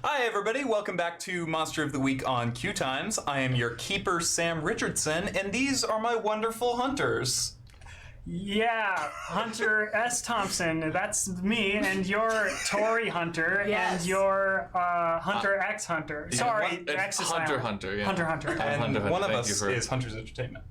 Hi everybody, welcome back to Monster of the Week on QueueTimes. I am your keeper, Sam Richardson, and these are my wonderful hunters. Yeah, Hunter S. Thompson, that's me, and you're Tori Hunter, Yes. and you're Hunter X Hunter. Sorry, It's X is Hunter silent. Hunter, yeah. Hunter Hunter. And Hunter, one of thank us you for- is Hunters Entertainment.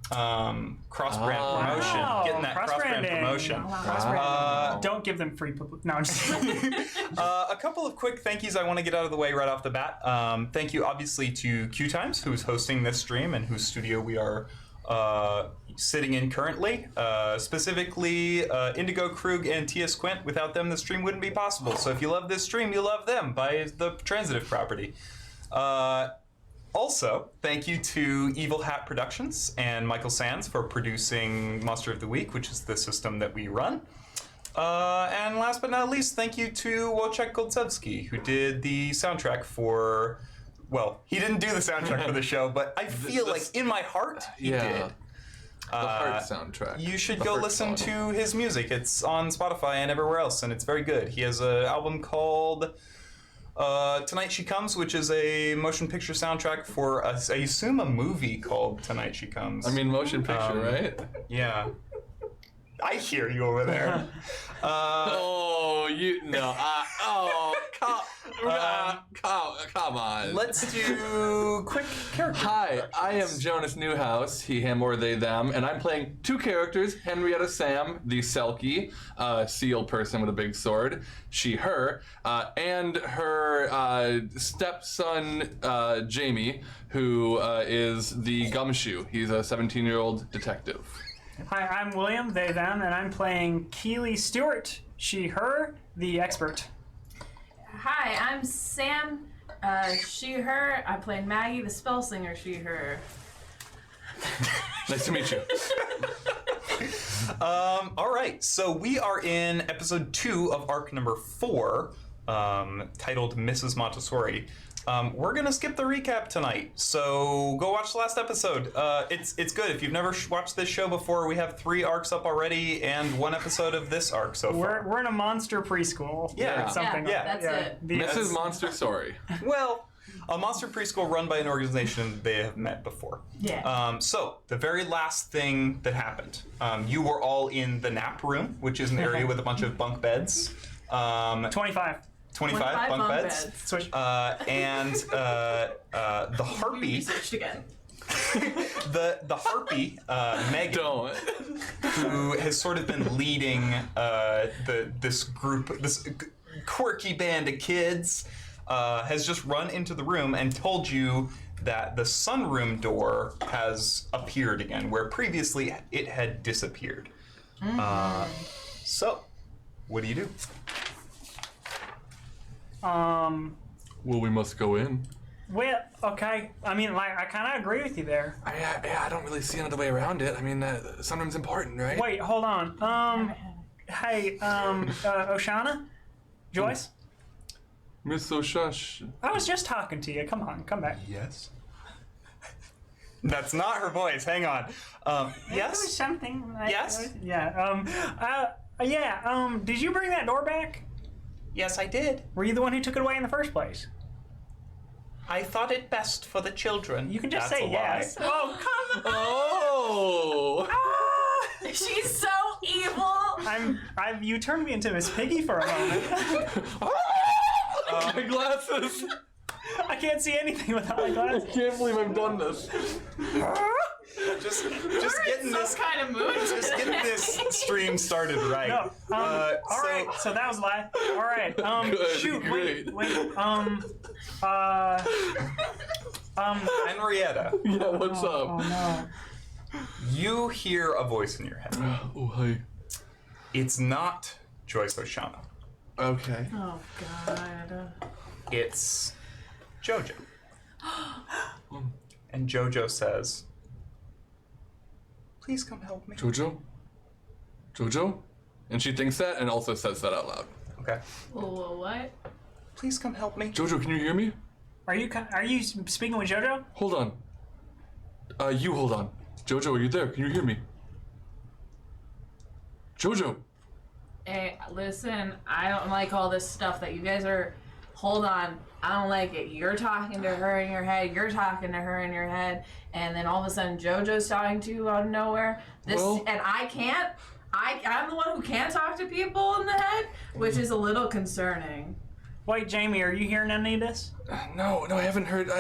Cross-brand promotion. Wow, Getting that cross-brand cross-branding. promotion. Wow. Don't give them free public. No, I'm just kidding. A couple of quick thank yous I want to get out of the way right off the bat. Thank you, obviously, to QueueTimes, who's hosting this stream and whose studio we are sitting in currently. Specifically, Indigo Krug and T.S. Quint. Without them, the stream wouldn't be possible. So if you love this stream, you love them by the transitive property. Also, thank you to Evil Hat Productions and Michael Sands for producing Monster of the Week, which is the system that we run. And last but not least, thank you to Wojciech Goldsevsky, who did the soundtrack for... Well, he didn't do the soundtrack for the show, but I feel like in my heart, he did. The Heart soundtrack. You should The go Heart listen song. to his music. It's on Spotify and everywhere else, and it's very good. He has an album called Tonight She Comes, which is a motion picture soundtrack for, I assume, a movie called Tonight She Comes. I mean, motion picture, right? Yeah. I hear you over there. Come on. Let's do quick character. Hi, I am Jonas Newhouse, he, him, or they, them, and I'm playing two characters, Henrietta Sam, the Selkie, seal person with a big sword, she, her, and her stepson, Jamie, who is the Gumshoe. He's a 17-year-old detective. Hi, I'm William, they, them, and I'm playing Keely Stewart, she, her, the expert. Hi, I'm Sam, she, her. I played Maggie, the spell slinger, she, her. Nice to meet you. All right, so we are in episode 2 of arc number 4, titled Mrs. Montessori. We're gonna skip the recap tonight, so go watch the last episode. It's good. If you've never watched this show before, we have 3 arcs up already and 1 episode of this arc so far. We're in a monster preschool. Yeah. Or something. Yeah, that's it. Mrs. Monster, sorry. Well, a monster preschool run by an organization they have met before. Yeah. So, the very last thing that happened, you were all in the nap room, which is an area with a bunch of bunk beds. 25. 25 bunk beds. Switch. And the harpy, Researched again. the harpy, Megan, Don't. who has sort of been leading this group, this quirky band of kids, has just run into the room and told you that the sunroom door has appeared again, where previously it had disappeared. So, what do you do? Well, we must go in. Well, okay. I mean, like, I kind of agree with you there. I don't really see another way around it. I mean, sunroom's important, right? Wait, hold on. Hey, Oschana? Joyce? Miss O'Shush. I was just talking to you. Come on, come back. Yes. That's not her voice. Hang on. There was Yes. something. Yes? Yeah. Did you bring that door back? Yes, I did. Were you the one who took it away in the first place? I thought it best for the children. You can just That's say a yes. lie. Oh, come on. Oh! She's so evil. You turned me into Miss Piggy for a moment. My glasses! I can't see anything without my I glasses. can't believe I've done this. Just We're getting in this some kind of mood. just getting this stream started right. No. All right. So that was a lie. All right. Good, Shoot. great. Wait. Henrietta, Yeah, what's Oh up? no. you hear a voice in your head. Oh, hi. It's not Joyce Oschana. Okay. Oh, God. It's Jojo. And Jojo says, "Please come help me." Jojo? Jojo? And she thinks that and also says that out loud. Okay. Whoa, what? Please come help me. Jojo, can you hear me? Are you speaking with JoJo? Hold on. You hold on. Jojo, are you there? Can you hear me? Jojo! Hey, listen, I don't like all this stuff that you guys are hold on, I don't like it. You're talking to her in your head, you're talking to her in your head, and then all of a sudden JoJo's talking to you out of nowhere. And I can't. I'm the one who can't talk to people in the head, which is a little concerning. Wait, Jamie, are you hearing any of this? No, I haven't heard.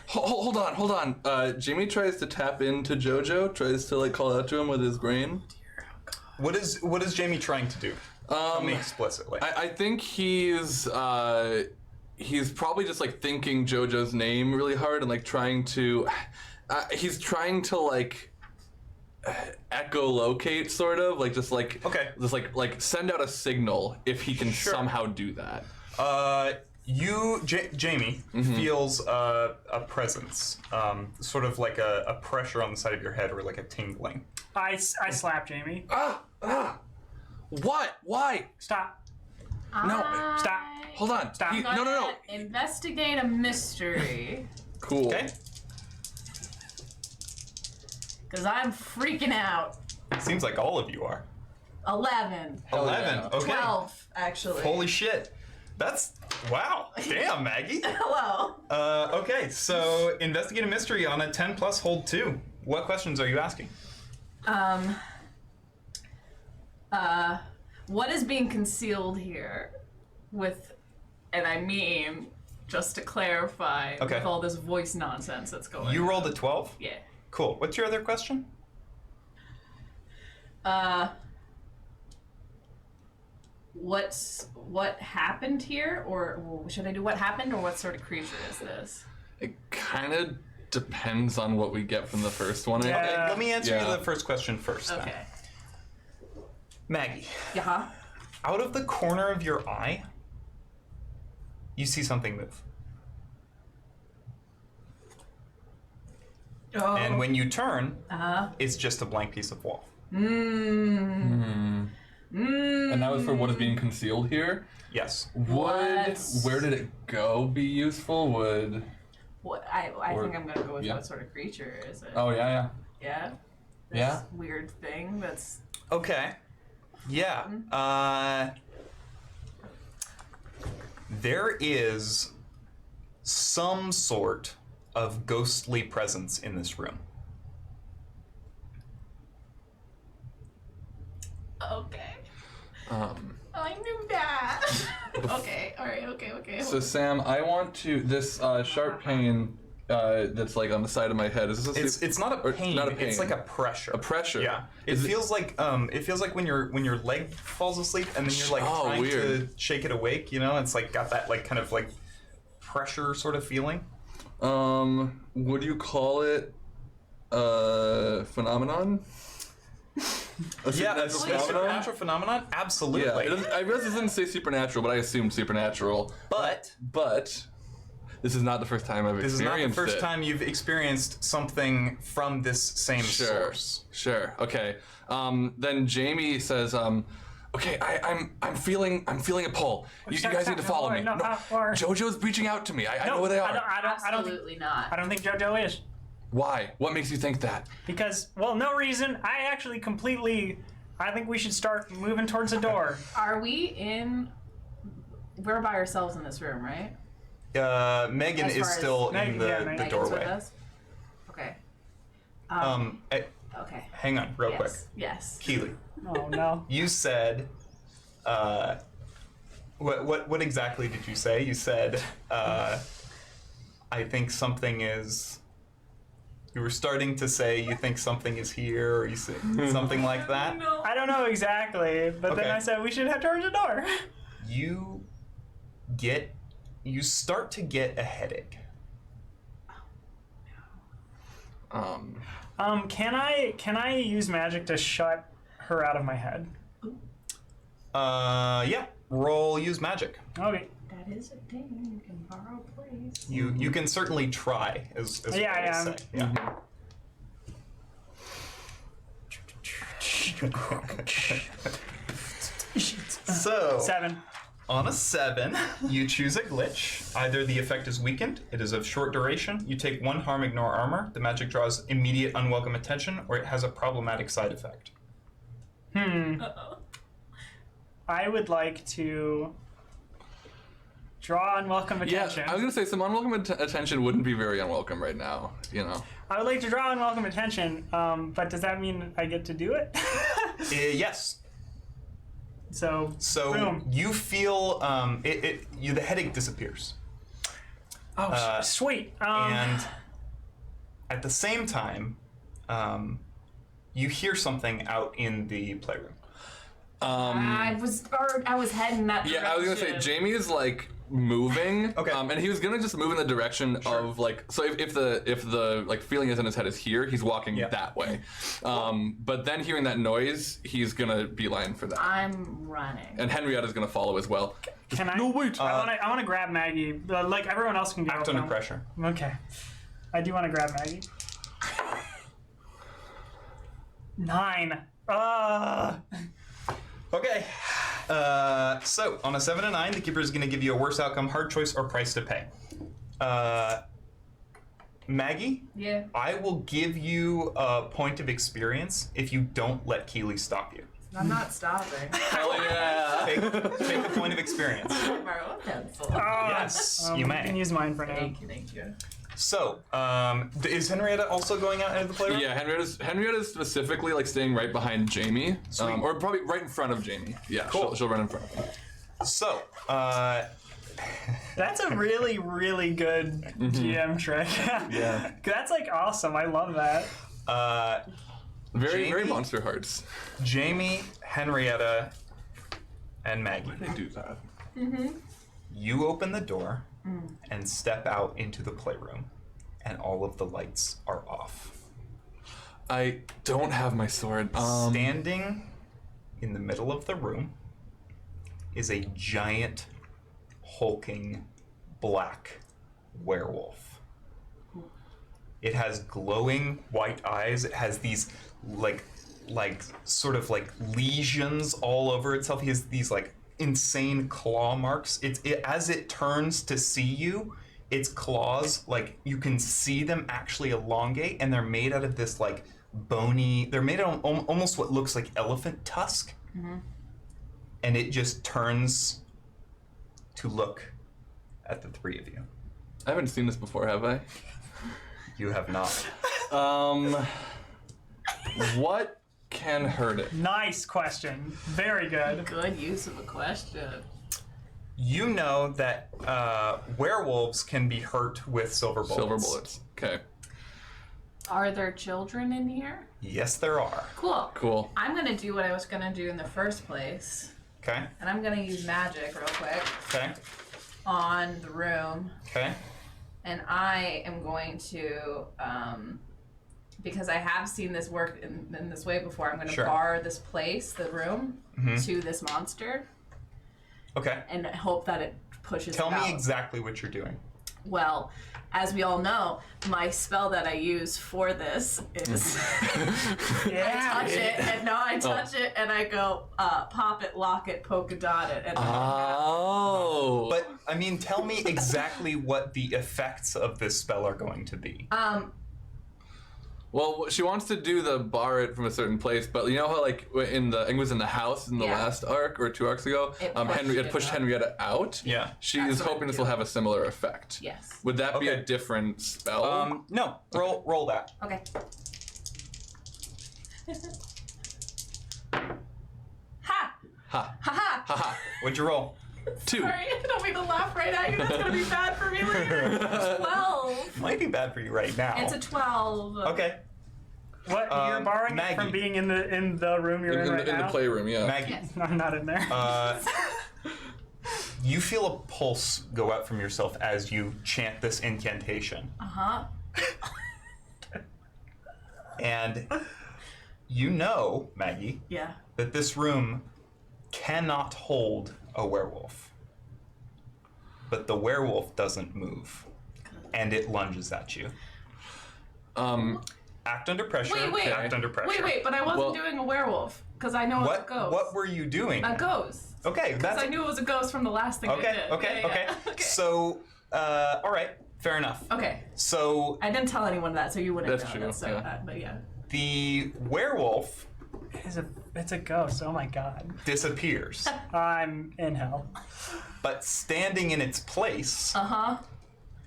Hold on. Jamie tries to tap into JoJo, tries to like call out to him with his brain. What is Jamie trying to do? Tell me explicitly. I think he's probably just like thinking JoJo's name really hard and like trying to. He's trying to like echolocate, sort of like just like send out a signal if he can somehow do that. Jamie feels a presence, sort of like a pressure on the side of your head or like a tingling. I slap Jamie. What? Why? Stop. No. Stop. Hold on. Stop. No. Investigate a mystery. Cool. Okay. Because I'm freaking out. Seems like all of you are. 11. 11. Yeah. Okay. 12, actually. Holy shit. That's wow. Damn, Maggie. Hello. Okay, so investigate a mystery on a 10 plus hold 2. What questions are you asking? What is being concealed here with, and I mean, just to clarify, Okay. with all this voice nonsense that's going on. You rolled a 12? Yeah. Cool. What's your other question? What happened here, or should I do what happened, or what sort of creature is this? It kind of depends on what we get from the first one. I Yeah. think. Okay, let me answer Yeah. you the first question first. Then. Okay. Maggie, Yeah. out of the corner of your eye, you see something move. Oh. And when you turn, it's just a blank piece of wall. And that was for what is being concealed here. Yes. Where did it go? Be useful? Would? What I think I'm gonna go with yeah. what sort of creature is it? Oh yeah. Yeah. This Yeah. weird thing that's. Okay. Yeah. There is some sort of ghostly presence in this room. Okay. I knew that. Okay. All right. Okay. So Sam, I want to this sharp pain that's like on the side of my head. Is this It's not a pain. Not a pain. It's like a pressure. A pressure. Yeah. It feels like when your leg falls asleep and then you're like trying weird. to shake it awake. You know, it's like got that like kind of like pressure sort of feeling. Would you call it a phenomenon? Yeah, a phenomenon? supernatural phenomenon. Absolutely. Yeah. I realize it didn't say supernatural, but I assumed supernatural. But this is not the first time I've this is not the experienced first it. time you've experienced something from this same source. Sure. Okay. Then Jamie says, "Okay, I'm feeling a pull. You guys need to follow me. JoJo's reaching out to me. I know where they are. I don't think. Absolutely not. I don't think JoJo is. Why? What makes you think that? Because, well, no reason. I actually I think we should start moving towards the door. Are we in? We're by ourselves in this room, right? Megan As is far as- still in Megan- the, yeah, the Megan's Megan's with doorway. us? Okay. Okay. Hang on, real quick. Yes. Keely, Oh, no. you said, what exactly did you say? You said, I think something is. You were starting to say you think something is here, or you say something like that. No. I don't know exactly, but then Okay. I said we should head towards the door. You start to get a headache. Can I use magic to shut her out of my head? Yeah. Roll use magic. Okay. That is a thing. You can borrow place. You can certainly try. As Yeah, what I yeah. would say. Yeah. So 7. on a 7, you choose a glitch. Either the effect is weakened, it is of short duration, you take 1 harm, ignore armor, the magic draws immediate unwelcome attention, or it has a problematic side effect. Uh-oh. I would like to Draw unwelcome Yeah, attention. I was gonna say some unwelcome attention wouldn't be very unwelcome right now. You know. I would like to draw unwelcome attention, but does that mean I get to do it? Yes. So boom. you feel the headache disappears. Oh, sweet. And at the same time, you hear something out in the playroom. I was heading that direction. Yeah, I was gonna say Jamie is like moving. Okay. And he was gonna just move in the direction of like, so if the like feeling is in his head is here, he's walking that way. But then hearing that noise, he's gonna beeline for that. I'm running. And Henrietta's gonna follow as well. Can I? No, wait. I want to grab Maggie. Like everyone else can go. Act under pressure. Okay. I do want to grab Maggie. 9. Okay. So on a 7 and 9, the keeper is going to give you a worse outcome, hard choice, or price to pay. Maggie? Yeah. I will give you a point of experience if you don't let Keely stop you. I'm not stopping. Hell yeah. Take the point of experience. My own pencil. Yes, you You may. can use mine for now. Thank you. So, is Henrietta also going out into the playroom? Yeah, Henrietta's specifically like staying right behind Jamie, or probably right in front of Jamie. Yeah, Cool. she'll run in front of him. So, That's a really, really good GM trick. Yeah. That's like awesome. I love that. Very Jamie? Monster Hearts. Jamie, Henrietta, and Maggie. They do that. You open the door and step out into the playroom, and all of the lights are off. I don't have my sword. Standing in the middle of the room is a giant, hulking, black werewolf. It has glowing white eyes. It has these sort of lesions all over itself. He has these insane claw marks. As it turns to see you, its claws, you can see them actually elongate, and they're made out of this bony. They're made out of almost what looks like elephant tusk. And it just turns to look at the three of you. I haven't seen this before, have I? You have not. What can hurt it? Nice question. Very good. Good use of a question. You know that werewolves can be hurt with silver bullets. Silver bullets. Okay. Are there children in here? Yes, there are. Cool. Cool. I'm gonna do what I was gonna do in the first place, Okay. and I'm gonna use magic real quick Okay. on the room, Okay. and I am going to, because I have seen this work in this way before, I'm gonna Sure. bar this place, the room, to this monster, Okay. and hope that it pushes Tell it out. me exactly what you're doing. Well, as we all know, my spell that I use for this is I touch it, and now I touch it, and I go pop it, lock it, polka dot it, and Oh. But I mean, tell me exactly what the effects of this spell are going to be. Well, she wants to do the bar it from a certain place, but you know how it was in the house in the Yeah. last arc or 2 arcs ago, It it pushed pushed it Henrietta out. Yeah. She's That's what hoping I'm this will doing. have a similar effect. Yes. Would that be Okay. a different spell? No. Roll that. Okay. Ha! Ha. Ha ha! Haha. What'd you roll? 2. Sorry, I don't mean to laugh right at you. That's gonna be bad for me later. 12. Might be bad for you right now. It's a 12. Okay. What? You're borrowing it from Maggie. being in the room you're in, right In now? the playroom, yeah. Maggie. Yes. No, I'm not in there. You feel a pulse go out from yourself as you chant this incantation. Uh-huh. And you know, Maggie, Yeah. that this room cannot hold a werewolf. But the werewolf doesn't move. And it lunges at you. Act under pressure. Wait. Act under pressure. Wait, but I wasn't Well- doing a werewolf. Because I know it's a What ghost. what were you doing? A ghost. Okay, Because that's I knew it was a ghost from the last thing I okay, did. okay, Yeah, okay. yeah. Okay. So all right, fair enough. Okay. So I didn't tell anyone that, so you wouldn't That's know true, that. So, yeah. but yeah. the werewolf It's a ghost. Oh my god. disappears. I'm in hell. But standing in its place Uh-huh.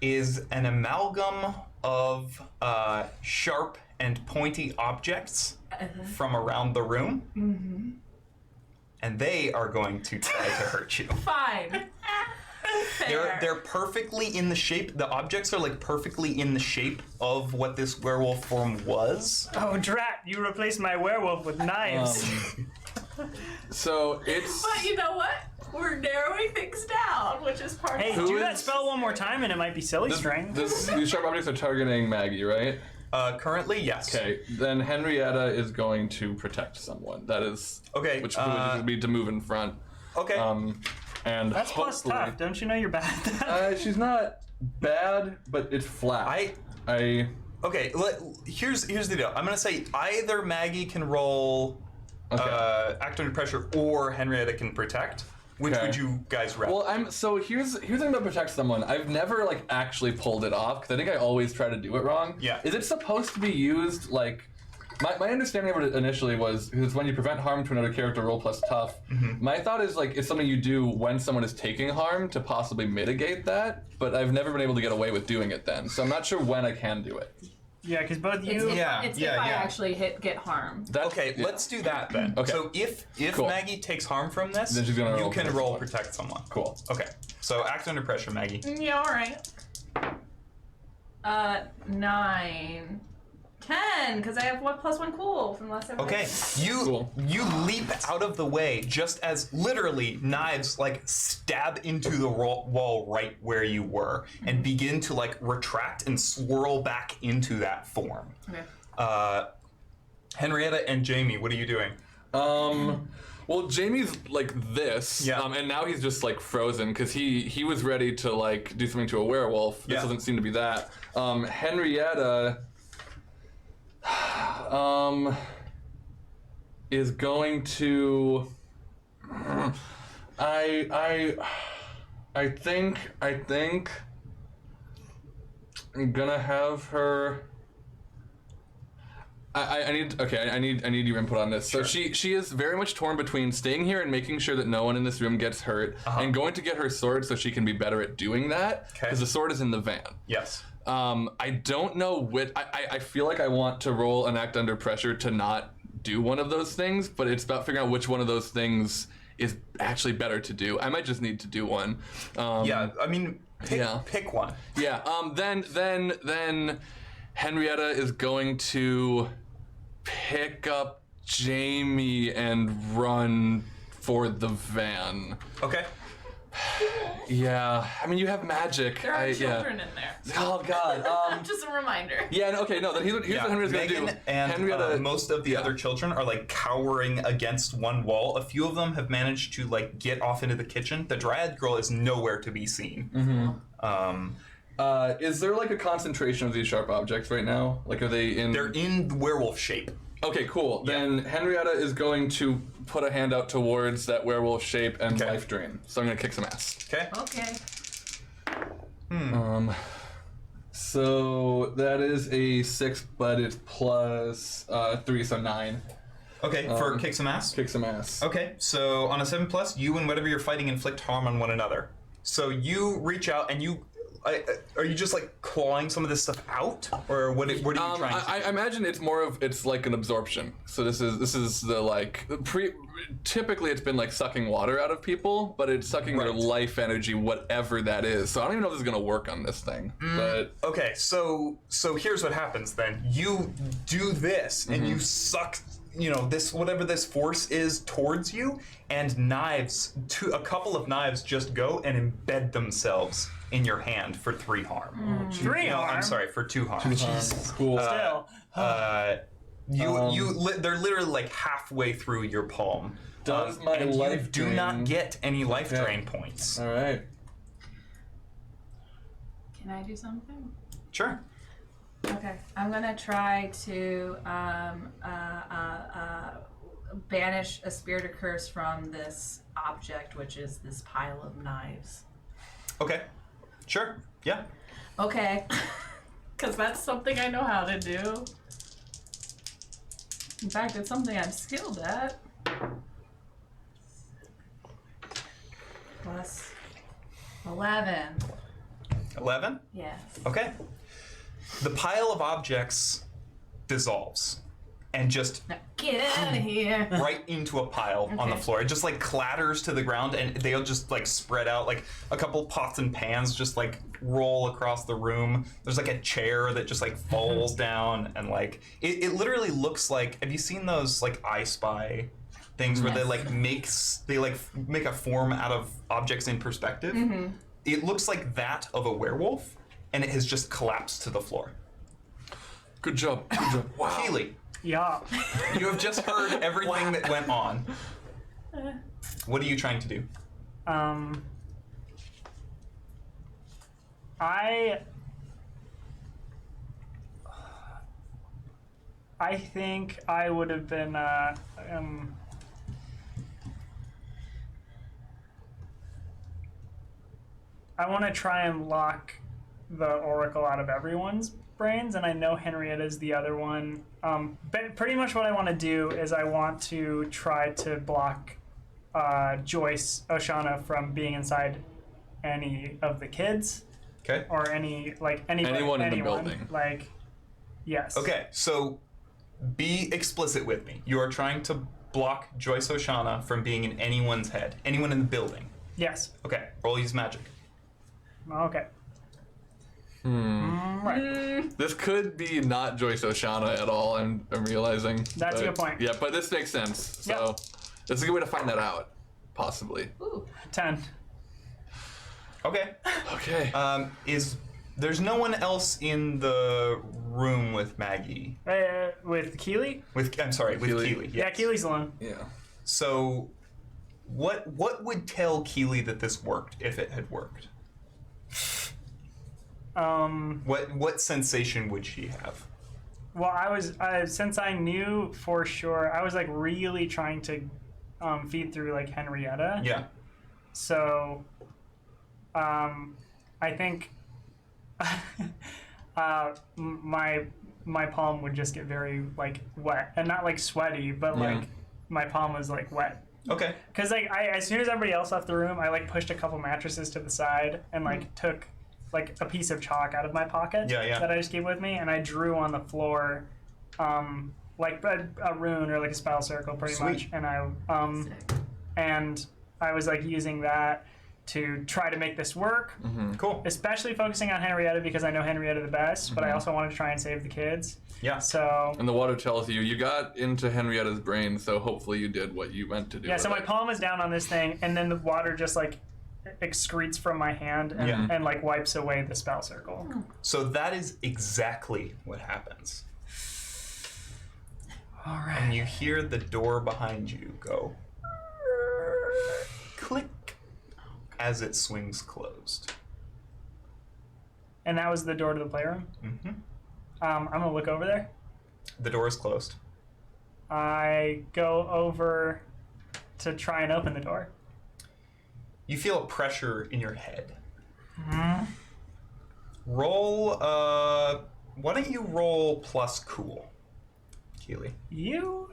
is an amalgam of sharp and pointy objects from around the room. Mm-hmm. And they are going to try to hurt you. Fine. Fair. They're perfectly in the shape. The objects are like perfectly in the shape of what this werewolf form was. Oh, drat! You replaced my werewolf with knives. So it's. But you know what? We're narrowing things down, which is part Hey, of do is- that spell one more time and it might be silly string. These sharp objects are targeting Maggie, right? Currently, yes. Okay, then Henrietta is going to protect someone. That is. Okay, Which would be to move in front. Okay. And That's plus hopefully- tough. Don't you know you're bad at that? She's not bad, but it's flat. Okay, here's the deal. I'm gonna say either Maggie can roll act under pressure or Henrietta can protect. Which Okay. would you guys rather? Well, here's the thing about protect someone. I've never like actually pulled it off because I think I always try to do it wrong. Yeah. Is it supposed to be used like? My understanding of it initially was it's when you prevent harm to another character, roll plus tough. Mm-hmm. My thought is like it's something you do when someone is taking harm to possibly mitigate that, but I've never been able to get away with doing it then. So I'm not sure when I can do it. Yeah, because both It's, you. if, Yeah, it's yeah, if I yeah. actually get harmed. That's, Okay, yeah. let's do that then. Okay. So if Cool. Maggie takes harm from this, Then she's gonna you roll can protect roll someone. protect someone. Cool. Okay. So act under pressure, Maggie. Yeah, all right. 9. 10, because I have 1 + 1 cool from last time. Okay. Cool. You leap out of the way just as literally knives like stab into the wall right where you were and begin to like retract and swirl back into that form. Okay. Henrietta and Jamie, what are you doing? Well, Jamie's like this, Yeah. and now he's just like frozen because he was ready to like do something to a werewolf. This Yeah. doesn't seem to be that. Henrietta, is going to. I think I'm gonna have her. I need your input on this. Sure. So she is very much torn between staying here and making sure that no one in this room gets hurt, and going to get her sword so she can be better at doing that. Okay. Because the sword is in the van. Yes. I don't know which. I feel like I want to roll an act under pressure to not do one of those things, but it's about figuring out which one of those things is actually better to do. I might just need to do one. Yeah, I mean, pick one. Yeah. Then Henrietta is going to pick up Jamie and run for the van. Okay. Yeah. I mean, you have magic. There are children in there. Oh God. Just a reminder. Yeah. Okay. No. Then here's what Henrietta's gonna Megan do. and Henrietta. most of the other children are like cowering against one wall. A few of them have managed to like get off into the kitchen. The Dryad girl is nowhere to be seen. Is there like a concentration of these sharp objects right now? Like, are they in? They're in the werewolf shape. Okay, cool. Then Henrietta is going to put a hand out towards that werewolf shape and Okay. life drain. So I'm gonna kick some ass. Okay. Okay. So that is a 6, but it's plus 3, so 9. Okay, for kick some ass. Kick some ass. Okay, so on a 7+, you and whatever you're fighting inflict harm on one another. So you reach out and you. Are you just like clawing some of this stuff out, or what are you trying to? I imagine it's more of it's like an absorption. So this is the like typically it's been like sucking water out of people, but it's sucking their Right. life energy, whatever that is. So I don't even know if this is gonna work on this thing. But Okay, so here's what happens then. You do this and you suck, this whatever this force is towards you, and a couple of knives just go and embed themselves in your hand for 3 harm. 3 No, harm. I'm sorry, for 2 harm. cool. Still. They're literally like halfway through your palm. Does my and life you do drain- not get any life drain points. All right. Can I do something? Sure. Okay. I'm gonna try to banish a spirit or curse from this object, which is this pile of knives. Okay. Sure. Yeah. Okay. Because that's something I know how to do. In fact, it's something I'm skilled at. Plus 11. 11? Yes. Okay. The pile of objects dissolves and just Now get out of here. right into a pile on the Okay. floor. It just like clatters to the ground and they'll just like spread out. Like a couple pots and pans just like roll across the room. There's like a chair that just like falls down and like it literally looks like, have you seen those like I Spy things where they like make a form out of objects in perspective? It looks like that of a werewolf and it has just collapsed to the floor. Good job. Good job. Wow. Keely, Yeah. you have just heard everything that went on. What are you trying to do? I think I would have been I want to try and lock the oracle out of everyone's brains, and I know Henrietta's the other one. But pretty much what I want to do is I want to try to block Joyce Oschana from being inside any of the kids Okay. or anybody, Anyone in the building. Like, yes. Okay, so be explicit with me. You are trying to block Joyce Oschana from being in anyone's head, anyone in the building. Yes. Okay, roll use magic. Okay. Right. This could be not Joyce Oschana at all, I'm realizing. That's a But- good point. Yeah, but this makes sense. So Yep. this is a good way to find that out, possibly. Ooh. 10. Okay. Okay. There's no one else in the room with Maggie. With Keely? With Keely. Keely. Yeah, Yes. Keely's alone. yeah. So, what would tell Keely that this worked if it had worked? What sensation would she have? Well, since I knew for sure, I was like really trying to feed through like Henrietta. Yeah. So, I think my palm would just get very like wet and not like sweaty, but like my palm was like wet. Okay. Cause like as soon as everybody else left the room, I like pushed a couple mattresses to the side and like took like a piece of chalk out of my pocket that I just gave with me, and I drew on the floor like a rune or like a spell circle pretty much, and I was like using that to try to make this work. Cool. Especially focusing on Henrietta because I know Henrietta the best, but I also wanted to try and save the kids. Yeah. So And the water tells you got into Henrietta's brain, so hopefully you did what you meant to do. yeah, so with my it. palm is down on this thing, and then the water just like excretes from my hand and, and like wipes away the spell circle. So that is exactly what happens. All right. And you hear the door behind you go click as it swings closed. And that was the door to the playroom. I'm gonna look over there. The door is closed. I go over to try and open the door. You feel a pressure in your head. Roll, why don't you roll plus cool, Keely? You.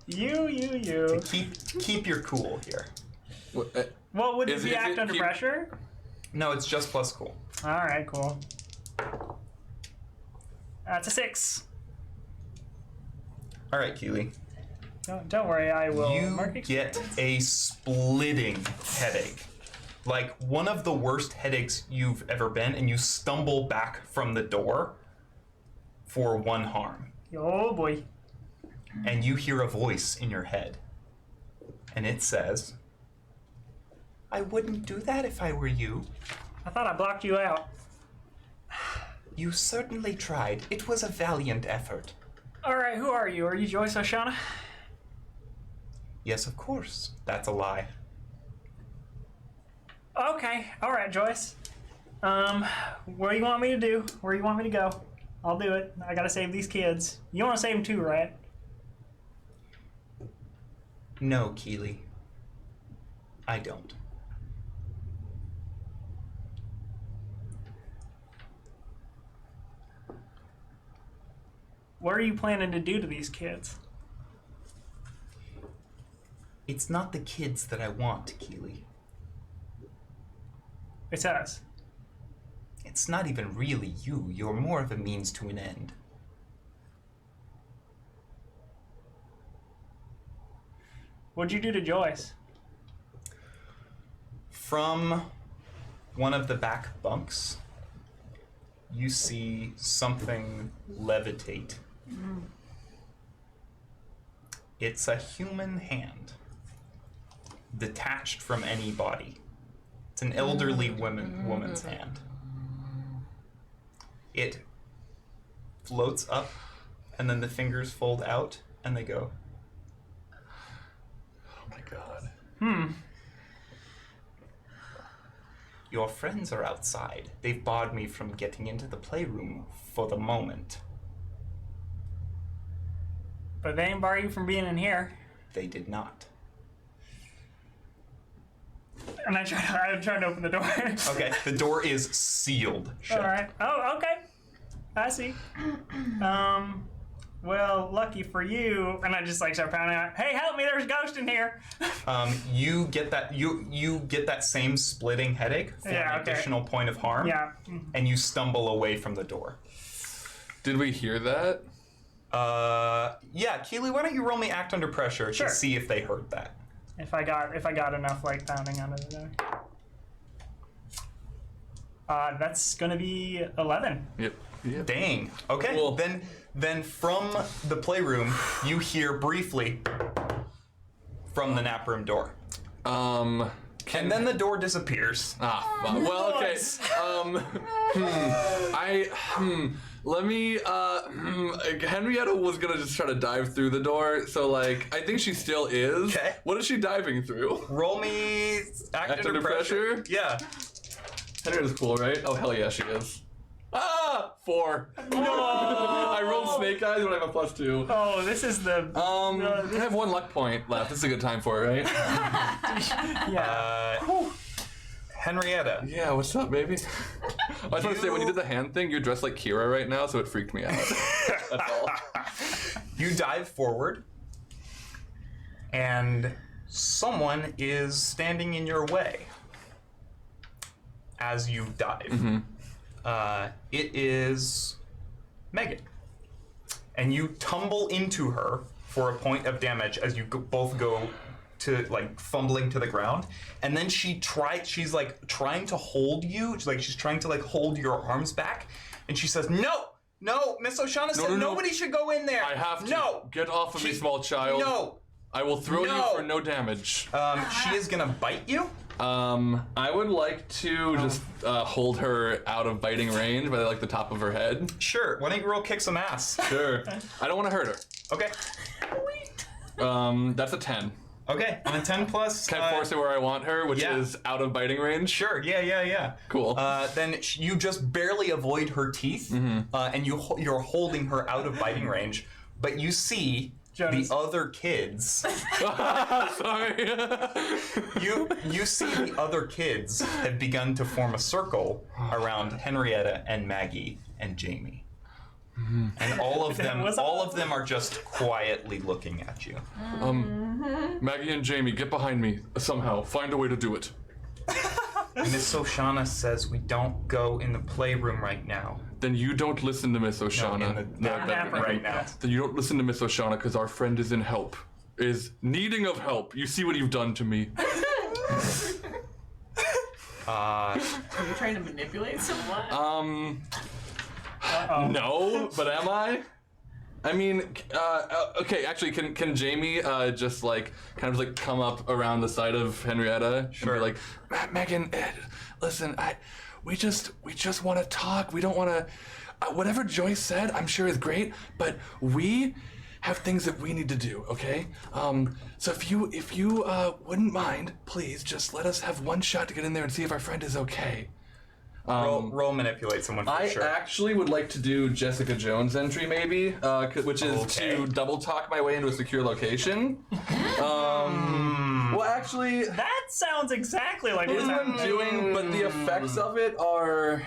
You. Keep your cool here. Well, would Is it it- be is act it under keep- pressure? No, it's just plus cool. All right, cool. That's a 6. All right, Keely. Don't worry, I will. You mark get experience. a splitting headache. Like one of the worst headaches you've ever been, and you stumble back from the door for one harm. Oh boy. And you hear a voice in your head. And it says, I wouldn't do that if I were you. I thought I blocked you out. You certainly tried. It was a valiant effort. All right, who are you? Are you Joyce Oschana? Yes, of course. That's a lie. Okay. All right, Joyce. What do you want me to do? Where do you want me to go? I'll do it. I gotta save these kids. You want to save them too, right? No, Keely. I don't. What are you planning to do to these kids? It's not the kids that I want, Keely. It's us. It's not even really you. You're more of a means to an end. What'd you do to Joyce? From one of the back bunks, you see something levitate. It's a human hand, detached from any body. It's an elderly woman's hand. It floats up, and then the fingers fold out, and they go. Oh my god. Your friends are outside. They've barred me from getting into the playroom for the moment. But they ain't bar you from being in here. They did not. And I'm trying to open the door. Okay, the door is sealed shut. All right. Oh, okay. I see. Well, lucky for you. And I just like start pounding out. Hey, help me! There's a ghost in here. You get that you get that same splitting headache for an additional point of harm. Yeah. And you stumble away from the door. Did we hear that? Yeah, Keely, why don't you roll me act under pressure Sure. to see if they heard that? If I got enough like pounding under the door. That's gonna be 11. Yep. Dang. Okay. Cool. Then from the playroom, you hear briefly from the nap room door. And then the door disappears. Well, okay. Let me, Henrietta was gonna just try to dive through the door, so, like, I think she still is. Okay. What is she diving through? Roll me act under pressure. Yeah. Henrietta's cool, right? Oh, hell yeah, she is. 4. No! I rolled snake eyes when I have a +2. Oh, this is the. I have 1 luck point left. This is a good time for it, right? Yeah. Henrietta. Yeah, what's up, baby? I was going to say, when you did the hand thing, you're dressed like Kira right now, so it freaked me out. That's all. You dive forward, and someone is standing in your way as you dive. It is Megan. And you tumble into her for a point of damage as you both go to, like, fumbling to the ground. And then she's like trying to hold you. She's trying to, like, hold your arms back. And she says, No, Miss Oschana said nobody should go in there. I have to. No. Get off of me, small child. No. I will throw No. you for no damage. She is gonna bite you. I would like to just hold her out of biting range by, like, the top of her head. Sure. Why don't you roll kick some ass? Sure. I don't want to hurt her. Okay. That's a 10. Okay. On a 10 plus. Can I force her where I want her, which yeah. is out of biting range? Sure. Yeah. Cool. Then you just barely avoid her teeth, and you're holding her out of biting range, but you see Jonas. the other kids. Sorry. You see the other kids have begun to form a circle around Henrietta and Maggie and Jamie. And all of them are just quietly looking at you. Maggie and Jamie, get behind me somehow. Find a way to do it. Miss Oschana says we don't go in the playroom right now. Then you don't listen to Miss Oschana. In the nap room right now. Then you don't listen to Miss Oschana because our friend is in help. Is needing of help. You see what you've done to me. Are you trying to manipulate someone? No, but am I? I mean, okay, actually, can Jamie just, like, kind of, like, come up around the side of Henrietta? Sure. And be like, Megan, listen, we just want to talk. We don't want to, whatever Joyce said, I'm sure is great, but we have things that we need to do, okay? So if you wouldn't mind, please just let us have one shot to get in there and see if our friend is okay. Roll manipulate someone for sure. I actually would like to do Jessica Jones' entry, maybe, which is to double talk my way into a secure location. Well, actually, That sounds exactly like what's what I'm happening. doing, but the effects of it are.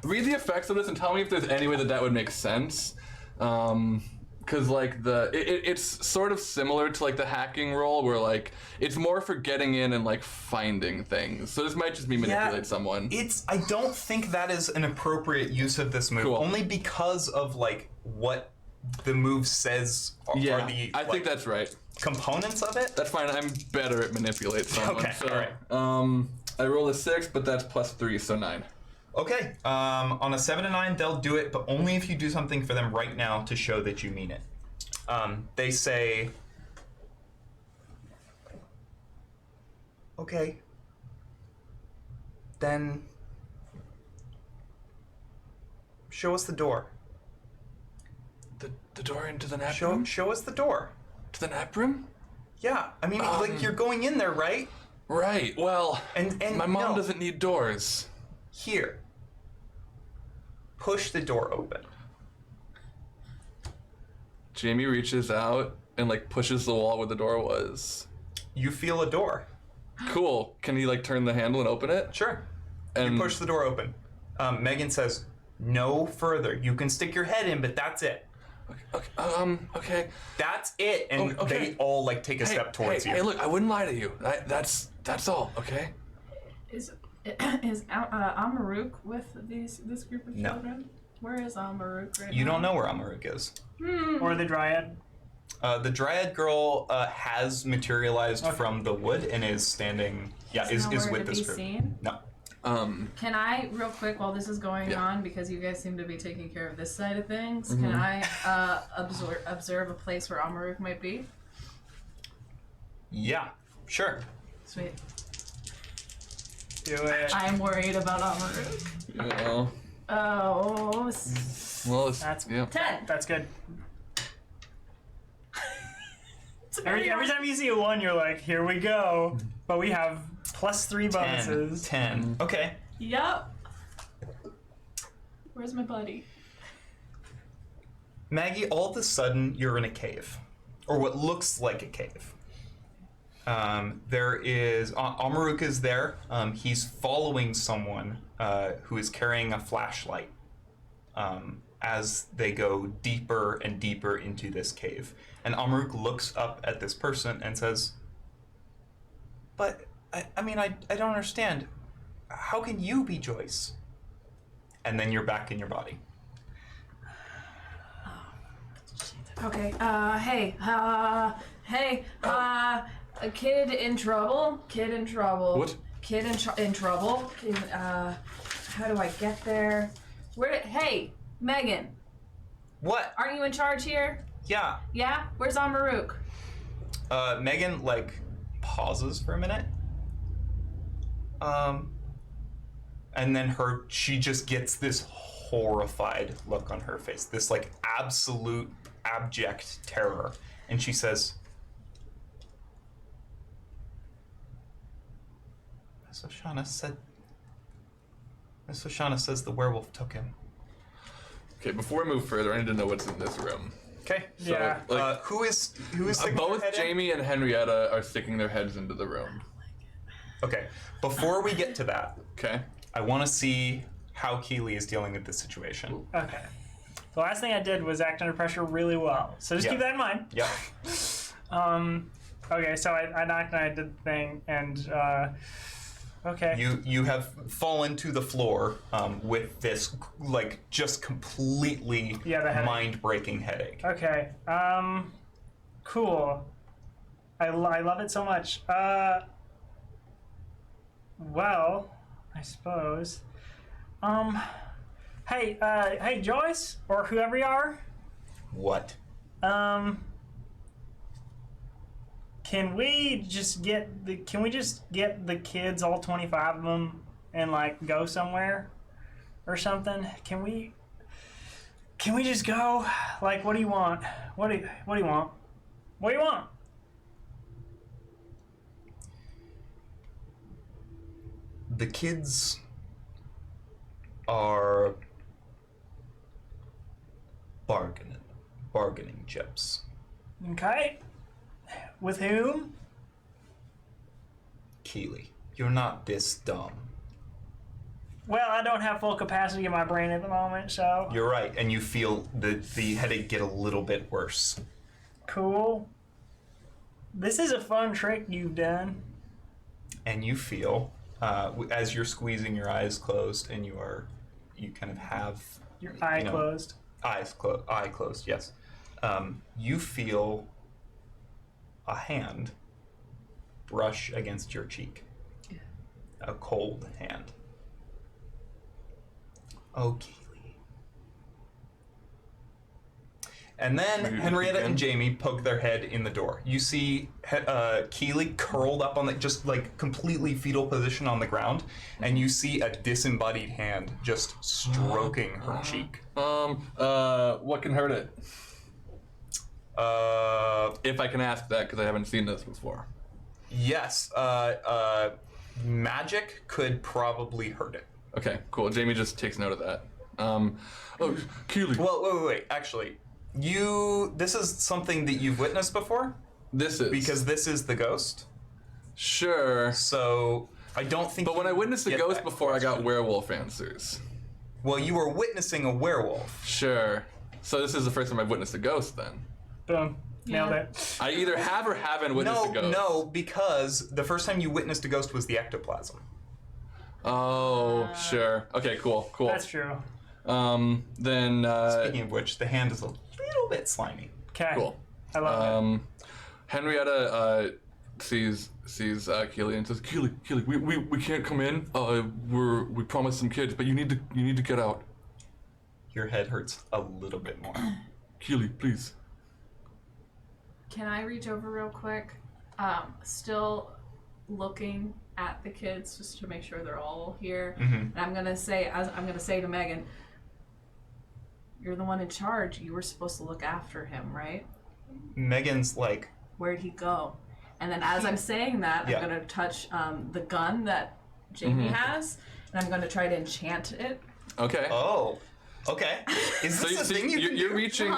Read the effects of this and tell me if there's any way that would make sense. Because like it's sort of similar to like the hacking role where like it's more for getting in and like finding things. So this might just be manipulate someone. I don't think that is an appropriate use of this move, Cool. only because of like what the move says are the I think that's right. components of it. That's fine. I'm better at manipulate someone. Okay, So, alright. I rolled a 6, but that's +3, so 9. Okay, on a 7 to 9, they'll do it, but only if you do something for them right now to show that you mean it. They say, okay, then show us the door. The door into the nap room? Show us the door. To the nap room? Yeah, I mean, like, you're going in there, right? Right. Well, And my mom no. doesn't need doors. Here. Push the door open. Jamie reaches out and like pushes the wall where the door was. You feel a door. Cool. Can he like turn the handle and open it? Sure. And You push the door open. Megan says, no further. You can stick your head in, but that's it. Okay. That's it. And Oh, okay. they all like take a step towards you. Hey, look, I wouldn't lie to you. That's all. Okay. Is Amaruk with this group of No. children? Where is Amaruk right You now? don't know where Amaruk is. Or the Dryad. The Dryad girl has materialized from the wood and is standing. Yeah, is nowhere with to this be group. seen? No. Can I, real quick, while this is going Yeah. on, because you guys seem to be taking care of this side of things, Mm-hmm. can I observe a place where Amaruk might be? Yeah. Sure. Sweet. Do it. I'm worried about Amaruk. Yeah. Oh, Well, it's, That's- yeah. 10. That's good. Very Every time you see a 1, you're like, here we go. But we have +3 bonuses. 10. Okay. Yup. Where's my buddy? Maggie, all of a sudden, you're in a cave. Or what looks like a cave. There is... Amaruk is there. He's following someone who is carrying a flashlight as they go deeper and deeper into this cave. And Amaruk looks up at this person and says, but, I mean, I don't understand. How can you be Joyce? And then you're back in your body. Okay, a kid in trouble? Kid in trouble. What? Kid in trouble? How do I get there? Hey, Megan, What? aren't you in charge here? Yeah. Yeah? Where's Amaruk? Megan, like, pauses for a minute. And then she just gets this horrified look on her face. This, like, absolute, abject terror. And she says, Miss Oschana says the werewolf took him. Okay, before we move further, I need to know what's in this room. Okay. So, Yeah. like, Who is sticking both their head in? Jamie and Henrietta are sticking their heads into the room. Okay. Before we get to that, Okay. I want to see how Keely is dealing with this situation. Okay. The last thing I did was act under pressure really well. So just Yeah. keep that in mind. Yep. Okay, so I knocked and I did the thing, and okay. You have fallen to the floor with this like just completely The headache. mind-breaking headache. Okay. Cool. I love it so much. Well, I suppose. Hey, Joyce, or whoever you are. What? Can we just get the kids, all 25 of them, and like go somewhere or something? Can we just go? Like, what do you want? What do you want? What do you want? The kids are bargaining chips. Okay. With whom? Keely, you're not this dumb. Well, I don't have full capacity in my brain at the moment, so... You're right, and you feel the headache get a little bit worse. Cool. This is a fun trick you've done. And you feel, as you're squeezing your eyes closed, and you kind of have... Your eye closed. Eye closed, yes. You feel a hand brush against your cheek. A cold hand. Oh, Keely. And then Henrietta and Jamie poke their head in the door. You see Keely curled up on the, just like completely fetal position on the ground, and you see a disembodied hand just stroking her cheek. What can hurt it? If I can ask that, because I haven't seen this before. Yes, magic could probably hurt it. Okay, cool. Jamie just takes note of that. Keely. Well, wait. Actually, this is something that you've witnessed before? This is. Because this is the ghost? Sure. So, I don't think But when I witnessed the ghost before, I got werewolf answers. Well, you were witnessing a werewolf. Sure. So this is the first time I've witnessed a ghost, then. Boom. Nailed it. I either have or haven't witnessed a ghost. No, because the first time you witnessed a ghost was the ectoplasm. Oh, sure. Okay, cool. That's true. Then, Speaking of which, the hand is a little bit slimy. Okay. cool. I love it. Henrietta, sees Keely and says, Keely, we can't come in. We promised some kids, but you need to get out. Your head hurts a little bit more. Keely, please. Can I reach over real quick? Still looking at the kids just to make sure they're all here. Mm-hmm. And I'm gonna say to Megan, "You're the one in charge. You were supposed to look after him, right?" Megan's like, "Where'd he go?" And then as I'm saying that, Yeah. I'm gonna touch the gun that Jamie has, and I'm gonna try to enchant it. Okay. oh, okay. Is this a thing you can you're do? reaching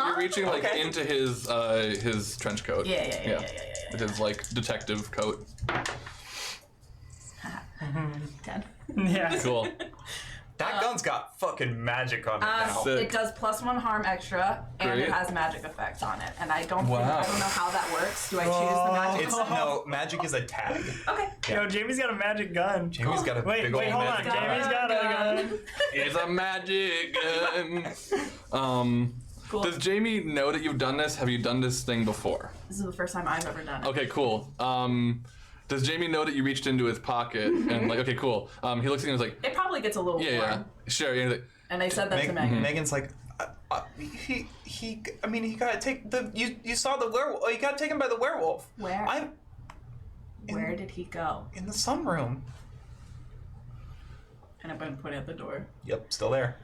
like Okay. into his trench coat. Yeah. His like detective coat. 10. Yeah. Cool. That gun's got fucking magic on it now. Sick. It does +1 harm extra, and Great. it has magic effects on it. And I don't Wow. I don't know how that works. Do I choose the magic? It's no magic is a tag. Okay. Yo, Jamie's got a magic gun. Jamie's got a Wait, big old hold on. magic gun. Jamie's got a gun. It's a magic gun. Cool. Does Jamie know that you've done this? Have you done this thing before? This is the first time I've ever done it. Okay, cool. Does Jamie know that you reached into his pocket and like, okay, cool. He looks at you and is like, It probably gets a little warm. yeah, sure. And he's like, And I said that to Megan. Megan's like, he got take the you saw the werewolf. He got taken by the werewolf. Where? In- Where did he go? in the sunroom. And I'm going to put it at the door. Yep, still there.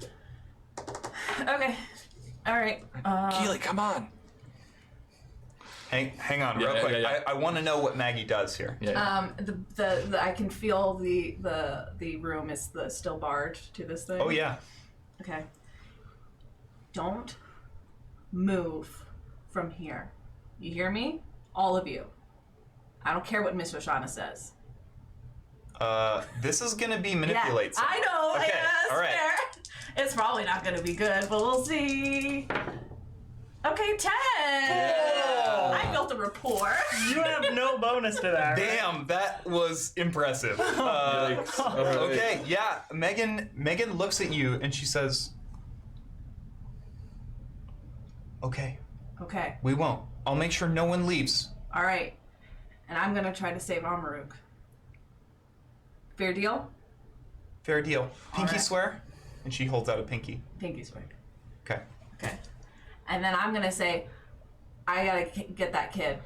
Okay. All right. Keely, come on. Hang on, real Yeah, quick. yeah. I want to know what Maggie does here. Yeah. The I can feel the room is still barred to this thing. Oh yeah. Okay. Don't move from here. You hear me? All of you. I don't care what Miss Oschana says. This is gonna be manipulate. Yeah, I know. Okay, Yes, all right. fair. It's probably not going to be good, but we'll see. Okay, 10. Yeah. I built a rapport. You have no bonus to that. Right? Damn, that was impressive. Yikes. All right. Okay, yeah. Megan looks at you and she says, "Okay, Okay. we won't. I'll make sure no one leaves." All right. And I'm going to try to save Amaruk. Fair deal? Fair deal. Pinky right. swear? And she holds out a pinky. Pinky swear. Okay. Okay. And then I'm going to say, I got to get that kid.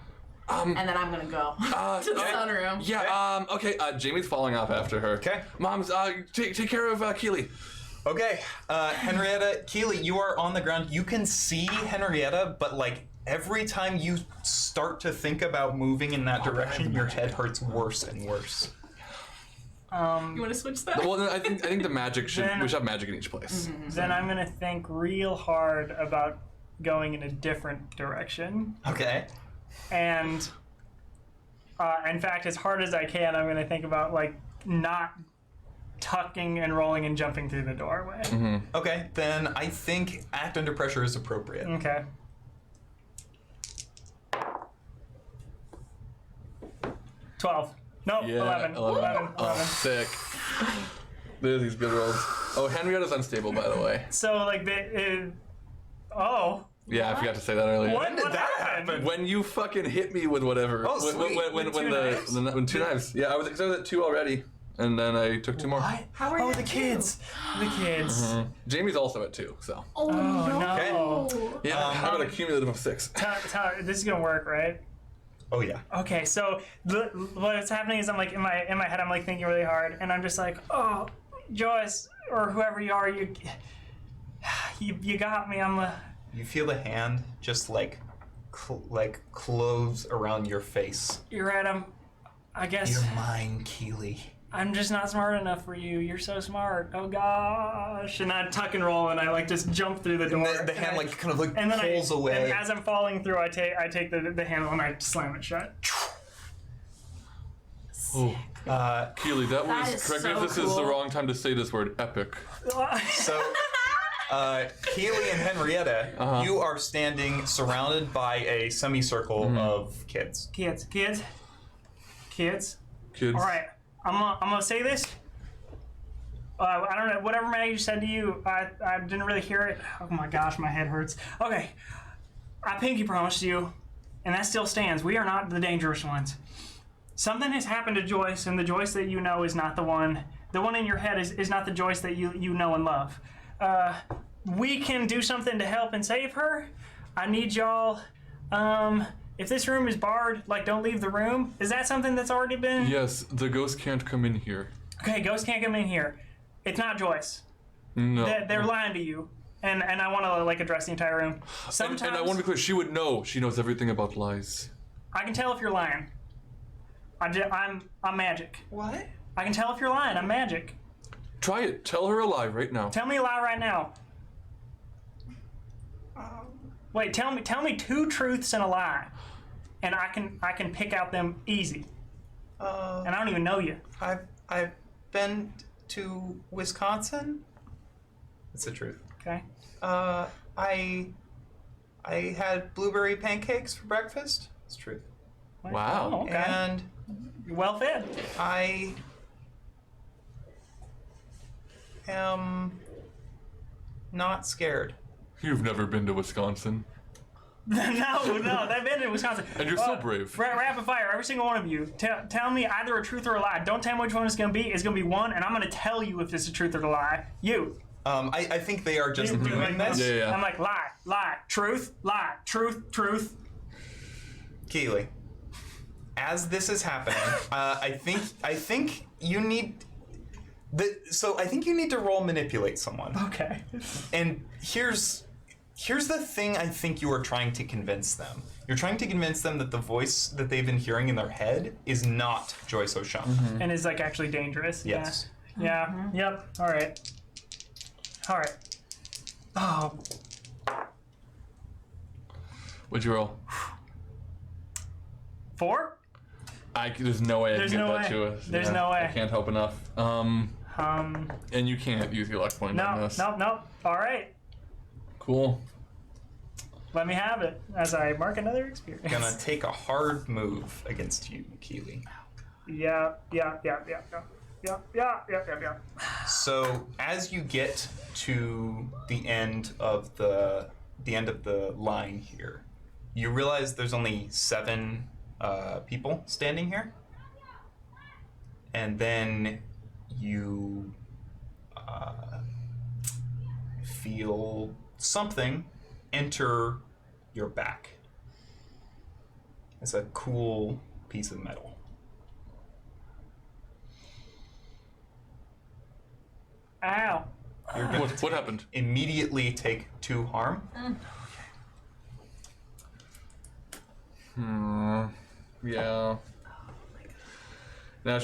And then I'm going to go to the sunroom. Yeah, okay, Jamie's falling off after her. Okay. Mom's, take care of Keely. Okay, Henrietta, Keely, you are on the ground. You can see Henrietta, but like every time you start to think about moving in that direction, your head hurts worse and worse. You want to switch that? Well, I think the magic we should have magic in each Mm-hmm. place. Then I'm going to think real hard about going in a different direction. Okay. And in fact, as hard as I can, I'm going to think about like not tucking and rolling and jumping through the doorway. Okay, then I think act under pressure is appropriate. Okay. 12. Nope, Yeah, 11. 11. Oh, sick. There's these good rolls. Oh, Henrietta's unstable, by the way. So, like, oh. Yeah, I forgot to say that earlier. What did that happen? When you fucking hit me with whatever. Oh, sweet. With two knives? When 2 knives. Yeah, I was at 2 already, and then I took 2 more. What? How are you? The kids. The kids. Jamie's also at 2, so. Oh, no. Yeah, I got a cumulative of 6. Tyler, this is gonna work, right? Oh yeah. Okay, so what's happening is I'm like in my head I'm like thinking really hard, and I'm just like, oh, Joyce or whoever you are, you got me. You feel the hand just like close around your face. You're right. I guess You're mine, Keely. I'm just not smart enough for you. You're so smart. Oh gosh! And I tuck and roll, and I like just jump through the door. The hand like kind of like and then pulls away. And as I'm falling through, I take the handle and I slam it shut. Oh. Keely, that That was, is correct me if so this is the cool. wrong time to say this word, epic. So, Keely and Henrietta, you are standing surrounded by a semicircle of kids. Kids. Kids. All right, I'm gonna say this. I don't know, whatever Maggie said to you, I didn't really hear it. Oh my gosh, my head hurts. Okay, I pinky promised you, and that still stands. We are not the dangerous ones. Something has happened to Joyce, and the Joyce that you know is not the one. The one in your head is not the Joyce that you know and love. We can do something to help and save her. I need y'all. If this room is barred, like, don't leave the room. Is that something that's already been? Yes, the ghost can't come in here. Okay, ghost can't come in here. It's not Joyce. No. They're lying to you. And I want to, like, address the entire room. Sometimes And I want to be clear, she would know. She knows everything about lies. I can tell if you're lying. I'm magic. What? I can tell if you're lying. I'm magic. Try it. Tell her a lie right now. Tell me a lie right now. Wait, tell me 2 truths and a lie, and I can pick out them easy. And I don't even know you. I've been to Wisconsin. That's the truth. Okay. I had blueberry pancakes for breakfast. It's the truth. Wow. Oh, okay. And You're well fed. I am not scared. You've never been to Wisconsin. no, they've been in Wisconsin. And you're so brave. Rapid fire, every single one of you. Tell me either a truth or a lie. Don't tell me which one it's going to be. It's going to be one, and I'm going to tell you if it's a truth or a lie. You. I think they are just You doing like this. Yeah. I'm like, lie, truth, truth. Keely, as this is happening, I think you need. I think you need to roll manipulate someone. Okay. And here's the thing I think you are trying to convince them. You're trying to convince them that the voice that they've been hearing in their head is not Joyce Oschana. And is like actually dangerous. Yes. Yeah. Mm-hmm. Yep. All right. Oh. What'd you roll? 4? There's no way I There's can get no that way. to us. There's no way. I can't help enough. And you can't use your luck point on No. this. Nope. All right. Cool. Let me have it as I mark another experience. Gonna take a hard move against you, Keely. Yeah. So as you get to the end of the line here, you realize there's only 7 people standing here, and then you feel something enter your back. It's a cool piece of metal. Ow. You're going What happened? immediately take 2 harm. Yeah. Now,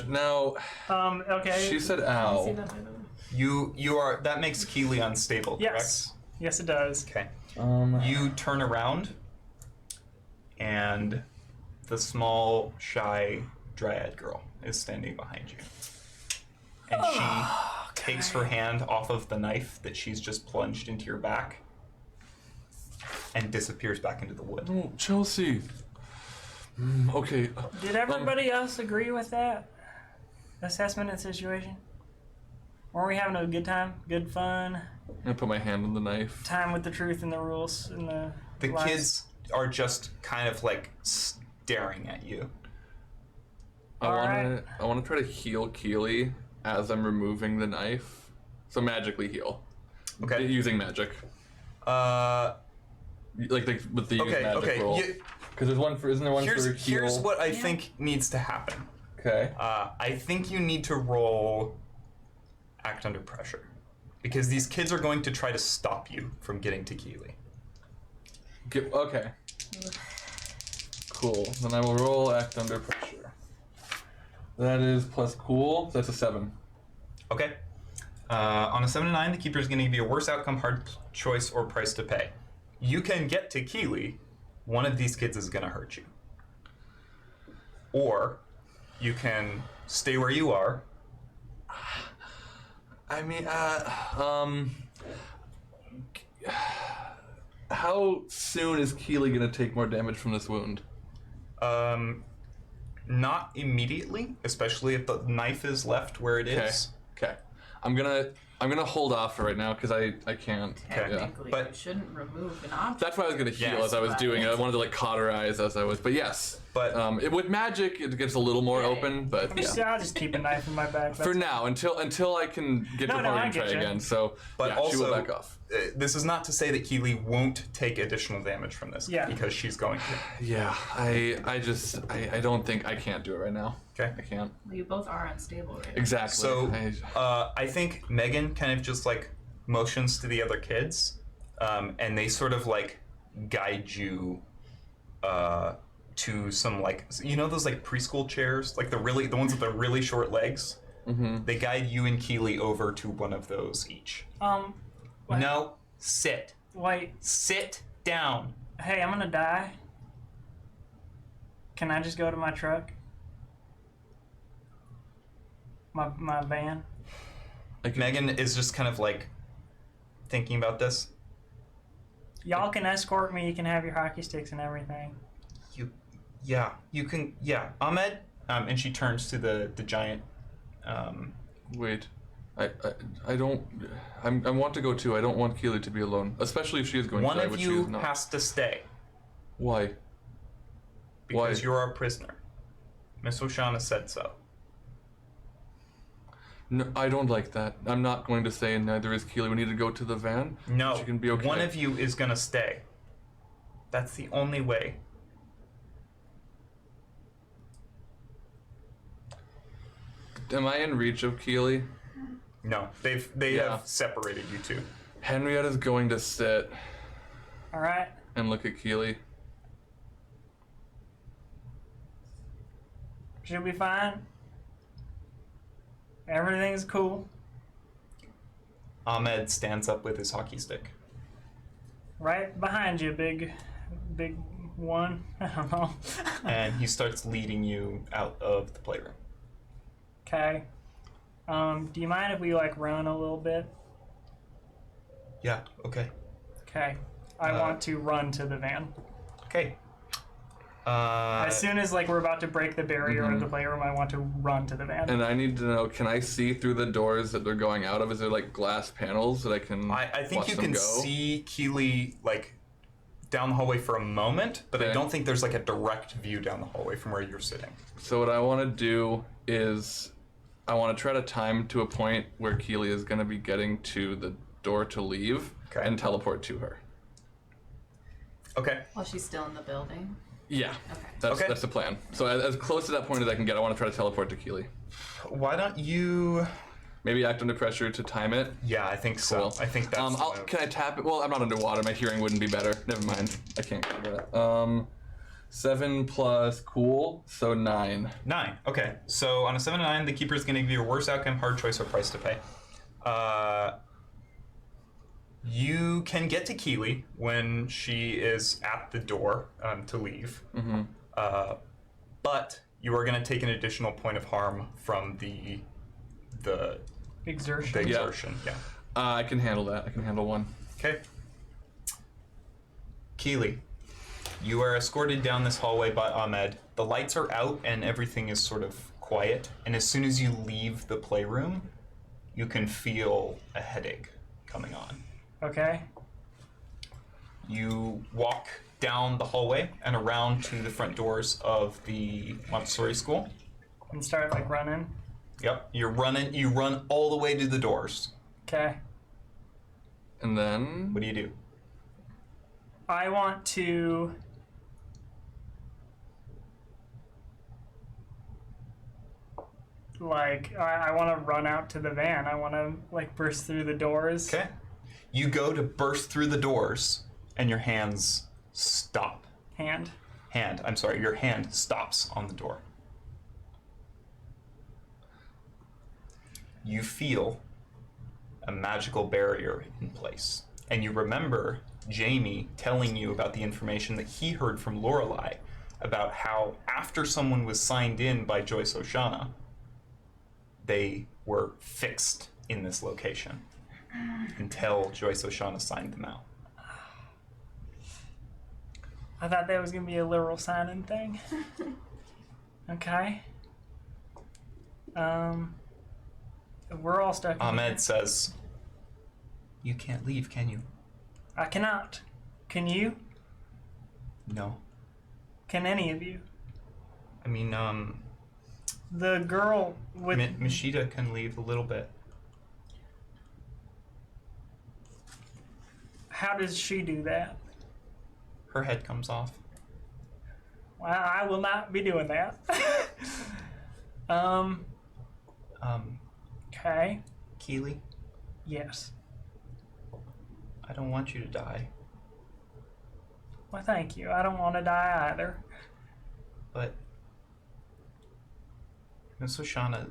Okay. she said See ow. that by the way. You are that makes Keely unstable, correct? Yes. Yes, it does. Okay. You turn around, and the small, shy dryad girl is standing behind you. and she takes her hand off of the knife that she's just plunged into your back and disappears back into the wood. Oh, Chelsea. Okay. Did everybody else agree with that assessment and situation? Weren't we having a good time? Good fun? I put my hand on the knife. Time with the truth and the rules and The lies? kids are just kind of like staring at you. I want to try to heal Keely as I'm removing the knife. So magically heal. Okay. Using magic. With the use magic roll. Because there's one for, isn't there one for heal? Here's what I think needs to happen. Okay. I think you need to roll act under pressure. Because these kids are going to try to stop you from getting to Keely. Okay. Cool. Then I will roll act under pressure. That is plus cool. So that's a 7. Okay. On a 7 to 9, the keeper is going to give you a worse outcome, hard choice, or price to pay. You can get to Keely. One of these kids is going to hurt you. Or you can stay where you are. I mean, how soon is Keely gonna take more damage from this wound? Not immediately, especially if the knife is left where it is. Okay. I'm gonna hold off for right now because I can't. Technically, But- you shouldn't remove an object. That's why I was gonna heal Yes, as I was but- doing it. I wanted to like cauterize as I was, but yes. But- with magic, it gets a little more Yeah, open. But yeah. I'll just keep a knife in my back. For now, until I can get to No, the point I and try get you. again. So But yeah, also, she will back off. This is not to say that Keely won't take additional damage from this. Yeah. Because she's going to. Yeah, I don't think I can't do it right now. Okay. I can't. Well, you both are unstable right now. Exactly. So, I- I think Megan kind of just like motions to the other kids, and they sort of like guide you to some like, you know those like preschool chairs, like the ones with the really short legs. Mm-hmm. They guide you and Keely over to one of those each. What? No, sit. Wait. Sit down. Hey, I'm gonna die. Can I just go to my truck? My van? Megan is just kind of like thinking about this. Y'all can escort me. You can have your hockey sticks and everything. You can, Ahmed, and she turns to the giant. Wait, I don't. I want to go too. I don't want Keely to be alone, especially if she is going One to die, of which she you is not. has to stay Why? because Why? you're our prisoner. Miss Oschana said so. No, I don't like that. I'm not going to stay, and neither is Keely. We need to go to the van. No, She can be okay. one of you is gonna stay. That's the only way. Am I in reach of Keely? No, they Yeah. have separated you two. Henrietta's going to sit All right. and look at Keely. She'll be fine. Everything's cool. Ahmed stands up with his hockey stick. Right behind you, big one. I don't know. And he starts leading you out of the playroom. Okay. Do you mind if we like run a little bit? Yeah, okay. Okay. I want to run to the van. Okay. As soon as like we're about to break the barrier of the playroom, I want to run to the van. And I need to know, can I see through the doors that they're going out of? Is there like glass panels that I can I think watch you them can go? see Keely like down the hallway for a moment, but I Okay. don't think there's like a direct view down the hallway from where you're sitting. So what I want to do is I want to try to time to a point where Keely is going to be getting to the door to leave Okay. and teleport to her. Okay. While she's still in the building. Yeah, Okay. that's the plan. So as close to that point as I can get, I want to try to teleport to Keely. Why don't you? Maybe act under pressure to time it. Yeah, I think so. Cool. I think that's. the move. Can I tap it? Well, I'm not underwater. My hearing wouldn't be better. Never mind. I can't cover that. 7 plus cool, so 9. 9. Okay. So on a 7 to 9, the keeper is going to give you a worse outcome, hard choice, or price to pay. You can get to Keely when she is at the door to leave. Mm-hmm. But you are going to take an additional point of harm from the the Exertion. exertion. Yeah. I can handle that. I can handle one. Okay. Keely, you are escorted down this hallway by Ahmed. The lights are out and everything is sort of quiet. And as soon as you leave the playroom, you can feel a headache coming on. Okay. You walk down the hallway and around to the front doors of the Montessori school. And start like running. Yep, you're running. You run all the way to the doors. Okay. And then... What do you do? I want to... Like, I want to run out to the van. I want to, like, burst through the doors. Okay. You go to burst through the doors, and your hands stop. Your hand stops on the door. You feel a magical barrier in place. And you remember Jamie telling you about the information that he heard from Lorelei about how after someone was signed in by Joyce Oschana, they were fixed in this location until Joyce Oschana signed them out. I thought that was going to be a literal signing thing. Okay. We're all stuck in here. Ahmed says, "You can't leave, can you?" I cannot. Can you? No. Can any of you? I mean, The girl with... Mishita can leave a little bit. How does she do that? Her head comes off. Well, I will not be doing that. Okay. Keely, Yes. I don't want you to die, Well, thank you. I don't want to die either. but Miss Oschana,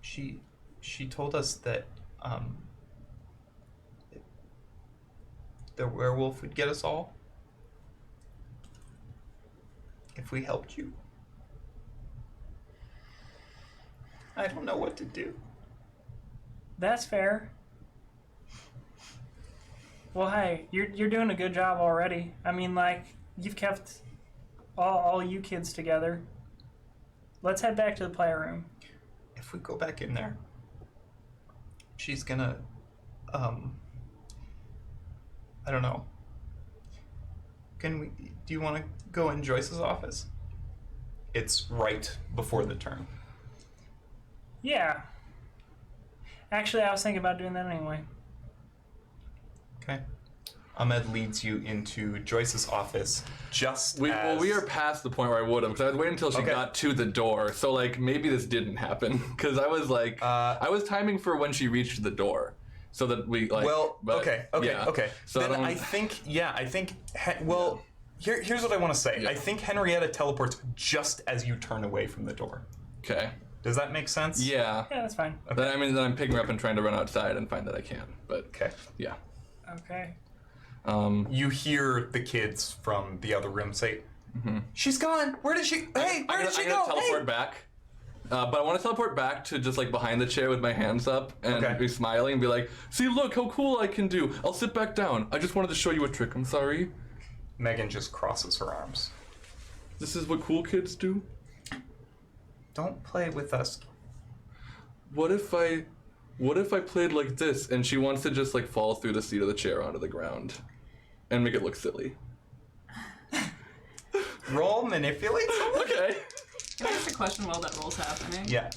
she told us that the werewolf would get us all if we helped you. I don't know what to do. That's fair. Well, hey, you're doing a good job already. I mean, like, you've kept all you kids together. Let's head back to the playroom. If we go back in there, she's gonna, I don't know. Do you want to go in Joyce's office? It's right before the turn. Yeah. Actually, I was thinking about doing that anyway. Okay. Ahmed leads you into Joyce's office We are past the point where I would have, because I was waiting until she Okay. got to the door. So, like, maybe this didn't happen. Because I was like, I was timing for when she reached the door. So that we, like... Well, but, okay. So then don't- I think, here's what I want to say. Yeah. I think Henrietta teleports just as you turn away from the door. Okay. Does that make sense? Yeah. Yeah, that's fine. Then I'm picking her up and trying to run outside and find that I can. But, Okay. yeah. Okay. You hear the kids from the other room say, "She's gone. Where did she? Hey, where did she go? I'm gonna teleport Hey!" back. But I want to teleport back to just like behind the chair with my hands up and Okay. be smiling and be like, "See, look how cool I can do. I'll sit back down. I just wanted to show you a trick. I'm sorry. Megan just crosses her arms. This is what cool kids do. Don't play with us. What if I played like this?" And she wants to just like fall through the seat of the chair onto the ground and make it look silly. Roll manipulate someone? Okay. Can I ask a question while that roll's happening? Yeah.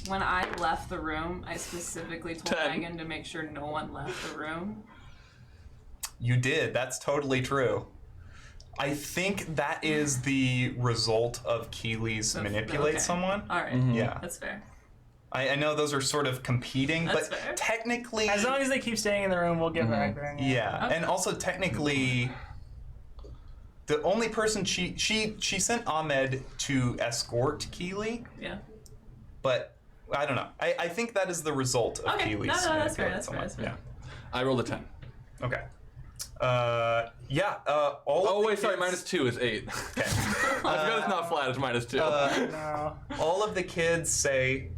When I left the room, I specifically told 10. Megan to make sure no one left the room. You did. That's totally true. I think that is the result of Keely's manipulate Okay. someone. All right. Yeah. That's fair. I know those are sort of competing, That's but fair. technically... As long as they keep staying in the room, we'll get back there. Yeah, Okay. and also technically, the only person she sent Ahmed to escort Keely, Yeah. but I don't know. I think that is the result of Okay. Keely's No, that's fair, manipulate that's fair, someone. that's fair. Yeah. I rolled a 10. Okay. Yeah. Oh wait, sorry. -2 is 8. Okay. I forgot it's not flat. It's -2. No. All of the kids say.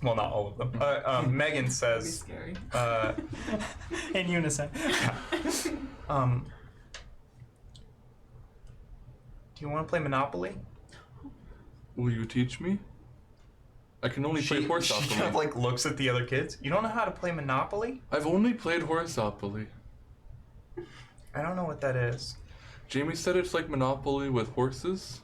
Well, not all of them. Megan That'd be says. scary. In unison. Do you want to play Monopoly? Will you teach me? I can only play She Horseopoly. kind of like looks at the other kids. You don't know how to play Monopoly? I've only played Horseopoly. I don't know what that is. Jamie said it's like Monopoly with horses.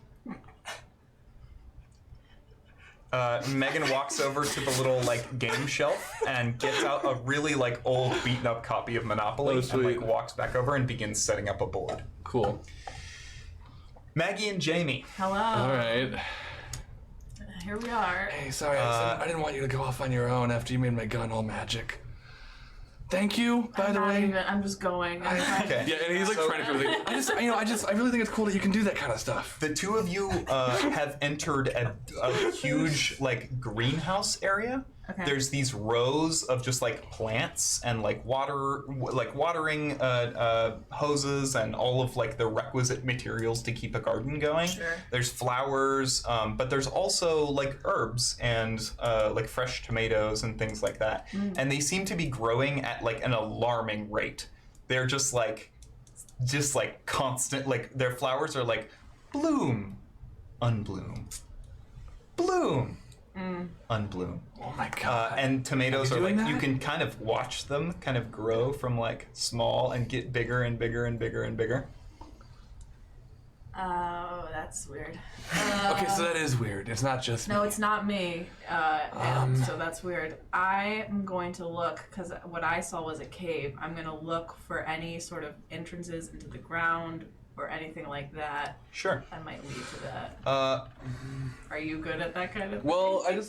Megan walks over to the little like game shelf and gets out a really like old beaten up copy of Monopoly Oh, and sweet. like walks back over and begins setting up a board. Cool. Maggie and Jamie. Hello. All right. Here we are. Hey, sorry, I didn't want you to go off on your own after you made my gun all magic. Thank you, by the way. I'm just going. Okay. Yeah, and he's like trying to really. I really think it's cool that you can do that kind of stuff. The two of you have entered a huge like greenhouse area. Okay. There's these rows of just like plants and like watering hoses and all of like the requisite materials to keep a garden going. Sure. There's flowers, but there's also like herbs and like fresh tomatoes and things like that. And they seem to be growing at like an alarming rate. They're just like constant. Like their flowers are like bloom, unbloom, bloom. Unbloom. Oh my god. And tomatoes Are are you like doing you that? can kind of watch them kind of grow from like small and get bigger and bigger and bigger and bigger. Oh, that's weird. Okay, so that is weird. It's not just No, me. it's not me. And so that's weird. I am going to look, because what I saw was a cave. I'm going to look for any sort of entrances into the ground or anything like that Sure. that might lead to that. Uh, Are you good at that kind of Well, I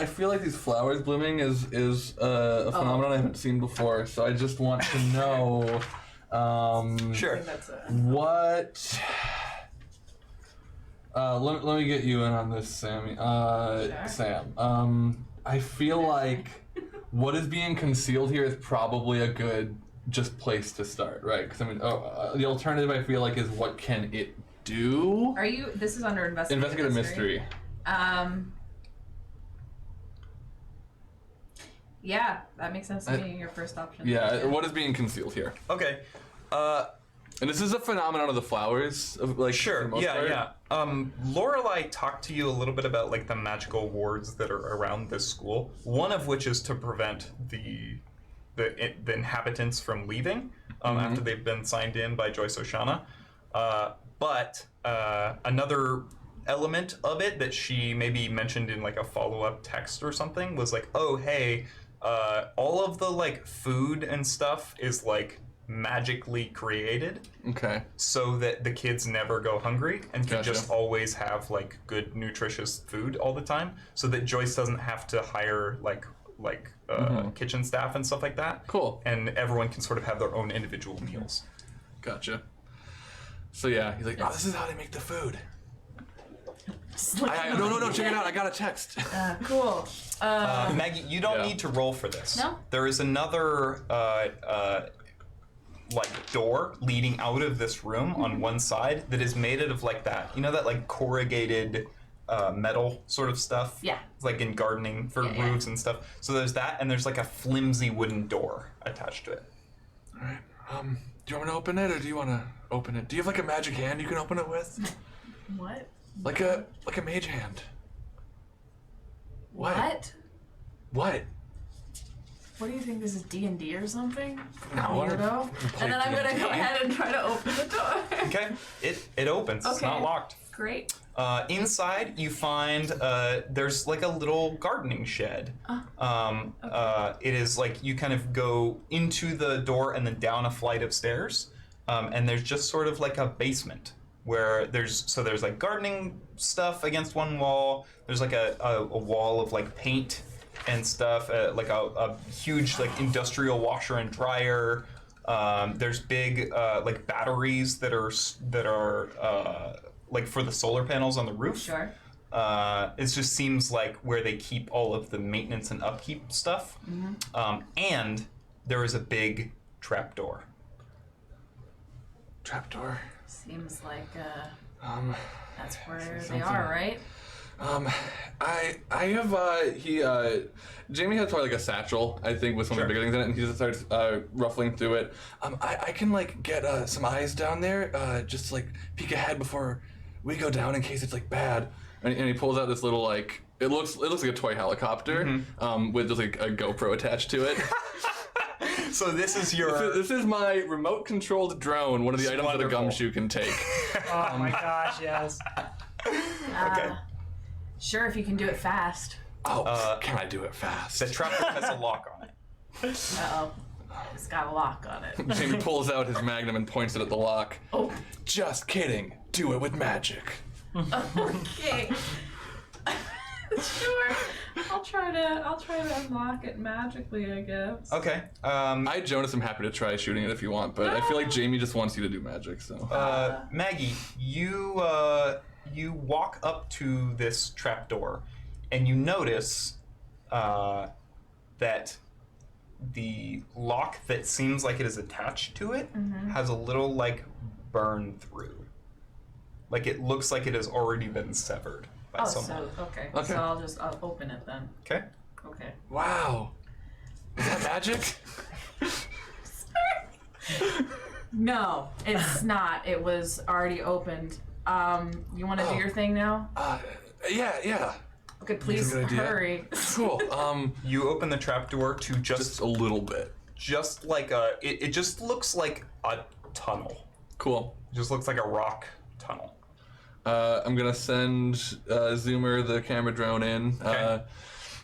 feel like these flowers blooming is a phenomenon I haven't seen before, so I just want to know I sure. think that's it. what. Let me get you in on this, Sammy. Sure. Sam. I feel like what is being concealed here is probably a good just place to start, right? Because the alternative I feel like is what can it do? Are you? This is under Investigative mystery. Yeah, that makes sense to me. Your first option. Yeah, what is being concealed here? Okay. And this is a phenomenon of the flowers, of, like Sure. for the most Yeah. part. Yeah. Lorelai talked to you a little bit about like the magical wards that are around this school. One of which is to prevent the inhabitants from leaving after they've been signed in by Joyce Oschana. But another element of it that she maybe mentioned in like a follow-up text or something was like, oh hey, all of the like food and stuff is like magically created Okay. so that the kids never go hungry and can Gotcha. just always have like good nutritious food all the time, so that Joyce doesn't have to hire like kitchen staff and stuff like that. Cool. And everyone can sort of have their own individual meals. Gotcha. So yeah, he's like, oh, this is how they make the food. No, check it out. I got a text. Cool. Maggie, you don't Yeah. need to roll for this. No? There is another door leading out of this room on one side that is made out of like that. You know that like corrugated metal sort of stuff? Yeah. It's like in gardening for Yeah, yeah. roofs and stuff. So there's that, and there's like a flimsy wooden door attached to it. All right. Do you want me to open it, or do you want to open it? Do you have like a magic hand you can open it with? What? Like a mage hand. What? What? What do you think? This is D&D or something? No, Weirdo. play And then I'm gonna go D&D. ahead and try to open the door. Okay, it opens. It's Okay. not locked. Great. Inside, you find there's like a little gardening shed. It is like you kind of go into the door and then down a flight of stairs, and there's just sort of like a basement where there's like gardening stuff against one wall. There's like a wall of like paint and stuff, like a huge like industrial washer and dryer. There's big like batteries that are like for the solar panels on the roof. Sure. It just seems like where they keep all of the maintenance and upkeep stuff. And there is a big trapdoor. Trapdoor. Seems like that's where they something. are, right? I have Jamie has probably like a satchel, I think, with some of the bigger things in it, and he just starts ruffling through it. I can like get some eyes down there, just to, like peek ahead before we go down in case it's like bad. And he pulls out this little like it looks like a toy helicopter, with just like a GoPro attached to it. So this is your... This is my remote-controlled drone, one of the items that a gumshoe can take. Oh my gosh, yes. Okay. Sure, if you can do it fast. Oh, can I do it fast? The trapdoor has a lock on it. Uh-oh. It's got a lock on it. Jamie pulls out his magnum and points it at the lock. Oh. Just kidding. Do it with magic. Okay. Sure. I'll try to unlock it magically, I guess. Okay. I, Jonas, am happy to try shooting it if you want, but I feel like Jamie just wants you to do magic, so. Maggie, you walk up to this trapdoor, and you notice that the lock that seems like it is attached to it has a little like burn through. Like it looks like it has already been severed by someone. Okay. Okay. So I'll open it then. Okay. Okay. Wow. Is that magic? No, it's not. It was already opened. You want to do your thing now? Yeah. Okay, please That's a good idea. hurry. Cool. You open the trapdoor to Just a little bit. just like it just looks like a tunnel. Cool. It just looks like a rock tunnel. I'm gonna send Zoomer the camera drone in. Okay.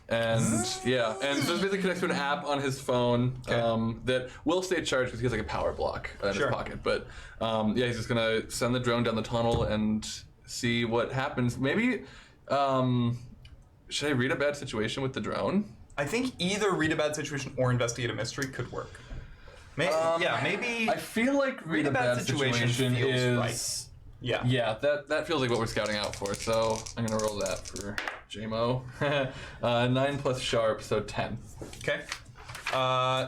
And yeah, and so it's basically connects to an app on his phone that will stay charged because he has like a power block in his pocket. But yeah, he's just gonna send the drone down the tunnel and see what happens. Maybe should I read a bad situation with the drone? I think either read a bad situation or investigate a mystery could work. Maybe. I feel like read a bad situation feels is right. Yeah. Yeah, that feels like what we're scouting out for. So I'm gonna roll that for JMO. 9 plus sharp, so 10. Okay.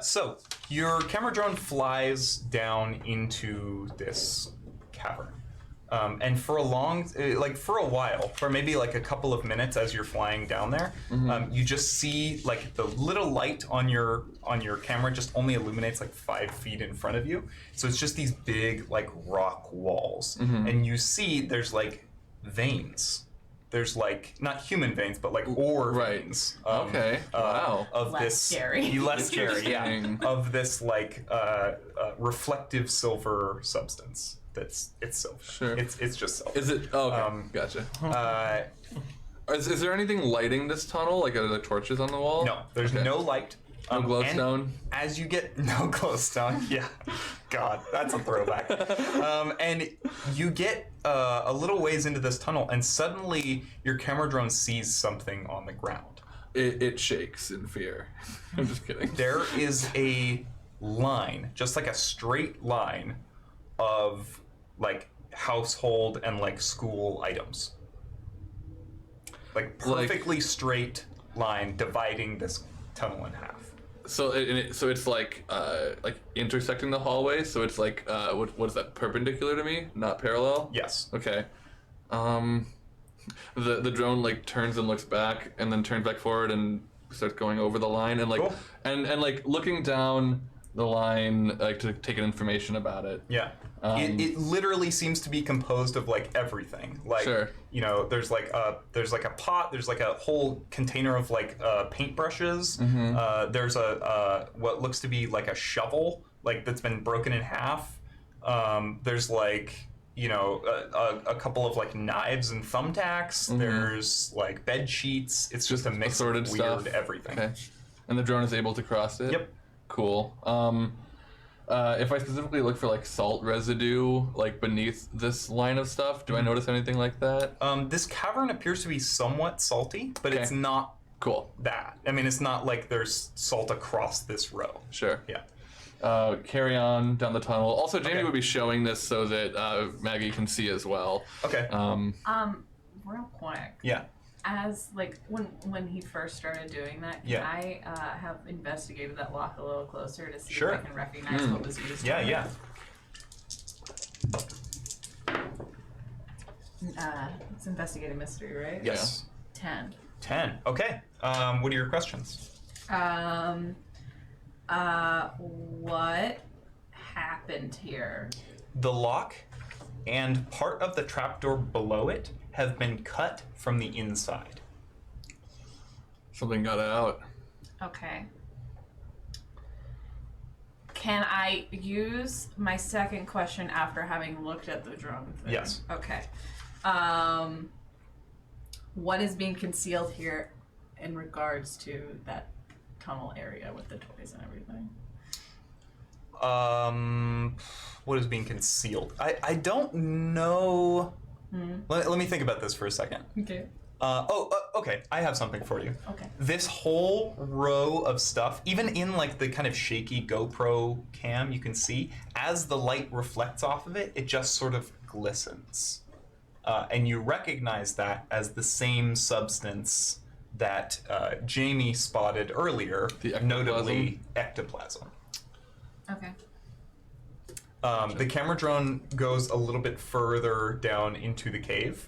So your camera drone flies down into this cavern. And for a while, for maybe like a couple of minutes as you're flying down there, you just see like the little light on your camera just only illuminates like 5 feet in front of you. So it's just these big like rock walls, and you see there's like veins. There's like not human veins, but like ore veins. Okay. Wow. Of Less this scary. less scary, yeah. Interesting. Of this like reflective silver substance. It's silver. Sure. It's just silver. Is it? Oh, okay. Gotcha. Is there anything lighting this tunnel? Like are there torches on the wall? No, there's Okay. no light. No glowstone? And as you get no glowstone, yeah. God, that's a throwback. And you get a little ways into this tunnel, and suddenly your camera drone sees something on the ground. It shakes in fear. I'm just kidding. There is a line, just like a straight line, of like household and like school items. Like perfectly straight line dividing this tunnel in half. So it's like intersecting the hallway. So it's like what is that? Perpendicular to me, not parallel. Yes. Okay. The drone like turns and looks back, and then turns back forward and starts going over the line, and like Cool. and like looking down the line like to take in information about it. Yeah. It literally seems to be composed of like everything. Like Sure. you know, there's like a pot, there's like a whole container of like paintbrushes. There's a what looks to be like a shovel, like that's been broken in half. There's like a couple of like knives and thumbtacks. There's like bed sheets. It's just a mix of assorted weird stuff. everything. Okay. And the drone is able to cross it? Yep. Cool. If I specifically look for like salt residue like beneath this line of stuff, do I notice anything like that? This cavern appears to be somewhat salty, but Okay. it's not Cool. that. I mean, it's not like there's salt across this row. Sure. Yeah. Carry on down the tunnel. Also, Jamie Okay. would be showing this so that Maggie can see as well. Okay. Real quick. Yeah. As like when he first started doing that, can I have investigated that lock a little closer to see if I can recognize what was used? Yeah. It's investigate a mystery, right? Yes. 10. 10. Okay. What are your questions? What happened here? The lock and part of the trapdoor below it have been cut from the inside. Something got out. Okay. Can I use my second question after having looked at the drone thing? Yes. Okay. What is being concealed here in regards to that tunnel area with the toys and everything? What is being concealed? I don't know. Let me think about this for a second. Okay. Okay. I have something for you. Okay. This whole row of stuff, even in like the kind of shaky GoPro cam, you can see as the light reflects off of it, it just sort of glistens. And you recognize that as the same substance that Jamie spotted earlier, notably ectoplasm. Okay. The camera drone goes a little bit further down into the cave.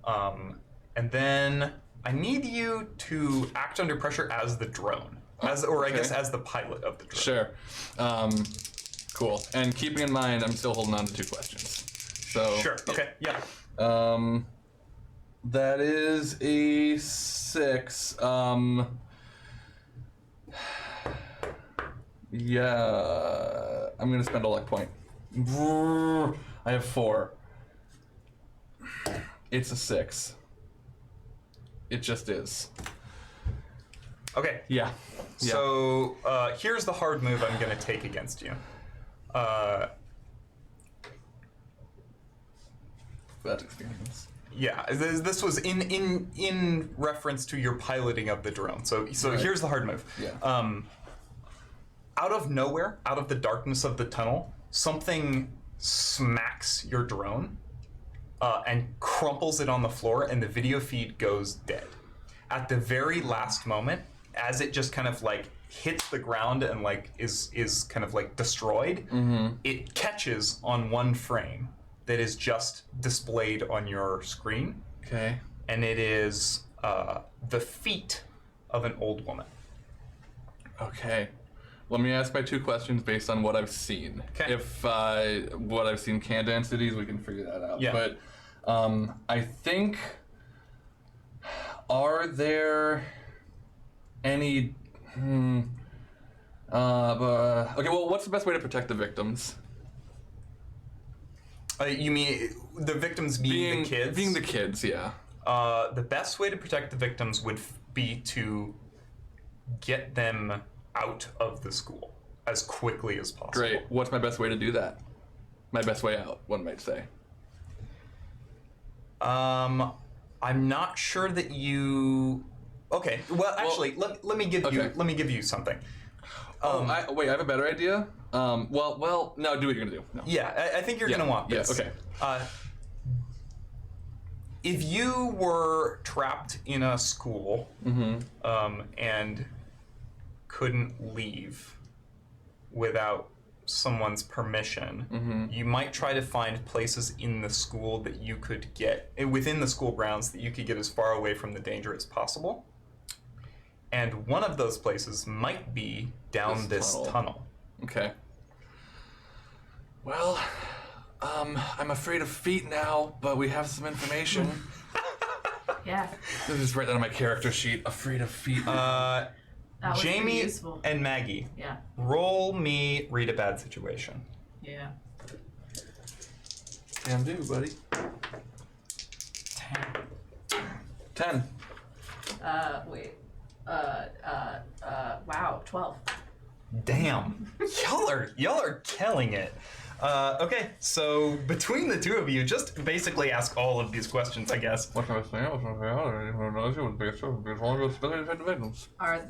And then I need you to act under pressure as the drone. I guess as the pilot of the drone. Sure. Cool. And keeping in mind, I'm still holding on to 2 questions. So. Sure. Okay. Yeah. That is a 6. Yeah. I'm gonna spend a luck point. I have 4. It's a 6. It just is. Okay. Yeah. So here's the hard move I'm going to take against you. Bad experience. Yeah, this was in reference to your piloting of the drone. So Right. Here's the hard move. Yeah. Out of nowhere, out of the darkness of the tunnel, something smacks your drone and crumples it on the floor, and the video feed goes dead. At the very last moment, as it just kind of like hits the ground and like is kind of like destroyed, it catches on one frame that is just displayed on your screen. Okay. And it is the feet of an old woman. Okay. Let me ask my 2 questions based on what I've seen. Okay. If what I've seen can densities, we can figure that out. Yeah. But I think, are there any... okay, well, what's the best way to protect the victims? You mean the victims being the kids? Being the kids, yeah. The best way to protect the victims would be to get them out of the school as quickly as possible. Great. What's my best way to do that? My best way out, one might say. I'm not sure that you. Okay. Well, actually, let me give you something. Wait, I have a better idea. No, do what you're gonna do. No. Yeah, I think you're gonna want this. Yeah. Okay. If you were trapped in a school and couldn't leave without someone's permission, you might try to find places in the school that you could get, within the school grounds, that you could get as far away from the danger as possible. And one of those places might be down this tunnel. Okay. Well, I'm afraid of feet now, but we have some information. Yeah. This is right on my character sheet. Afraid of feet. That was pretty Jamie useful. and Maggie, Yeah. roll me read a bad situation. Yeah. Can do, buddy. 10. Wait. Wow, 12. Damn, y'all are killing it. Okay, so between the two of you, just basically ask all of these questions, I guess. Are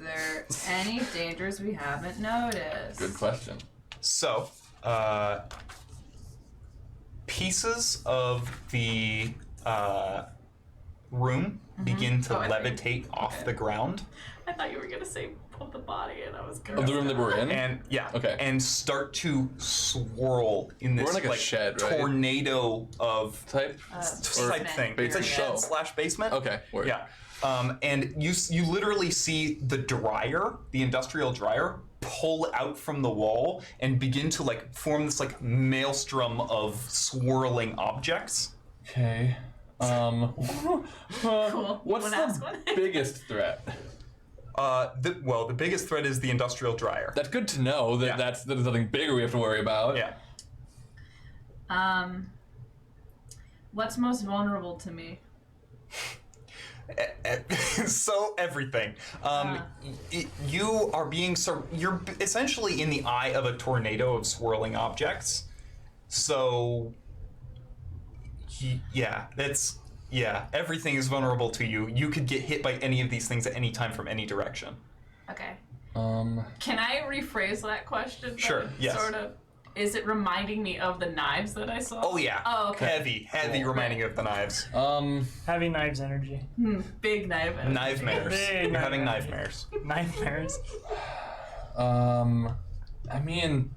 there any dangers we haven't noticed? Good question. So, pieces of the room begin to I think- levitate off the ground. I thought you were gonna say of the body, and I was good. Of the room that we're in? And Okay. and start to swirl in this We're in like a shed, right? tornado of Type? type thing. It's a basement. shed / basement. Okay, word. Yeah. And you literally see the dryer, the industrial dryer, pull out from the wall and begin to like form this like maelstrom of swirling objects. Okay. Cool. What's Wanna ask the one? biggest threat? The biggest threat is the industrial dryer. That's good to know that Yeah. there's nothing bigger we have to worry about. Yeah. What's most vulnerable to me? So everything. You are being you're essentially in the eye of a tornado of swirling objects. So everything is vulnerable to you. You could get hit by any of these things at any time from any direction. Okay. Can I rephrase that question? then? Sure, yes. Sort of. Is it reminding me of the knives that I saw? Oh yeah. Oh, okay. Heavy Cool. reminding you of the knives. Heavy knives energy. Big knife. Knife mares. Big You're having knife. knife mares. Nightmares. I mean,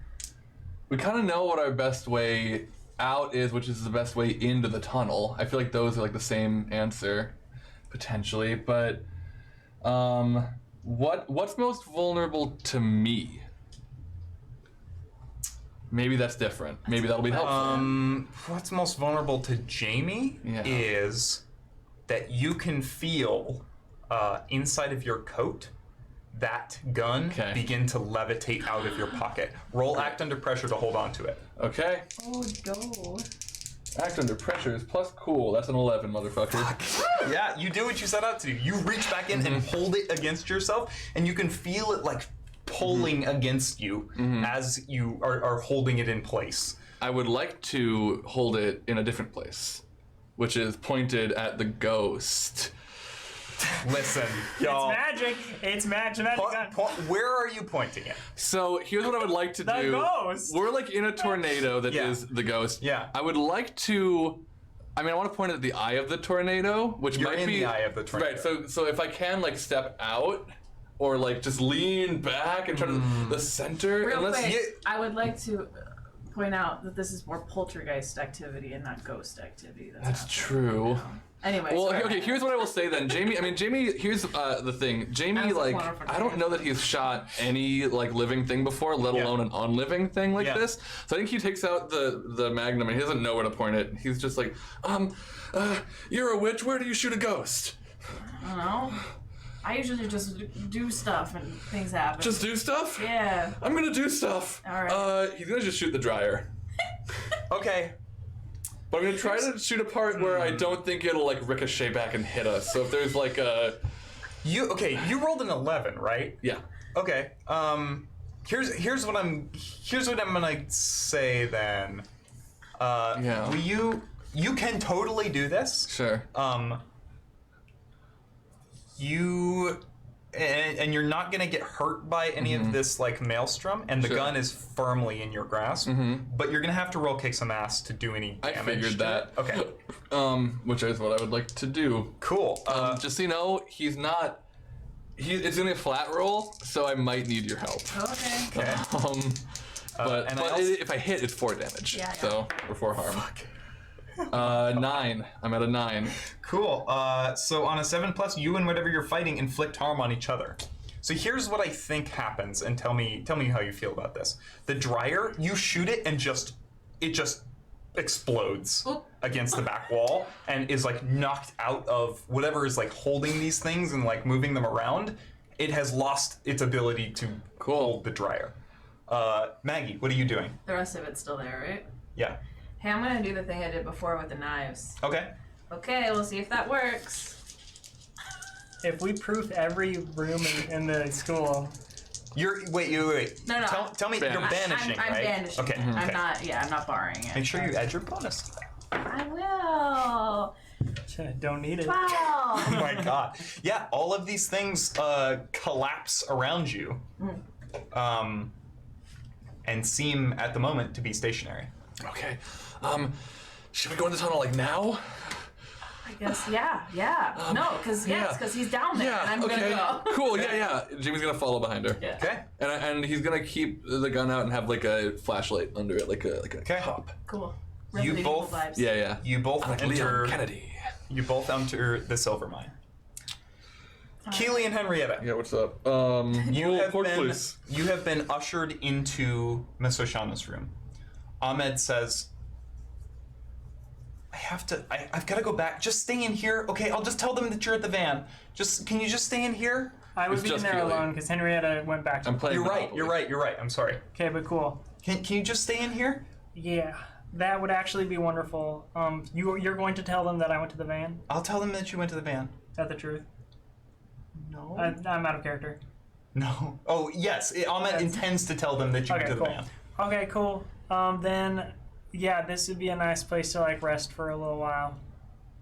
we kind of know what our best way out is, which is the best way into the tunnel. I feel like those are like the same answer, potentially. But what's most vulnerable to me? Maybe that's different. Maybe that'll be helpful. What's most vulnerable to Jamie Yeah. is that you can feel inside of your coat that gun Okay. begin to levitate out of your pocket. Roll act under pressure to hold on to it. Okay. Oh, go. Act under pressure is plus cool. That's an 11, motherfucker. Yeah, you do what you set out to do. You reach back in and hold it against yourself, and you can feel it like pulling against you as you are holding it in place. I would like to hold it in a different place, which is pointed at the ghost. Listen, y'all. It's magic gun. Where are you pointing it? So here's what I would like to The do. ghost. We're like in a tornado that is Yeah. the ghost. Yeah. I would like to. I mean, I want to point at the eye of the tornado, which You're might in be the eye of the tornado. Right. So if I can like step out, or like just lean back and try to the center. Real unless quick, you- I would like to point out that this is more poltergeist activity and not ghost activity. That's happening. true. Anyway. Well, sorry. okay. Here's what I will say then, Jamie. I mean, Jamie. Here's the thing. Jamie, As a like, wonderful I don't man. know that he's shot any like living thing before, let Yeah. alone an unliving thing like Yeah. this. So I think he takes out the magnum and he doesn't know where to point it. He's just like, you're a witch. Where do you shoot a ghost? I don't know. I usually just do stuff and things happen. Just do stuff. Yeah. I'm gonna do stuff. All right. He's gonna just shoot the dryer. Okay. But I'm gonna try to shoot a part where I don't think it'll like ricochet back and hit us. So if there's like a You rolled an 11, right? yeah. Okay. Here's what I'm gonna say then. Yeah. You can totally do this. Sure. And you're not gonna get hurt by any of this like maelstrom, and the Sure. gun is firmly in your grasp. But you're gonna have to roll kick some ass to do any I damage. figured to that. it. Okay. Which is what I would like to do. Cool. Just so you know, he's not. It's gonna be a flat roll, so I might need your help. Okay. Okay. But, and I but also- if I hit, it's 4 damage. Yeah, yeah. So or 4 harm. 9. I'm at a 9. Cool. So on a 7+, you and whatever you're fighting inflict harm on each other. So here's what I think happens, and tell me how you feel about this. The dryer, you shoot it and it just explodes Oop. against the back wall and is like knocked out of whatever is like holding these things and like moving them around. It has lost its ability to hold the dryer. Maggie, what are you doing? The rest of it's still there, right? Yeah. Hey, I'm gonna do the thing I did before with the knives. Okay. Okay, we'll see if that works. If we proof every room in the school, Wait. No. Tell me, you're banishing, I'm right? banishing. Okay. I'm okay. not. Yeah, I'm not borrowing it. Make sure you add your bonus. I will. don't need it. 12. Oh my god. Yeah, all of these things collapse around you and seem at the moment to be stationary. Okay. Should we go in the tunnel like now? I guess, yeah. No, because he's down there, and I'm okay. gonna go. Cool, yeah. Jimmy's gonna follow behind her. Yeah. Okay. And he's gonna keep the gun out and have like a flashlight under it, like a Okay. top. Cool. You Resident both- Evil vibes. Yeah. You both Like Leon enter. Kennedy. You both enter the silver mine. Keely and Henrietta. Yeah, what's up? You have Port been police. you have been ushered into Miss Oschana's room. Ahmed says, I've got to go back. Just stay in here. Okay, I'll just tell them that you're at the van. Can you just stay in here? I was It's being just there Keely. alone because Henrietta went back to I'm playing You're right. I'm sorry. Okay, but cool. Can you just stay in here? Yeah, that would actually be wonderful. You're going to tell them that I went to the van? I'll tell them that you went to the van. Is that the truth? No. I'm out of character. No. Oh, yes. Ahmed intends to tell them that you went Okay, to the cool. van. Okay, cool. Then, yeah, this would be a nice place to like rest for a little while.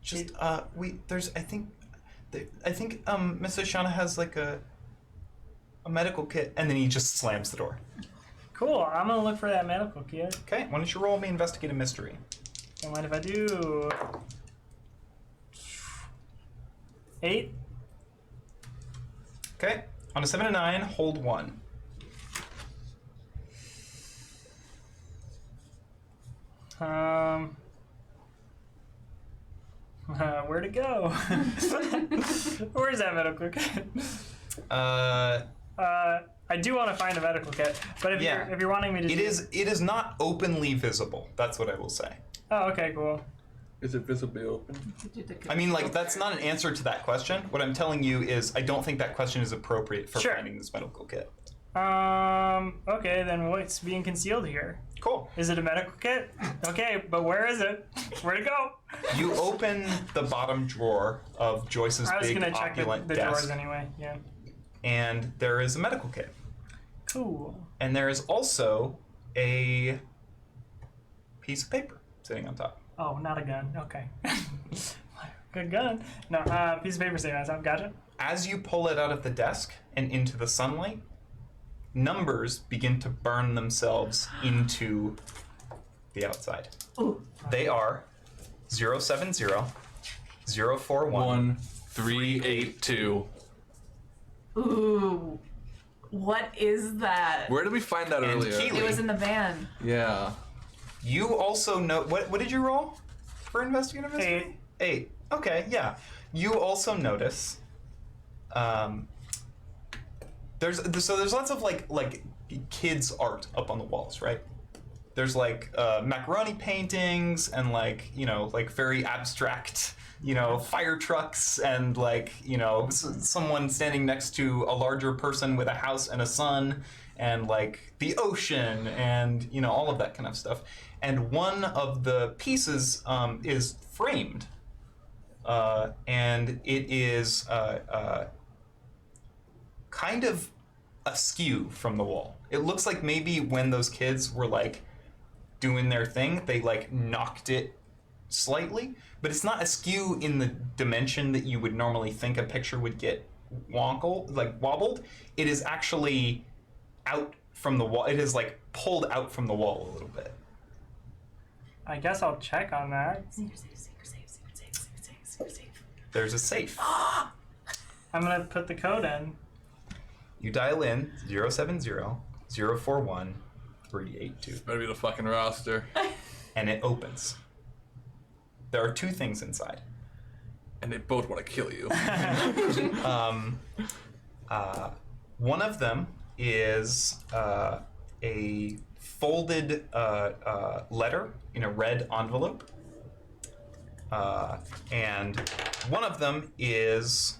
Just I think Miss Oschana has like a medical kit, and then he just slams the door. Cool. I'm gonna look for that medical kit. Okay, why don't you roll me investigate a mystery? Don't mind if I do. 8. Okay, on a 7 to 9, hold 1. Where to go? Where's that medical kit? I do want to find a medical kit, but if you're wanting me to, it is not openly visible. That's what I will say. Oh, okay, cool. Is it visibly open? I mean, like, that's not an answer to that question. What I'm telling you is I don't think that question is appropriate for finding this medical kit. Okay, then what's being concealed here? Cool. Is it a medical kit? Okay, but where is it? Where to go? You open the bottom drawer of Joyce's I was big gonna check opulent the desk, drawers anyway, yeah. and there is a medical kit. Cool. And there is also a piece of paper sitting on top. Oh, not a gun. Okay. Good gun. No, piece of paper sitting on top. Gotcha. As you pull it out of the desk and into the sunlight, numbers begin to burn themselves into the outside. Ooh. They are 070 041 1382. Ooh. What is that? Where did we find that And earlier? Keely. It was in the van. Yeah. You also know what did you roll for investigative mystery? 8. Okay, yeah. You also notice there's lots of like kids art up on the walls, right? There's like macaroni paintings and like very abstract fire trucks and like someone standing next to a larger person with a house and a sun and like the ocean and all of that kind of stuff. And one of the pieces is framed, and it is kind of askew from the wall. It looks like maybe when those kids were like doing their thing, they like knocked it slightly, but it's not askew in the dimension that you would normally think a picture would get wobbled. It is actually out from the wall. It is like pulled out from the wall a little bit. I guess I'll check on that. Secret safe. There's a safe. I'm gonna put the code in. You dial in 070 041 382, Better be the fucking roster. and it opens. There are 2 things inside. And they both want to kill you. One of them is a folded letter in a red envelope. And one of them is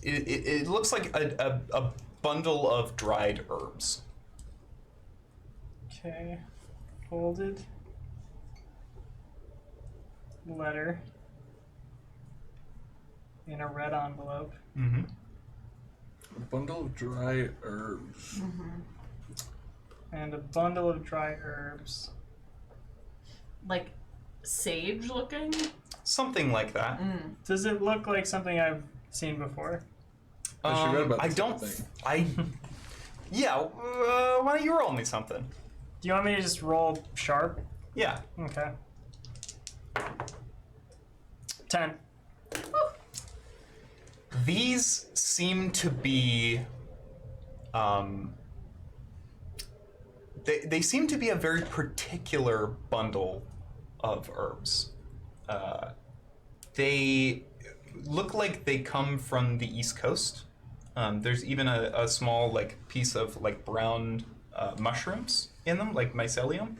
it looks like a bundle of dried herbs. Okay. Folded letter in a red envelope. Mm-hmm. A bundle of dry herbs. And a bundle of dry herbs. Like sage looking? Something like that. Does it look like something I've seen before? Has she read about I this don't. thing? Yeah. Why don't you roll me something? Do you want me to just roll sharp? Yeah. Okay. 10. These seem to be, they seem to be a very particular bundle of herbs. They look like they come from the East Coast. There's even a small like piece of like brown mushrooms in them, like mycelium.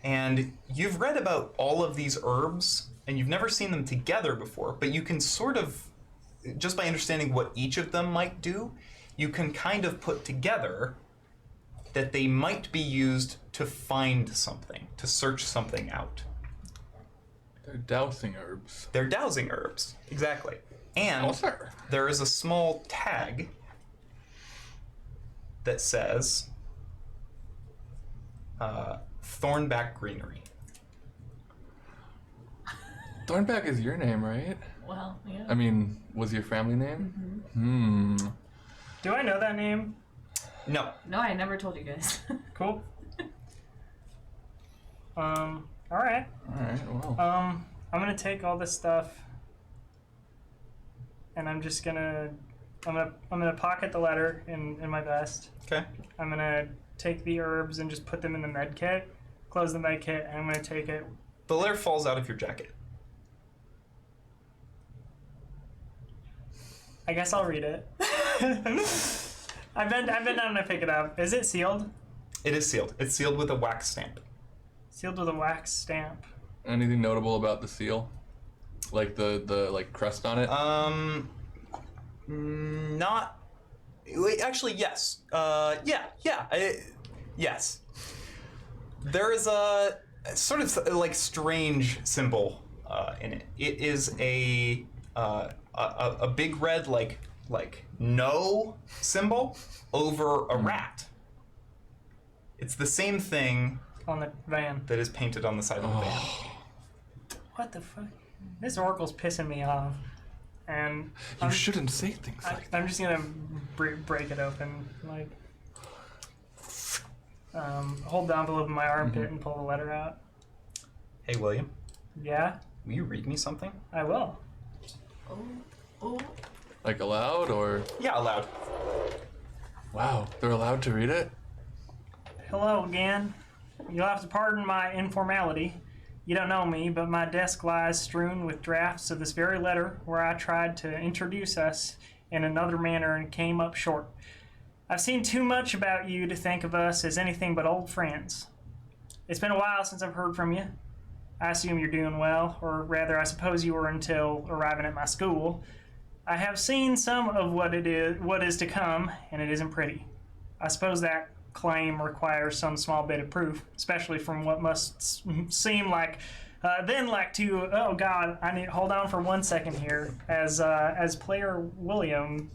And you've read about all of these herbs, and you've never seen them together before, but you can sort of, just by understanding what each of them might do, you can kind of put together that they might be used to find something, to search something out. They're dowsing herbs. They're dowsing herbs, exactly. And Oh, sir. there is a small tag that says Thornback Greenery. Thornback is your name, right? Well, yeah. I mean, was your family name? Do I know that name? No. No, I never told you guys. Cool. All right. Alright, well. I'm gonna take all this stuff, and I'm gonna pocket the letter in my vest. Okay. I'm gonna take the herbs and just put them in the med kit, close the med kit, and I'm gonna take it. The letter falls out of your jacket. I guess I'll read it. I've been down to pick it up. Is it sealed? It is sealed. It's sealed with a wax stamp. Sealed with a wax stamp. Anything notable about the seal? Like the like crest on it? Not. Wait, actually, yes. Yes. There is a sort of like strange symbol in it. It is a big red like no symbol over a rat. It's the same thing On the van. that is painted on the side of the van. What the fuck? This oracle's pissing me off. And you shouldn't say things like that. I'm just gonna break it open. Like, hold the envelope in my armpit and pull the letter out. Hey, William, Yeah, will you read me something? I will. Oh. Like aloud or? Yeah, aloud. Wow, they're allowed to read it? Hello again. You'll have to pardon my informality. You don't know me, but my desk lies strewn with drafts of this very letter where I tried to introduce us in another manner and came up short. I've seen too much about you to think of us as anything but old friends. It's been a while since I've heard from you. I assume you're doing well, or rather I suppose you were until arriving at my school. I have seen some of what is to come, and it isn't pretty. I suppose that claim requires some small bit of proof, especially from what must seem like oh god, I need hold on for 1 second here as player William.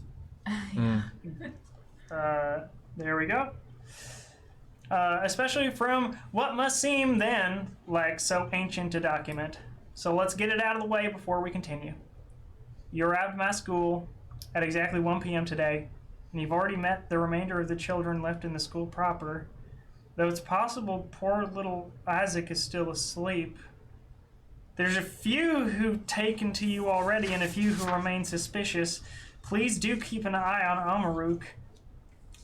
There we go. Especially from what must seem then like so ancient a document. So let's get it out of the way before we continue. You arrived at my school at exactly 1 p.m. today, and you've already met the remainder of the children left in the school proper. Though it's possible poor little Isaac is still asleep. There's a few who've taken to you already and a few who remain suspicious. Please do keep an eye on Amaruk.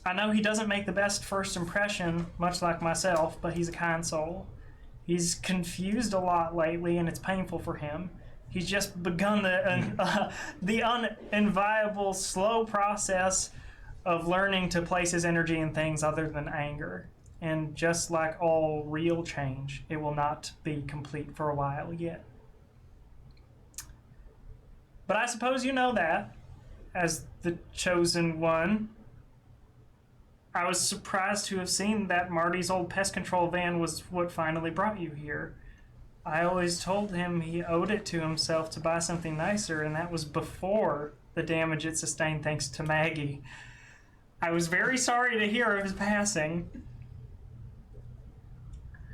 I know he doesn't make the best first impression, much like myself, but he's a kind soul. He's confused a lot lately, and it's painful for him. He's just begun the uninviable, slow process of learning to place his energy in things other than anger. And just like all real change, it will not be complete for a while yet. But I suppose you know that, as the chosen one. I was surprised to have seen that Marty's old pest control van was what finally brought you here. I always told him he owed it to himself to buy something nicer, and that was before the damage it sustained thanks to Maggie. I was very sorry to hear of his passing.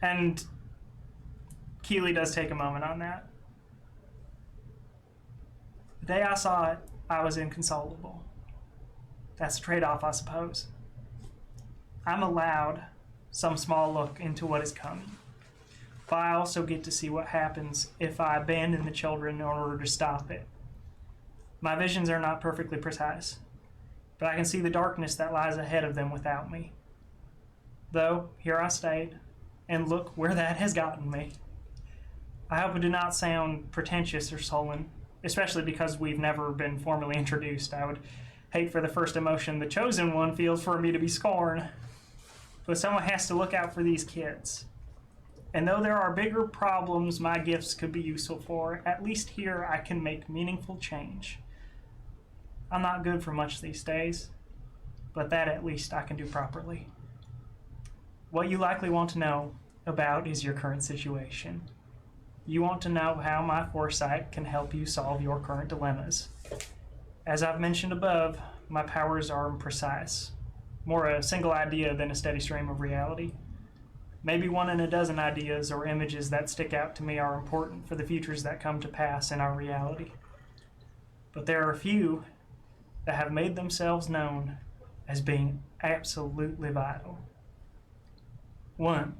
And Keely does take a moment on that. The day I saw it, I was inconsolable. That's a trade-off, I suppose. I'm allowed, some small look into what is coming. But I also get to see what happens if I abandon the children in order to stop it. My visions are not perfectly precise, but I can see the darkness that lies ahead of them without me. Though, here I stayed, and look where that has gotten me. I hope I do not sound pretentious or sullen, especially because we've never been formally introduced. I would hate for the first emotion the chosen one feels for me to be scorned. But someone has to look out for these kids. And though there are bigger problems my gifts could be useful for, at least here I can make meaningful change. I'm not good for much these days, but that at least I can do properly. What you likely want to know about is your current situation. You want to know how my foresight can help you solve your current dilemmas. As I've mentioned above, my powers are imprecise, more a single idea than a steady stream of reality. Maybe 1 in a dozen ideas or images that stick out to me are important for the futures that come to pass in our reality. But there are a few that have made themselves known as being absolutely vital. 1.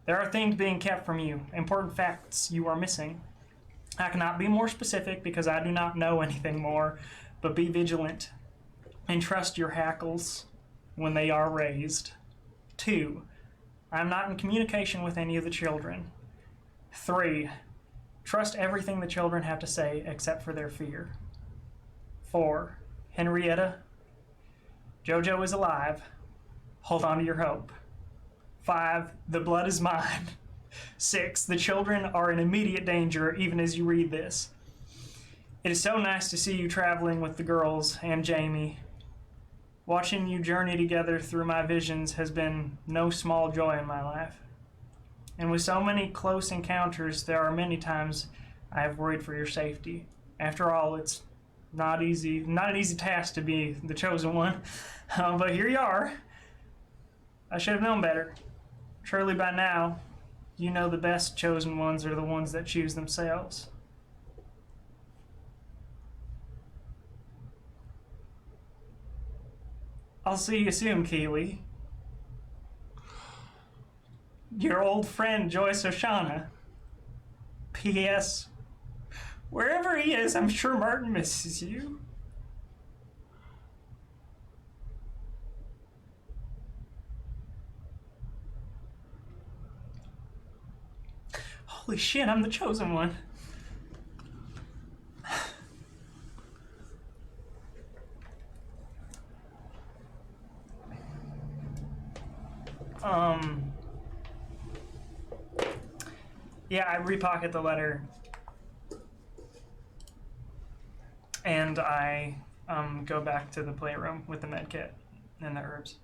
There are things being kept from you, important facts you are missing. I cannot be more specific because I do not know anything more, but be vigilant and trust your hackles when they are raised. 2. I am not in communication with any of the children. 3. Trust everything the children have to say except for their fear. 4. Henrietta, Jojo is alive. Hold on to your hope. 5. The blood is mine. 6. The children are in immediate danger even as you read this. It is so nice to see you traveling with the girls and Jamie. Watching you journey together through my visions has been no small joy in my life. And with so many close encounters, there are many times I have worried for your safety. After all, it's not an easy task to be the chosen one, but here you are. I should have known better. Surely by now, you know the best chosen ones are the ones that choose themselves. I'll see you soon, Keely. Your old friend, Joyce Oschana. P.S. Wherever he is, I'm sure Martin misses you. Holy shit, I'm the chosen one. Yeah, I repocket the letter. And I go back to the playroom with the med kit and the herbs.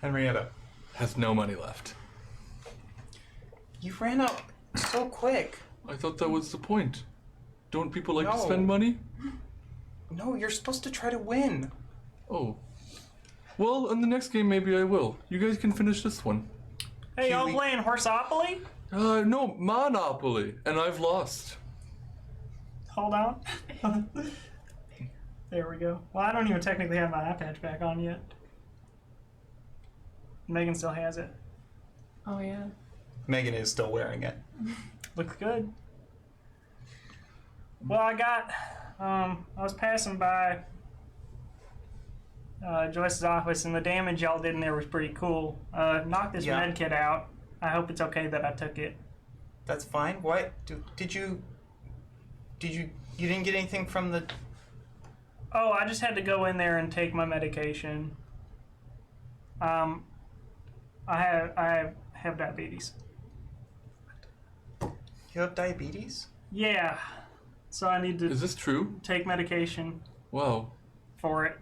Henrietta. Has no money left. You ran out so quick. I thought that was the point. Don't people like to No. spend money? No, you're supposed to try to win. Oh. Well, in the next game maybe I will. You guys can finish this one. Hey, y'all Keely. playing Horseopoly? No, Monopoly. And I've lost. Hold on. There we go. Well, I don't even technically have my eye patch back on yet. Megan still has it. Oh, yeah. Megan is still wearing it. Looks good. Well, I was passing by Joyce's office, and the damage y'all did in there was pretty cool. Knocked this Yeah. med kit out. I hope it's okay that I took it. That's fine. What? Did you didn't get anything from the... Oh, I just had to go in there and take my medication. I have diabetes. You have diabetes? Yeah. So I need to Is this true? take medication Wow. for it.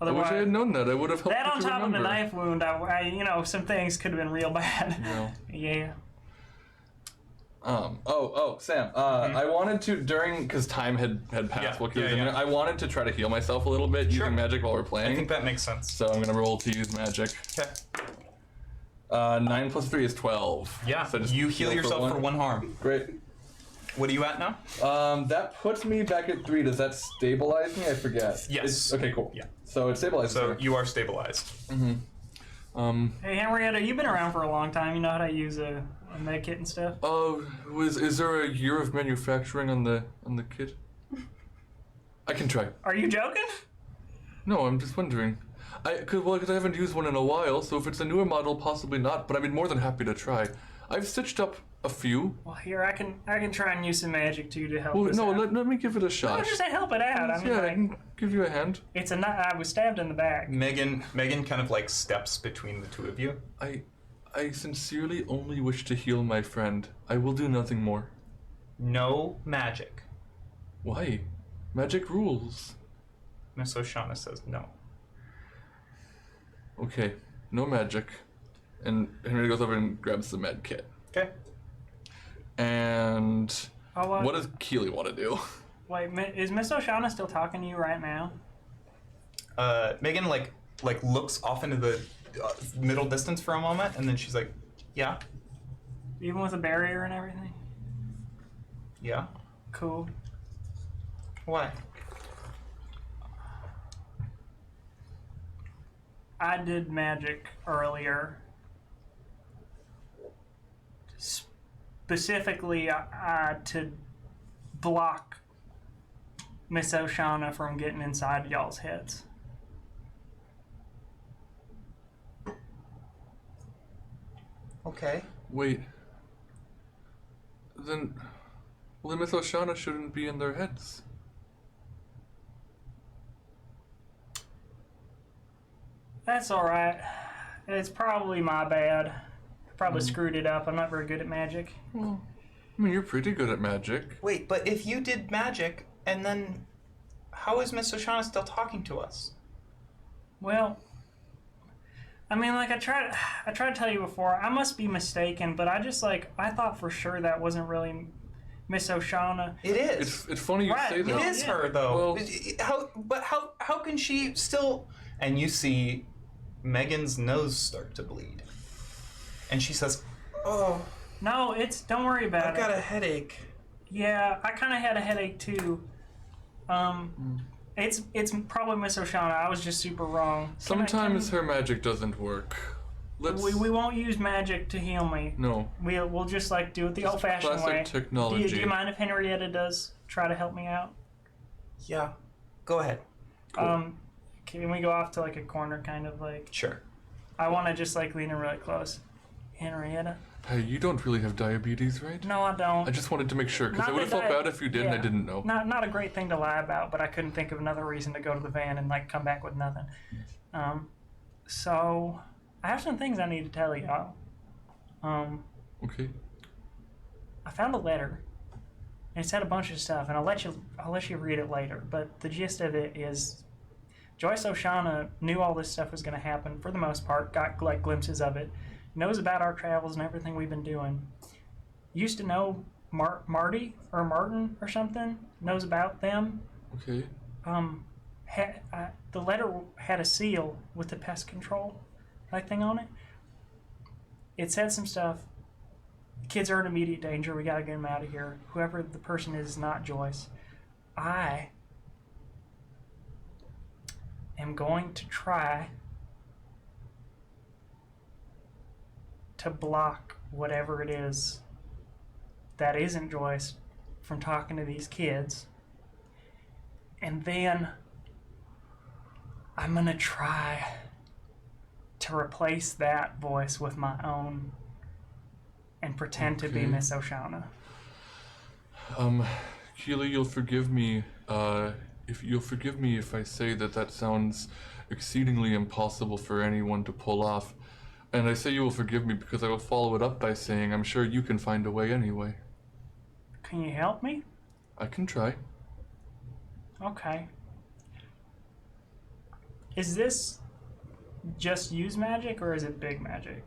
I wish I had known that. I would have helped That you on to top remember. of the knife wound, some things could have been real bad. No. Yeah. Sam. I wanted to because time had passed Yeah, while Keely was in yeah. there. I wanted to try to heal myself a little bit Sure. using magic while we're playing. I think that makes sense. So I'm gonna roll to use magic. Okay. 9 plus 3 is 12. Yeah, So just you heal yourself for one harm. Great. What are you at now? That puts me back at 3. Does that stabilize me? I forget. Yes. Okay, cool. Yeah. So it stabilizes So me. you are stabilized. Hey, Henrietta, you've been around for a long time. You know how to use a med kit and stuff? Is there a year of manufacturing on the kit? I can try. Are you joking? No, I'm just wondering. Because I haven't used one in a while, so if it's a newer model, possibly not, but I'd be more than happy to try. I've stitched up a few. Well, here, I can try and use some magic, too, to help Well, us no, out. let me give it a No, shot. just to help it out. I mean, Yeah, I like, can give you a hand. it's a I was stabbed in the back. Megan kind of like steps between the two of you. I sincerely only wish to heal my friend. I will do nothing more. No magic. Why? Magic rules. Miss Oschana says no. Okay, no magic. And Henry goes over and grabs the med kit. Okay. And Oh, what does Keely want to do? Wait, is Miss Oschana still talking to you right now? Megan like looks off into the middle distance for a moment, and then she's like, "Yeah, Even with a barrier and everything? yeah. Cool. Why?" I did magic earlier. Specifically, to block Miss Oschana from getting inside y'all's heads. Okay. Wait. Then Miss Oschana shouldn't be in their heads. That's alright. It's probably my bad. Probably screwed it up. I'm not very good at magic. Well, I mean, you're pretty good at magic. Wait, but if you did magic, and then how is Miss Oschana still talking to us? Well, I mean, like I tried to tell you before, I must be mistaken, but I thought for sure that wasn't really Miss Oschana. It is. It's funny you Right, say that. It is her though. Well- How can she still? And you see Megan's nose start to bleed, and she says, "Oh, No, don't worry about I've it. got a headache." Yeah, I kind of had a headache too. It's probably Miss Oschana. I was just super wrong. Sometimes her magic doesn't work. We won't use magic to heal me. No. We'll just like do it the old-fashioned classic way. technology. Do you mind if Henrietta does try to help me out? Yeah, go ahead. Cool. Can we go off to like a corner, kind of like? Sure. I want to just like lean in really close. Henrietta? Hey, you don't really have diabetes, right? No, I don't. I just wanted to make sure, because Not I would have that felt bad if you did and I didn't know. Not a great thing to lie about, but I couldn't think of another reason to go to the van and like come back with nothing. So I have some things I need to tell y'all. Okay. I found a letter. And it said a bunch of stuff, and I'll let you read it later. But the gist of it is, Joyce Oschana knew all this stuff was going to happen for the most part. Got like glimpses of it. Knows about our travels and everything we've been doing. Used to know Marty or Martin or something. Knows about them. Okay. The letter had a seal with the Pest Control like thing on it. It said some stuff. Kids are in immediate danger. We gotta get them out of here. Whoever the person is not Joyce. I am going to try to block whatever it is that isn't Joyce from talking to these kids. And then I'm going to try to replace that voice with my own and pretend to be Okay. Miss Oschana. Keely, you'll forgive me if I say that sounds exceedingly impossible for anyone to pull off. And I say you will forgive me because I will follow it up by saying I'm sure you can find a way anyway. Can you help me? I can try. Okay. Is this just use magic or is it big magic?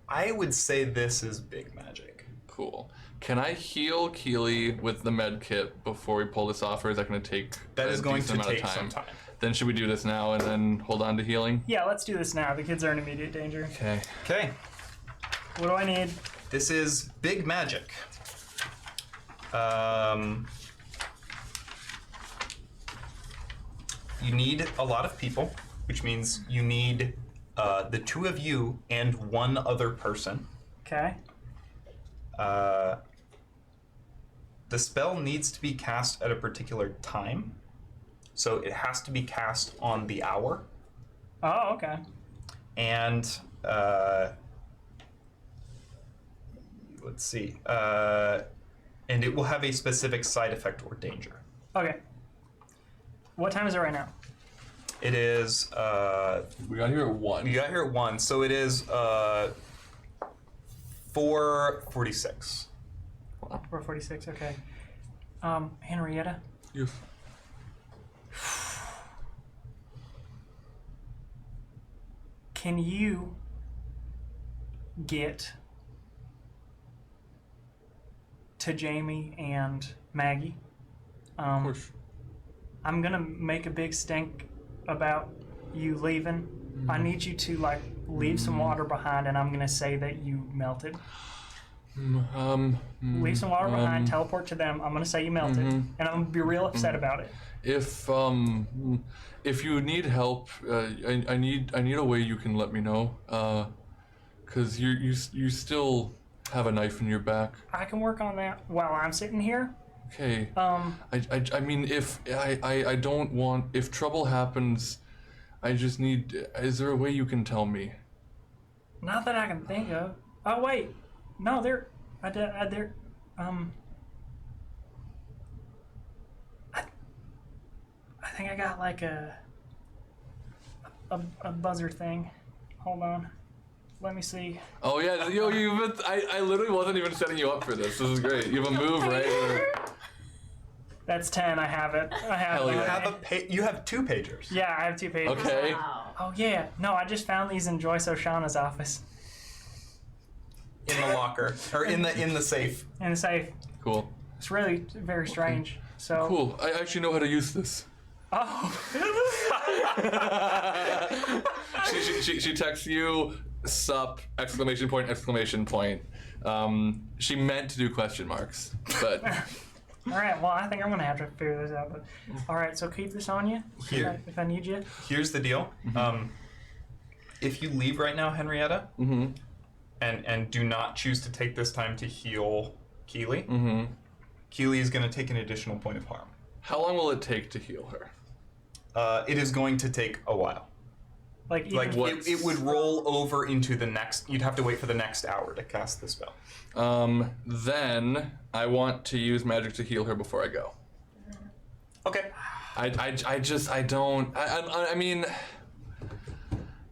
I would say this is big magic. Cool. Can I heal Keely with the med kit before we pull this off, or is that going to take That a is going decent to amount take of some time. Then should we do this now and then hold on to healing? Yeah, let's do this now. The kids are in immediate danger. Okay. Okay. What do I need? This is big magic. You need a lot of people, which means you need the two of you and one other person. Okay. The spell needs to be cast at a particular time, so it has to be cast on the hour. Oh, okay. And let's see. And it will have a specific side effect or danger. Okay. What time is it right now? It is. We got here at 1. You got here at 1, so it is 4:46. 4:46. Okay. Henrietta. Yes. Can you get to Jamie and Maggie? Of course. I'm gonna make a big stink about you leaving. I need you to like leave some water behind, and I'm gonna say that you melted. Leave some water behind. Teleport to them. I'm gonna say you melted, and I'm gonna be real upset about it. If you need help, I need a way you can let me know. 'Cause you still have a knife in your back. I can work on that while I'm sitting here. Okay. I mean, if I don't want, if trouble happens, I just need. Is there a way you can tell me? Not that I can think of. Oh wait, no, they're. I think I got like a buzzer thing. Hold on. Let me see. Oh yeah, I literally wasn't even setting you up for this. This is great. You have a move, right? That's 10. I have it. I have Hell it. yeah. You have 2 pagers. Yeah, I have 2 pages. Okay. Wow. Oh yeah. No, I just found these in Joyce Oschana's office. In the locker or in the safe. In the safe. Cool. It's really very strange. So. Cool. I actually know how to use this. Oh. She texts you, sup, exclamation point, exclamation point. She meant to do question marks, but. All right. Well, I think I'm gonna have to figure this out. But all right. So keep this on you. Here. If I need you. Here's the deal. If you leave right now, Henrietta, and do not choose to take this time to heal Keely, Keely is going to take an additional point of harm. How long will it take to heal her? It is going to take a while. Like it would roll over into the next. You'd have to wait for the next hour to cast the spell. Then I want to use magic to heal her before I go. Okay. I mean,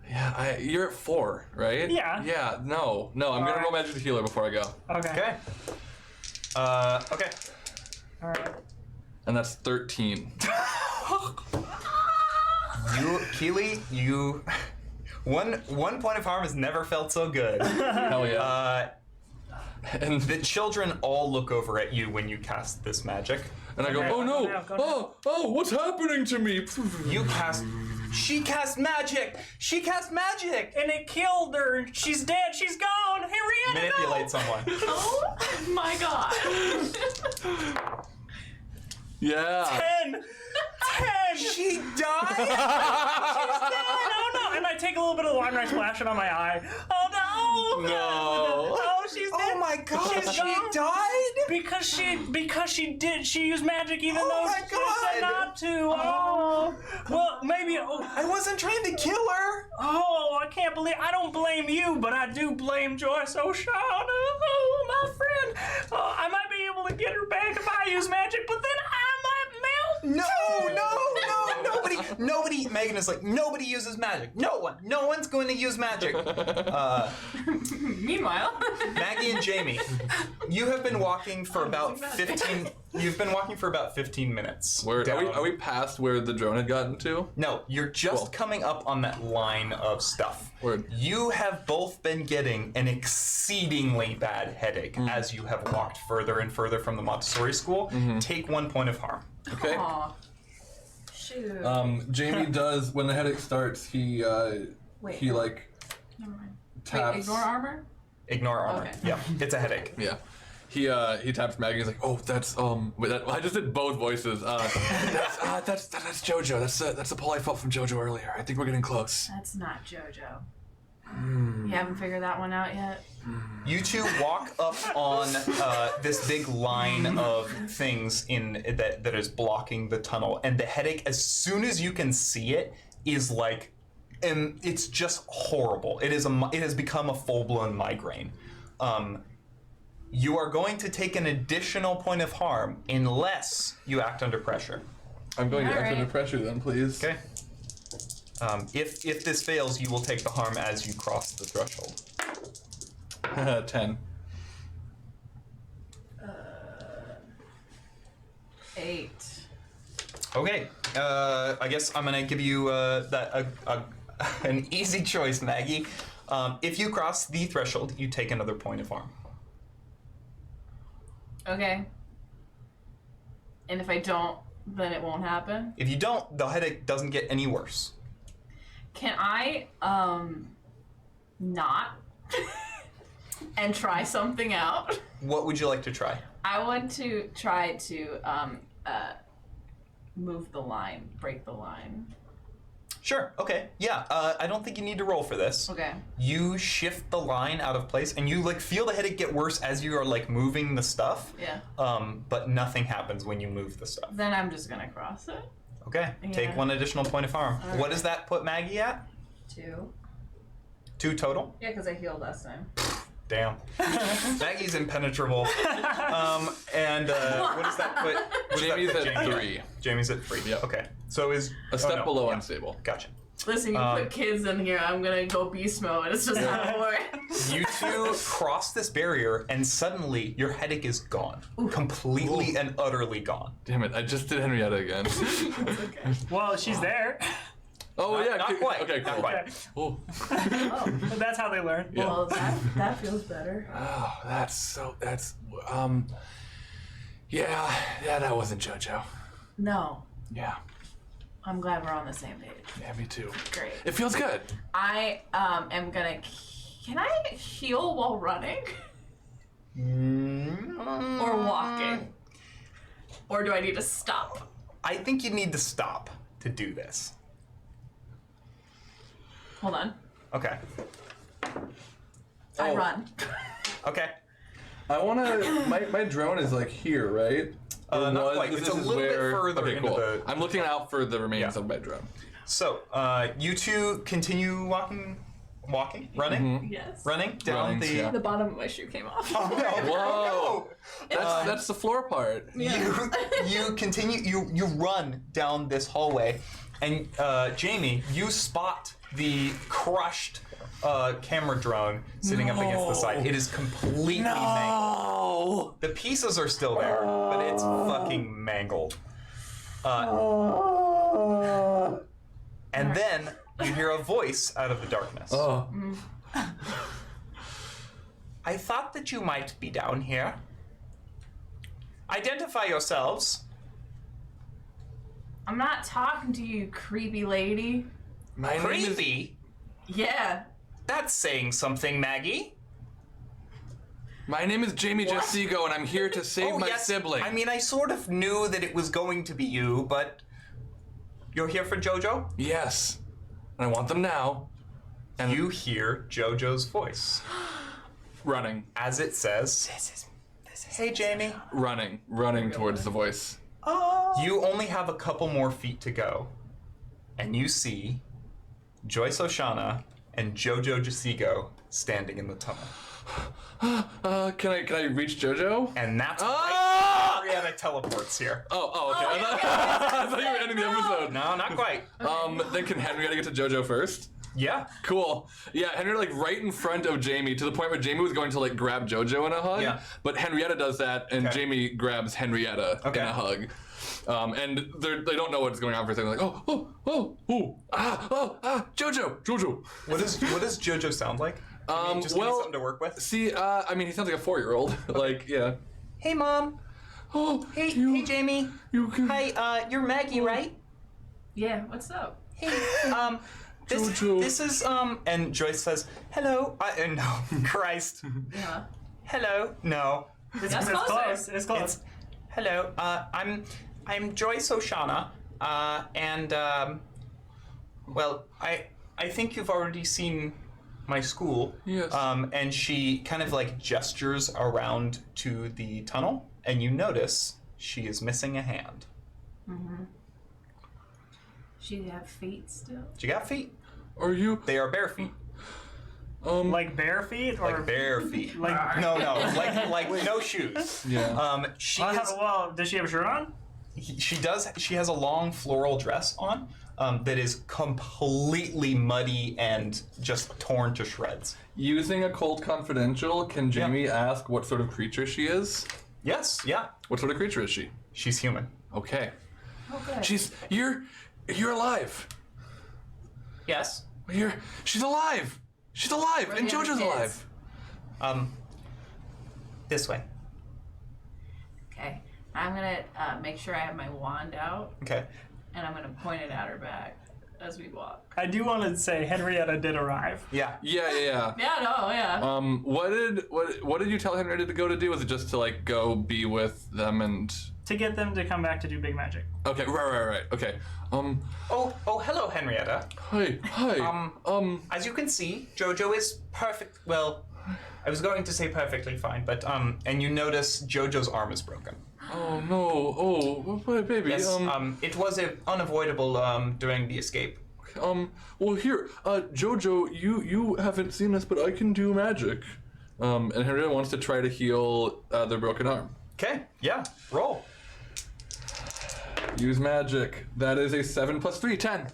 yeah, you're at 4, right? Yeah. Yeah, no, I'm gonna right. roll magic to heal her before I go. Okay. Okay. Okay. All right. And that's 13. Keely, one point of harm has never felt so good. Hell yeah. And the children all look over at you when you cast this magic. And I go, Okay, oh no, go now. oh, what's happening to me? She cast magic! She cast magic! And it killed her. She's dead. She's gone. Henrietta, Manipulate no. someone. Oh my god. Yeah. 10. She died? Oh no! And I take a little bit of wine and I splash it on my eye. Oh no! No. Oh, she's dead. Oh my god, She's she gone. died? Because she used magic even Oh though my she said God. not to. Oh. Well, maybe. I wasn't trying to kill her. Oh, I can't believe. I don't blame you, but I do blame Joyce Oschana. Oh, my friend. Oh, I might be able to get her back if I use magic, but then I might melt. Nobody, Megan is like, nobody uses magic. No one's going to use magic. Meanwhile. Maggie and Jamie, you have been walking for about 15, you've been walking for about 15 minutes. Are we past where the drone had gotten to? No, you're just Cool. coming up on that line of stuff. Word. You have both been getting an exceedingly bad headache as you have walked further and further from the Montessori school. Take 1 point of harm. Okay. Aw. Shoot. Jamie does, when the headache starts, he Wait. like Never mind. taps. Wait, ignore armor? Ignore armor. Okay. Yeah, it's a headache. Yeah. He taps Maggie. He's like, oh, that's wait, I just did both voices. That's JoJo. That's the pull I felt from JoJo earlier. I think we're getting close. That's not JoJo. You haven't figured that one out yet? You two walk up on this big line of things that is blocking the tunnel, and the headache, as soon as you can see it, is like, and it's just horrible. It has become a full-blown migraine. You are going to take an additional point of harm unless you act under pressure. I'm going to act Alright. under pressure then, please. Okay. If this fails, you will take the harm as you cross the threshold. 10. 8. Okay. I guess I'm gonna give you an easy choice, Maggie. If you cross the threshold, you take another point of harm. Okay. And if I don't, then it won't happen? If you don't, the headache doesn't get any worse. Can I, not? And try something out? What would you like to try? I want to try to, move the line, break the line. Sure. Okay. Yeah. I don't think you need to roll for this. Okay. You shift the line out of place, and you like feel the headache get worse as you are like moving the stuff. Yeah. But nothing happens when you move the stuff. Then I'm just gonna cross it. Okay. Yeah. Take one additional point of harm. All What right. does that put Maggie at? 2. 2 total. Yeah, because I healed last time. Damn. Maggie's impenetrable. And what does that put? What does that Jamie's put at Jamie 3. Jamie's at 3. Yeah. Okay. So is A step no. below Yeah. unstable. Gotcha. Listen, you put kids in here, I'm gonna go beast mode. It's just not gonna work. You two cross this barrier, and suddenly your headache is gone, completely and utterly gone. Damn it, I just did Henrietta again. Okay. Well, she's there. Oh, Not- yeah. not quite, Okay, not cool. quite. Oh. Oh, That's how they learn. Yeah. well, that feels better. Oh, yeah, that wasn't JoJo. No, Yeah, I'm glad we're on the same page. yeah, me too. Great. It feels good. I am gonna. Can I heal while running or walking, or do I need to stop? I think you need to stop to do this. Hold on. Okay. I Oh. run. Okay. I wanna. My drone is like here, right? Or Not was- quite. this It's a is little bit where- further Okay, into cool. the- I'm looking out for the remains Yeah. of my drone. So, you two continue running Yes. down Running, the. yeah. The bottom of my shoe came off. Oh no! Whoa! That's the floor part. You continue. You run down this hallway, and Jamie, you spot the crushed camera drone sitting up against the side. It is completely mangled. Oh! The pieces are still there, but it's fucking mangled. And then you hear a voice out of the darkness. Oh. I thought that you might be down here. Identify yourselves. I'm not talking to you, creepy lady. My name is. Creepy? Yeah. That's saying something, Maggie. My name is Jamie What? Jessigo, and I'm here to save my yes. sibling. I mean, I sort of knew that it was going to be you, but you're here for JoJo? Yes, and I want them now. And You hear JoJo's voice running, as it says, "Hey, Jamie." running towards the voice. You only have a couple more feet to go, and you see Joyce Oschana and JoJo Jessigo standing in the tunnel. Can I reach JoJo? And that's Ah! right. Henrietta teleports here. Oh, okay. I thought you were ending the episode. No, not quite. Then can Henrietta get to JoJo first? Yeah. Cool. Yeah, Henrietta like right in front of Jamie to the point where Jamie was going to like grab JoJo in a hug. Yeah. But Henrietta does that, and Okay. Jamie grabs Henrietta Okay. in a hug. And they don't know what's going on for a second. Like, JoJo. What does JoJo sound like? Just give me something to work with. See, I mean, he sounds like a 4-year-old. Like, yeah. Hey, Mom. Oh, Hey, you, Jamie. you can. Hi, you're Maggie, right? Yeah, what's up? Hey, this JoJo. is and Joyce says, "Hello." No, Christ. Yeah. Hello. No. It's That's close. closer. It's close. It's hello. I'm Joyce Oschana, and well, I think you've already seen my school. Yes. And she kind of like gestures around to the tunnel, and you notice she is missing a hand. Mm-hmm. She have feet still? She got feet. Are you? They are bare feet. Like bare feet or Like bare feet. like No, like no shoes. Yeah. She Well, well, does she have a shirt on? she does. She has a long floral dress on that is completely muddy and just torn to shreds. Using a cold confidential, can Jamie ask what sort of creature she is? Yes, yeah. What sort of creature is she? She's human. Okay. Oh, good. You're alive. Yes. She's alive. She's alive, Where and the other JoJo's kids? alive. This way. Okay. I'm gonna make sure I have my wand out, Okay. and I'm gonna point it at her back as we walk. I do want to say Henrietta did arrive. Yeah. Yeah. Yeah, no, yeah. What did you tell Henrietta to go to do? Was it just to like go be with them and? To get them to come back to do big magic. Okay, right. Okay. Oh, hello, Henrietta. Hi. As you can see, JoJo is perfect. Well, I was going to say perfectly fine, but and you notice JoJo's arm is broken. Oh no. Oh, baby. Yes. It was unavoidable during the escape. Well, here, JoJo, you haven't seen this, but I can do magic. And Henrietta wants to try to heal their broken arm. Okay. Yeah. Roll. Use magic. That is a 7 + 3, 10.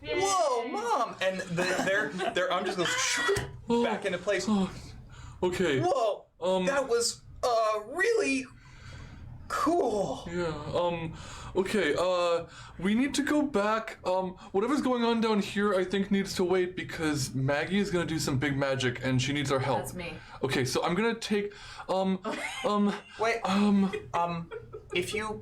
Whoa, Mom! And their arm just goes back into place. Okay. Whoa! That was really cool. Yeah. Okay. We need to go back. Whatever's going on down here, I think needs to wait because Maggie is gonna do some big magic and she needs our help. That's me. Okay, so I'm gonna take. Wait. If you,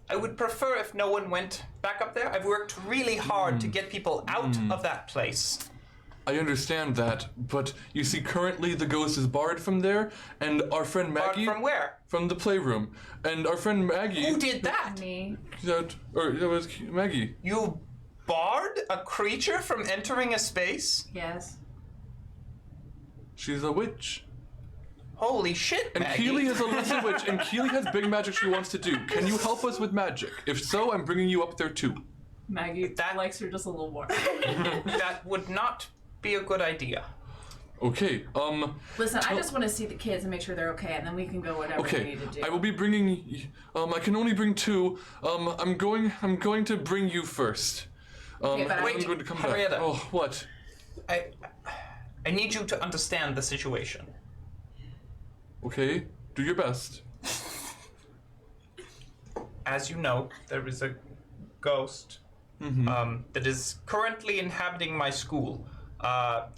I would prefer if no one went back up there. I've worked really hard to get people out of that place. I understand that, but you see, currently the ghost is barred from there, and our friend Maggie. From where? From the playroom, and our friend Maggie. Who did that? Me. That was Maggie. You barred a creature from entering a space? Yes. She's a witch. Holy shit, And Maggie. Keely is a lesser witch, and Keely has big magic she wants to do. Can you help us with magic? If so, I'm bringing you up there too. Maggie That- likes her just a little more. That would not be a good idea. Okay, Listen, I just want to see the kids and make sure they're okay, and then we can go whatever we okay. need to do. I will be bringing, I can only bring 2. I'm going to bring you first. Okay, but and wait, I'm going to come Henrietta. back. Oh, what? I need you to understand the situation. Okay, do your best. As you know, there is a ghost that is currently inhabiting my school.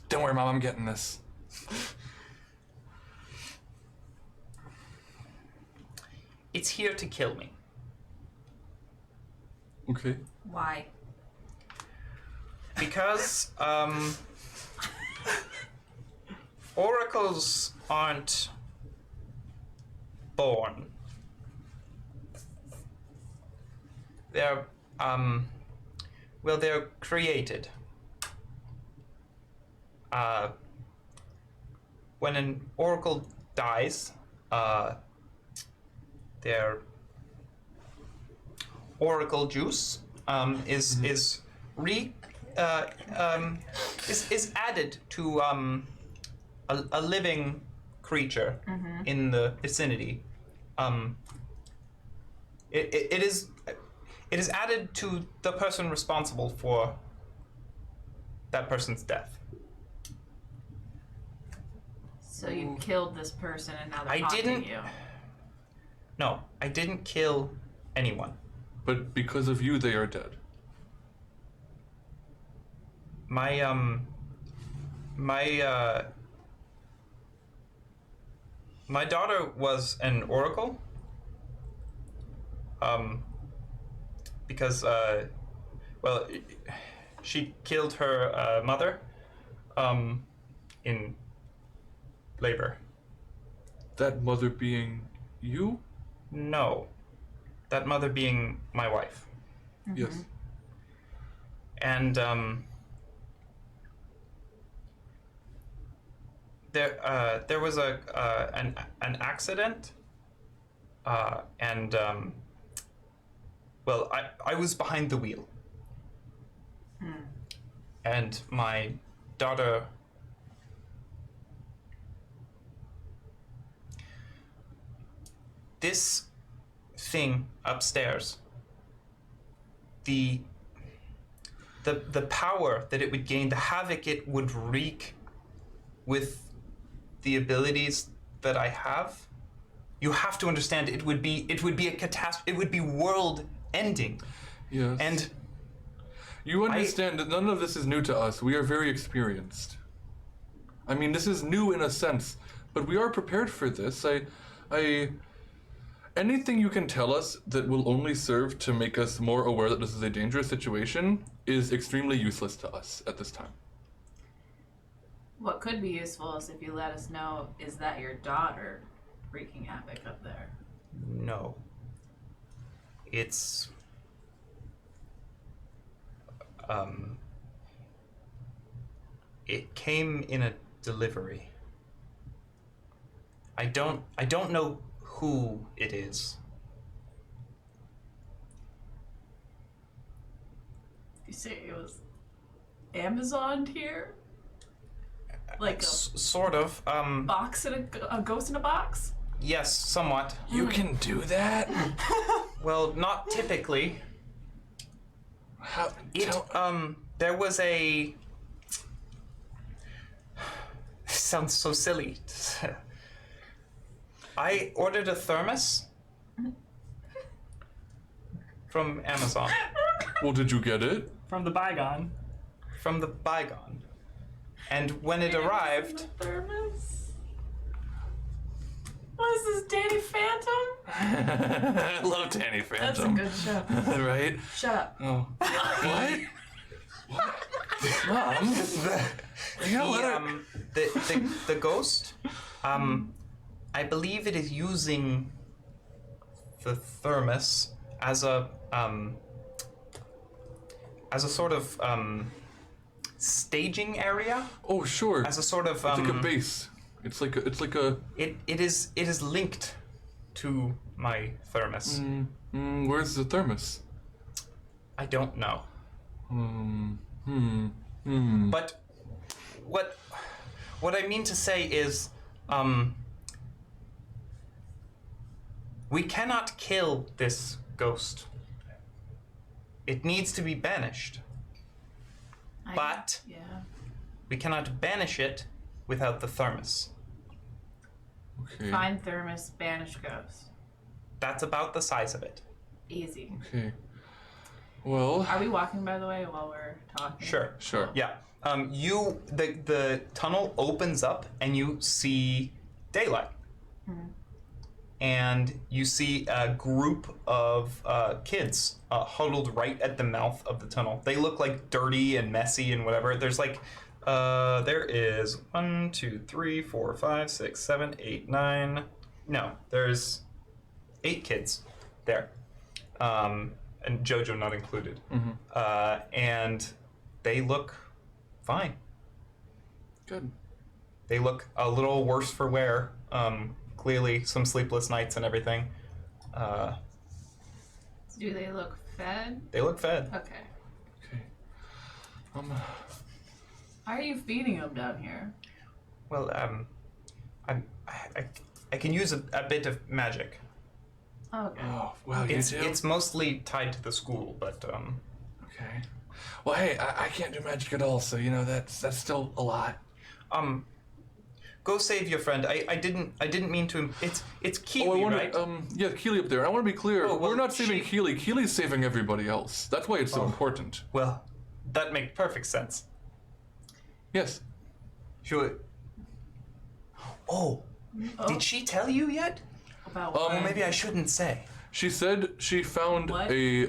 Don't worry, Mom, I'm getting this. It's here to kill me. Okay. Why? Because, oracles aren't born. They're, they're created. When an oracle dies, their oracle juice is added to a living creature in the vicinity. It is added to the person responsible for that person's death. So you killed this person and now they're I haunting didn't- you. No, I didn't kill anyone. But because of you, they are dead. My daughter was an oracle. Because she killed her mother in labor. That mother being you? No, that mother being my wife. Yes. And there was an accident, and well, I was behind the wheel, and my daughter. This thing upstairs, the power that it would gain, the havoc it would wreak with the abilities that I have, you have to understand it would be a catastrophe. It would be world ending. Yes. And you understand that none of this is new to us. We are very experienced. I mean, this is new in a sense, but we are prepared for this. Anything you can tell us that will only serve to make us more aware that this is a dangerous situation is extremely useless to us at this time. What could be useful is if you let us know, is that your daughter wreaking havoc up there? no, it's it came in a delivery. I don't know who it is. You say it was Amazoned here? Like a Sort of. box in a ghost in a box? Yes, somewhat. You can do that? Well, not typically. How? There was a. This sounds so silly. I ordered a thermos from Amazon. Well, did you get it? From the bygone. From the bygone. And when it arrived, The thermos? What is this, Danny Phantom? I love Danny That's a Phantom. good show. Right? Shut up. Oh. What? Mom? You know what? the ghost, I believe it is using the thermos as a sort of staging area, Oh, sure. as a sort of It's like a base. It's like a. it is linked to my thermos. Where's the thermos? I don't know. Hmm. But what I mean to say is, we cannot kill this ghost. It needs to be banished. But Yeah. we cannot banish it without the thermos. Okay. Find thermos, banish ghost. That's about the size of it. Easy. Okay. Well. Are we walking, by the way, while we're talking? Sure. Sure. Yeah. The tunnel opens up and you see daylight. And you see a group of kids huddled right at the mouth of the tunnel. They look like dirty and messy and whatever. There's like, there is 1, 2, 3, 4, 5, 6, 7, 8, 9. No, there's 8 kids there. And JoJo not included. And they look fine. Good. They look a little worse for wear. Clearly some sleepless nights and everything. Do they look fed? They look fed. Okay. Okay. How are you feeding them down here? Well, I can use a bit of magic. Okay. Oh, wow, you do? It's mostly tied to the school, but Okay. Well, hey, I can't do magic at all, so you know that's still a lot. go save your friend. I didn't mean to. It's Keely, Oh, I want right? to. Yeah, Keely up there. I want to be clear. Oh, well, we're not saving she- Keely. Keely's saving everybody else. That's why it's so important. Well, that makes perfect sense. Yes. Sure. Oh, did she tell you yet? About Well, what? maybe I shouldn't say. She said she found What? a.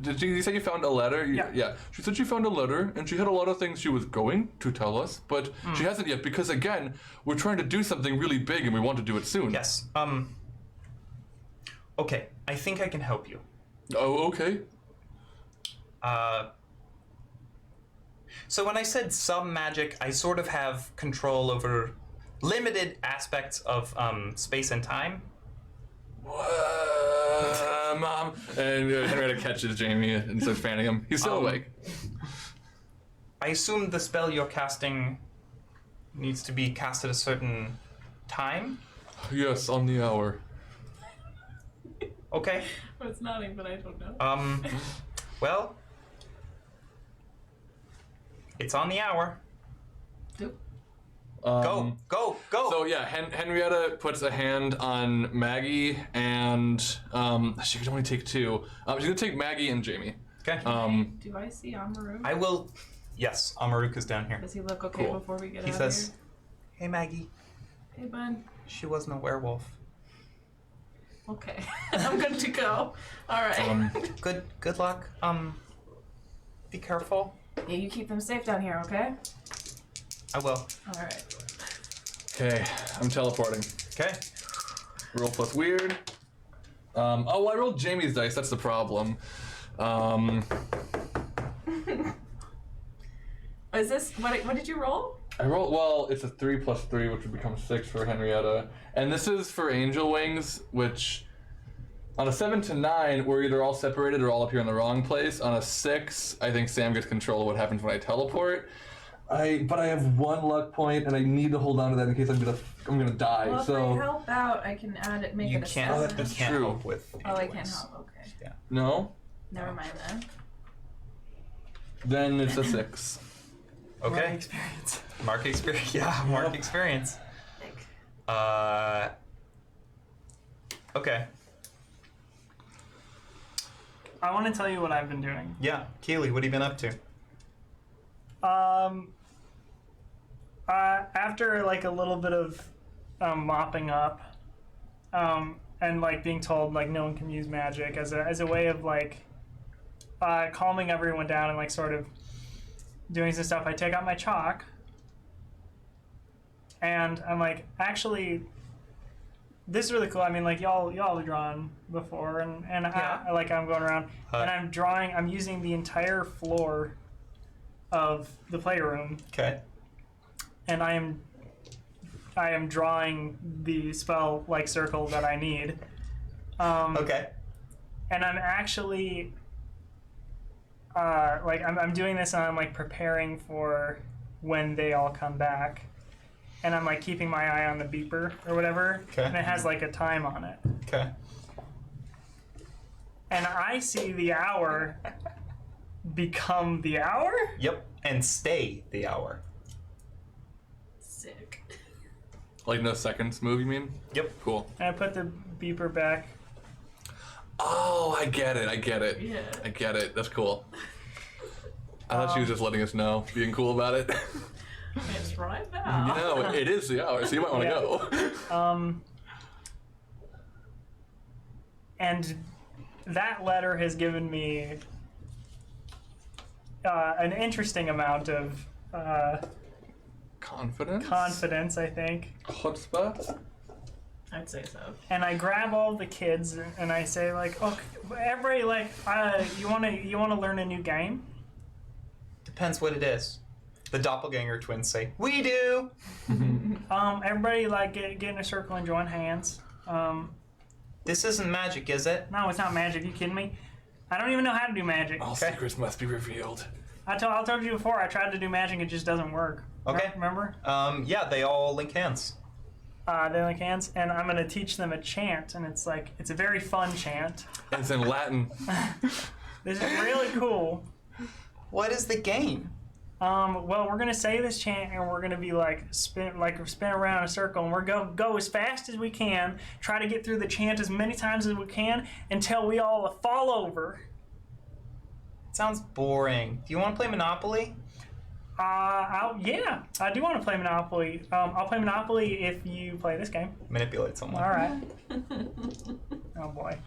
Did you say you found a letter? Yeah. She said she found a letter, and she had a lot of things she was going to tell us, but she hasn't yet because again, we're trying to do something really big, and we want to do it soon. Yes. Okay, I think I can help you. Oh, okay. So when I said some magic, I sort of have control over limited aspects of space and time. Mom. And Henrietta catches Jamie and starts fanning him. He's still awake. I assume the spell you're casting needs to be cast at a certain time? Yes, on the hour. Okay. Well, it's nodding, but I don't know. Well, it's on the hour. Go. So yeah, Henrietta puts a hand on Maggie, and she can only take 2. She's gonna take Maggie and Jamie. Okay. Do I see Amaru? I will. Yes, Amaruka's down here. Does he look okay Cool. before we get He out says, of "Hey Maggie, here? Hey, bud. she wasn't a werewolf. Okay. I'm good to go. All right. Good luck. Be careful. Yeah, you keep them safe down here, okay? I will. All right. Okay, I'm teleporting. Okay. Roll plus weird. I rolled Jamie's dice. That's the problem. Is this what did you roll? I rolled, well, it's a 3 plus 3, which would become 6 for Henrietta. And this is for Angel Wings, which on a 7 to 9, we're either all separated or all up here in the wrong place. On a 6, I think Sam gets control of what happens when I teleport. But I have 1 luck point, and I need to hold on to that in case I'm gonna die. Well, so if I help out, I can add it, make You it a can't. 7. that's you can't true. help with. Oh, I Angel can't Wings. help. Okay. Yeah. no, Never mind then. then it's a 6. Okay. Experience. Mark experience. Yeah, mark experience. Okay. I want to tell you what I've been doing. Yeah, Keely, what have you been up to? After like a little bit of mopping up, and like being told like no one can use magic as a way of like calming everyone down and like sort of doing some stuff, I take out my chalk and I'm like, actually, this is really cool. I mean, like y'all have drawn before, and Yeah. I'm going around and I'm using the entire floor of the playroom, Okay. and I am drawing the spell like circle that I need. Okay. And I'm actually I'm doing this, and I'm like preparing for when they all come back, and I'm like keeping my eye on the beeper or whatever, Okay. and it has like a time on it, Okay. and I see the hour become the hour. Yep. And stay the hour. Sick. Like no seconds move, you mean? Yep. Cool. And I put the beeper back. Oh, I get it. Yeah. I get it. That's cool. I thought she was just letting us know, being cool about it. It's right now. No, it is the hour, so you might want to Yeah. go. And that letter has given me an interesting amount of Confidence? confidence, I think. Chutzpah? I'd say so. And I grab all the kids and I say like, "Oh, everybody, like, you wanna learn a new game?" Depends what it is. The doppelganger twins say, "We do." Everybody, like, get in a circle and join hands. This isn't magic, is it? No, it's not magic. You kidding me? I don't even know how to do magic. All secrets must be revealed. I told you before. I tried to do magic. It just doesn't work. Okay. Remember? Yeah, they all link hands. They like hands, and I'm gonna teach them a chant, and it's a very fun chant. It's in Latin. This is really cool. What is the game? Well, we're gonna say this chant, and we're gonna be spin around in a circle, and we're gonna go as fast as we can, try to get through the chant as many times as we can until we all fall over. It sounds boring. Do you want to play Monopoly? Yeah, I do want to play Monopoly. I'll play Monopoly if you play this game. Manipulate someone. All right. Oh boy.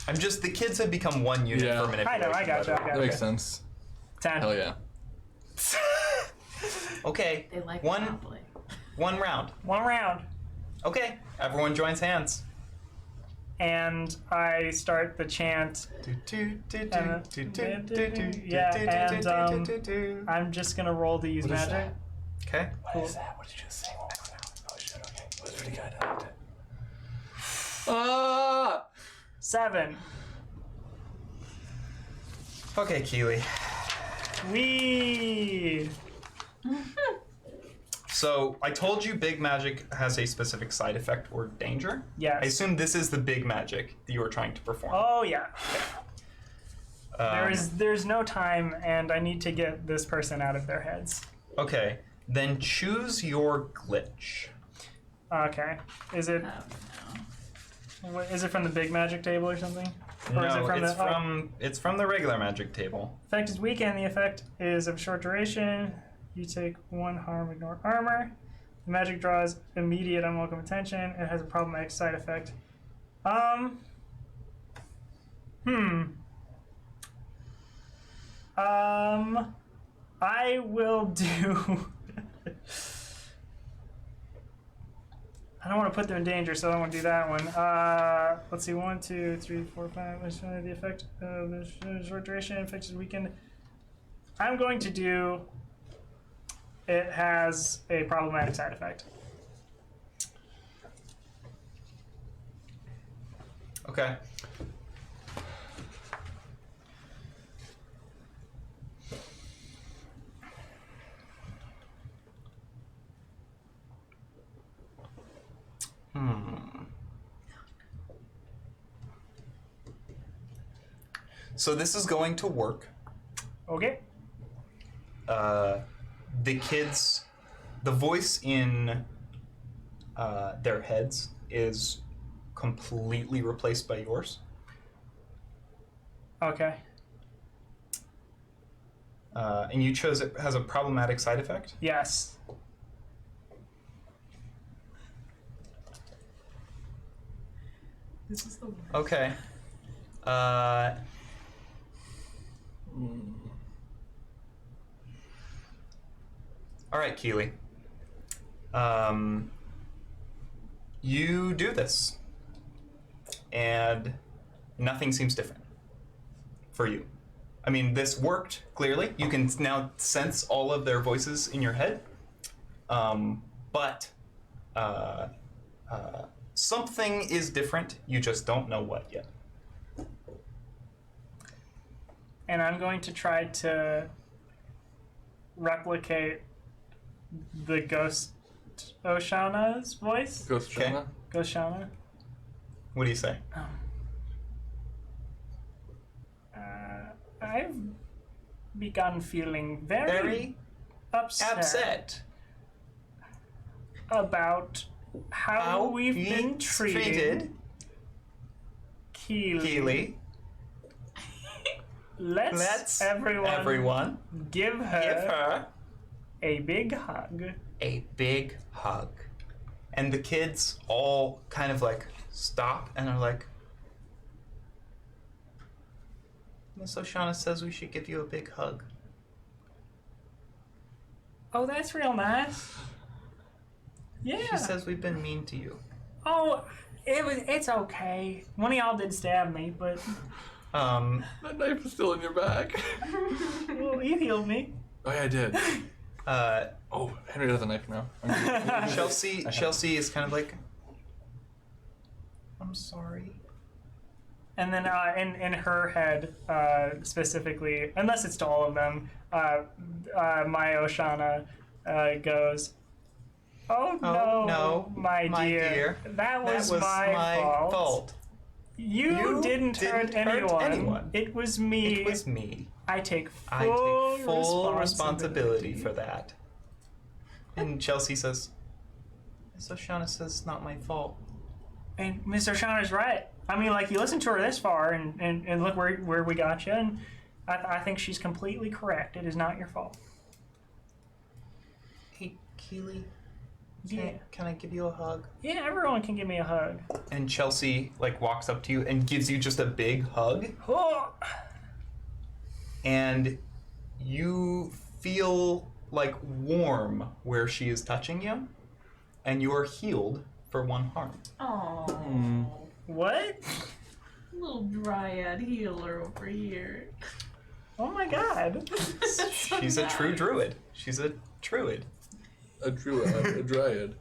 The kids have become one unit Yeah. for I manipulation. know. I got you. That makes sense. 10. Hell yeah. Okay. They like one Monopoly. round. One round. Okay. Everyone joins hands. and I start the chant. I'm just gonna roll to use magic. Okay. What is that? What did you just say? Oh shit, okay. That was pretty good. I liked it. Ah! 7. Okay, Keely. Wee. So I told you big magic has a specific side effect or danger. Yes. I assume this is the big magic that you are trying to perform. Oh yeah. There's no time, and I need to get this person out of their heads. Okay. Then choose your glitch. Okay. Is it? Is it from the big magic table or something? Or is it from it's from the regular magic table. Effect is weakened. The effect is of short duration. You take 1 harm, ignore armor. The magic draws immediate unwelcome attention. It has a problematic side effect. I will do. I don't want to put them in danger, so I don't want to do that one. Let's see, 1, 2, 3, 4, 5. Let's try the effect of the short duration. Effect is weakened. I'm going to do. It has a problematic side effect. Okay. So this is going to work. Okay. The kids, the voice in their heads is completely replaced by yours. Okay. And you chose it has a problematic side effect? Yes. This is the worst. Okay. All right, Keely. You do this, and nothing seems different for you. I mean, this worked, clearly. You can now sense all of their voices in your head. But something is different. You just don't know what yet. And I'm going to try to replicate the ghost Oschana's voice. Ghost Okay. Oschana? Ghost Oschana. What do you say? I've begun feeling very upset about how we've been treated Keely. Let's everyone give her a big hug. A big hug. And the kids all kind of like stop and are like, Miss Oschana says we should give you a big hug. Oh, that's real nice. Yeah. She says we've been mean to you. Oh, it's okay. One of y'all did stab me, but That knife is still in your back. well, you healed me. Oh yeah, I did. Oh, Henry has a knife now. Chelsea is kind of like, I'm sorry. And then in her head, specifically, unless it's to all of them, my Oschana goes, "Oh no, my dear. That was my fault. You didn't hurt anyone. It was me. It was me. I take I full, take full responsibility for that." And Chelsea says, Miss Oschana says it's not my fault. And Mr. Oschana's right. I mean, like, you listened to her this far, and look where we got you, and I think she's completely correct. It is not your fault. Hey, Keely, Yeah. can I give you a hug? Yeah, everyone can give me a hug. And Chelsea, like, walks up to you and gives you just a big hug. Oh. And you feel, like, warm where she is touching you. And you are healed for 1 harm. Oh. What? Little dryad healer over here. Oh my god. She's a true druid. She's a druid. A dryad.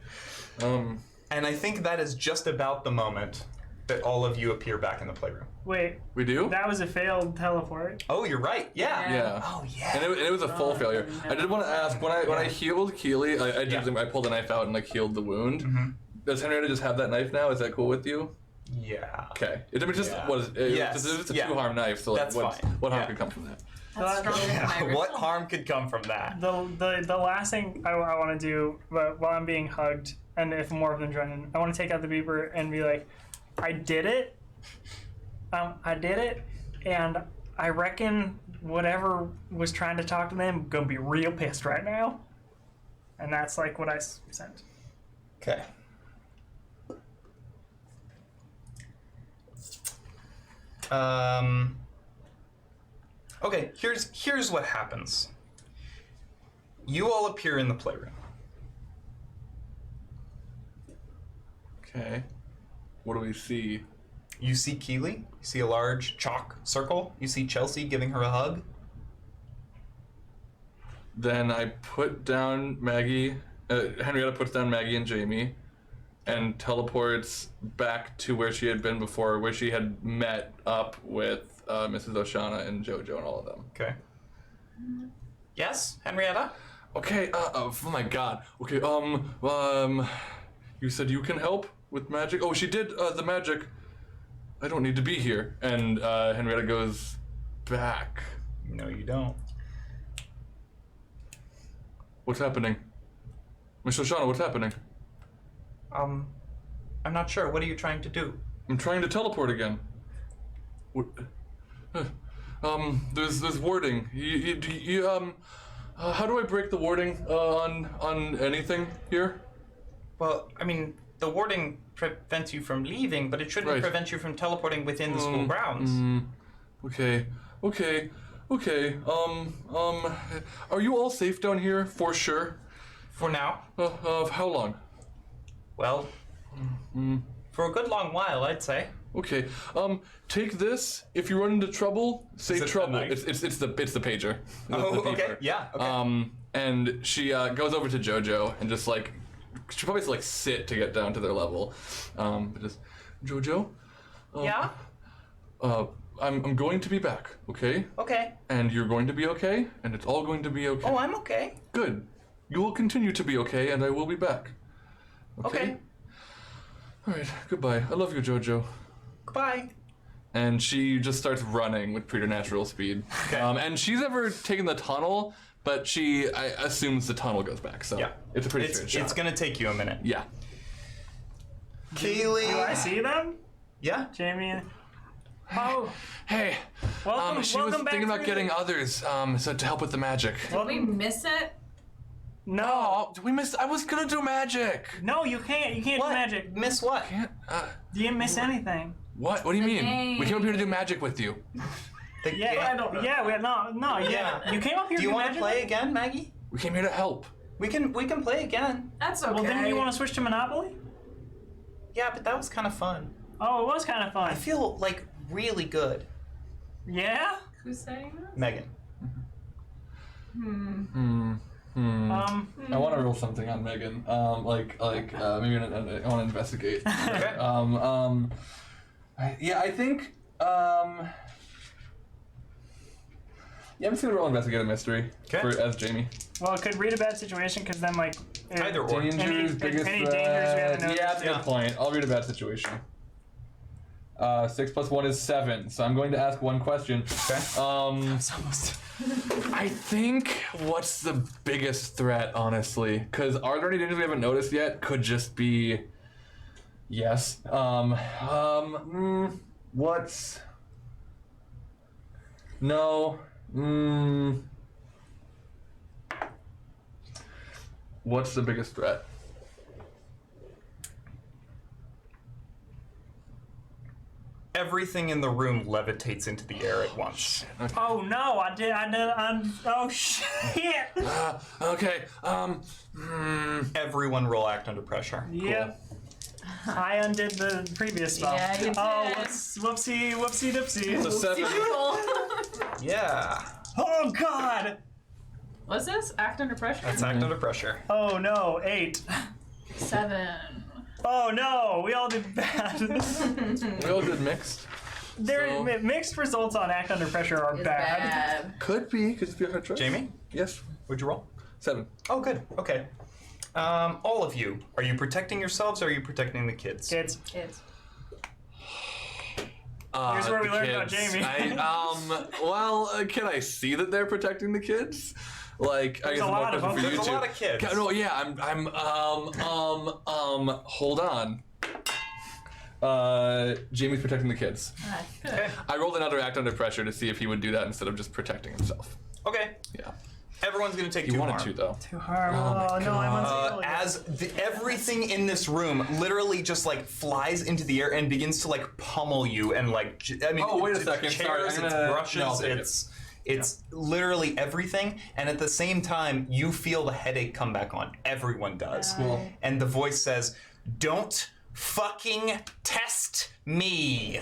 And I think that is just about the moment that all of you appear back in the playroom. Wait, We do? that was a failed teleport. Oh, you're right. Yeah. Yeah. Oh, yeah. And it was a full failure. I did want to ask, when I healed Keely, I pulled a knife out and like healed the wound. Mm-hmm. Does Henrietta just have that knife now? Is that cool with you? Yeah. Okay. It was just Yeah. what is it? Yes. It's a Yeah. 2-harm knife, so like, That's what fine. harm Yeah. could come from that? That's stronger than my What original. harm could come from that? The last thing I want to do, but while I'm being hugged, and if more of them join in, I want to take out the beeper and be like, I did it. I did it, and I reckon whatever was trying to talk to them gonna be real pissed right now. And that's like what I sent. Okay. Okay, here's what happens. You all appear in the playroom. Okay. What do we see? You see Keely. You see a large chalk circle. You see Chelsea giving her a hug. Then I put down Maggie. Henrietta puts down Maggie and Jamie, and teleports back to where she had been before, where she had met up with Mrs. Oschana and JoJo and all of them. Okay. Yes, Henrietta? Okay. Oh my God. Okay. You said you can help with magic. Oh, she did the magic. I don't need to be here. And Henrietta goes back. No, you don't. What's happening? Miss Oschana, what's happening? I'm not sure. What are you trying to do? I'm trying to teleport again. What? There's warding. How do I break the warding on anything here? Well, I mean, the warding prevents you from leaving, but it shouldn't Right. prevent you from teleporting within the school grounds. Okay. Are you all safe down here for sure? For now. How long? Well, for a good long while, I'd say. Okay. Take this. If you run into trouble, say it a trouble. knife? It's the pager. The Okay. beeper. Yeah. Okay. And she goes over to JoJo and just like she probably has to like sit to get down to their level. But just JoJo. Yeah. I'm going to be back. Okay. Okay. And you're going to be okay, and it's all going to be okay. Oh, I'm okay. Good. You will continue to be okay, and I will be back. Okay. All right. Goodbye. I love you, JoJo. Goodbye. And she just starts running with preternatural speed. Okay. And she's never taken the tunnel, but I assumes the tunnel goes back. So Yeah. it's a pretty straight shot. It's gonna take you a minute. Yeah. Keely. Do I see them? Yeah. Jamie and... Oh, Hey. welcome, She was welcome back thinking about through getting the- others. So to help with the magic. Did we miss it? No. Oh, we missed. I was gonna do magic. No, you can't. You can't What? do magic. Miss what? Can't. You didn't miss anything. What? What do you mean? game. We came up here to do magic with you. The Yeah, ga- I don't. Yeah, we no. Yeah. You came up here Do to you want to magic? play again, Maggie? We came here to help. We can play again. That's okay. Well, didn't you want to switch to Monopoly? Yeah, but that was kind of fun. Oh, it was kind of fun. I feel like really good. Yeah. Who's saying that? Megan. I want to roll something on Megan. Maybe I want to investigate. Okay. I think. Yeah, I'm just gonna roll investigate a mystery as Jamie. Well, it could read a bad situation because then like Either or. Any dangers we haven't noticed? Yeah, that's a good point. I'll read a bad situation. 6 + 1 is 7, so I'm going to ask one question. Okay. Almost. I think what's the biggest threat, honestly? Because are there any dangers we haven't noticed yet? Could just be yes. What's no. What's the biggest threat? Everything in the room levitates into the air at once. Oh no! Oh shit! Okay. Everyone roll act under pressure. Yep. I undid the previous spell. Yeah, you did. Oh, whoopsie dipsy. It's a 7. Yeah. Oh God! What's this? Act under pressure? That's act under pressure. Oh no, 8. 7. Oh no, we all did bad. We all did mixed. Mixed results on act under pressure are It's bad. Could be, because if you have a choice. Jamie, Yes. what'd you roll? 7. Oh, good. Okay. All of you, are you protecting yourselves or are you protecting the kids? Kids. Kids. Here's where we the learned about kids. Jamie. Can I see that they're protecting the kids? Like, I guess a more lot of question for them. you There's a two. lot of kids. No, yeah, hold on. Jamie's protecting the kids. Good. Okay. I rolled another act under pressure to see if he would do that instead of just protecting himself. Okay. Yeah. Everyone's going to take He 2 wanted harm. to, though. Too hard. Oh, no, I'm unstable. As everything in this room literally just like flies into the air and begins to like pummel you and like Oh, wait a it's second. Sorry, chairs, I'm it's gonna- brushes, no, I'll take it's literally everything, and at the same time you feel the headache come back on. Everyone does. Cool. And the voice says, "Don't fucking test me."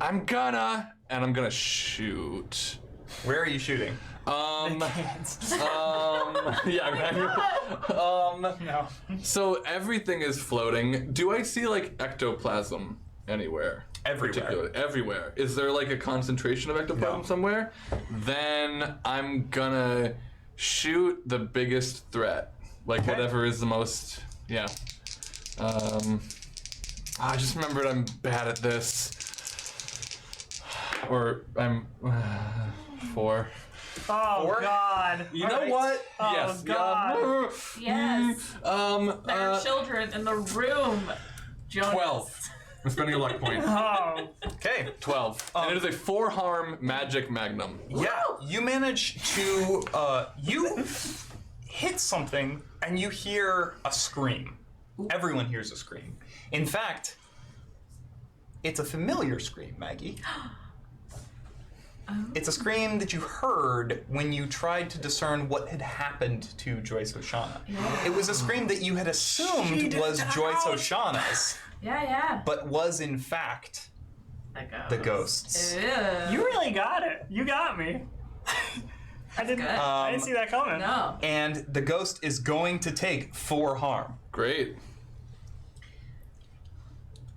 I'm gonna shoot. Where are you shooting? No. So everything is floating. Do I see like ectoplasm anywhere? Everywhere. Particularly? Everywhere. Is there like a concentration of ectoplasm No. somewhere? Then I'm gonna shoot the biggest threat. Like whatever is the most. Yeah. I just remembered I'm bad at this. Or I'm 4. Oh, 4? God. You All know right. what? Oh, Yes. God. Yes. There are children in the room. Jonas. 12. I'm spending a luck point. Oh. Okay. 12. And it is a 4 harm magic magnum. Yeah, you manage to you hit something and you hear a scream. Everyone hears a scream. In fact, it's a familiar scream, Maggie. It's a scream that you heard when you tried to discern what had happened to Joyce Oschana. It was a scream that you had assumed was Joyce Oschana's, Yeah. but was in fact the ghost's. Ew. You really got it. You got me. I didn't see that coming. No. And the ghost is going to take 4 harm. Great.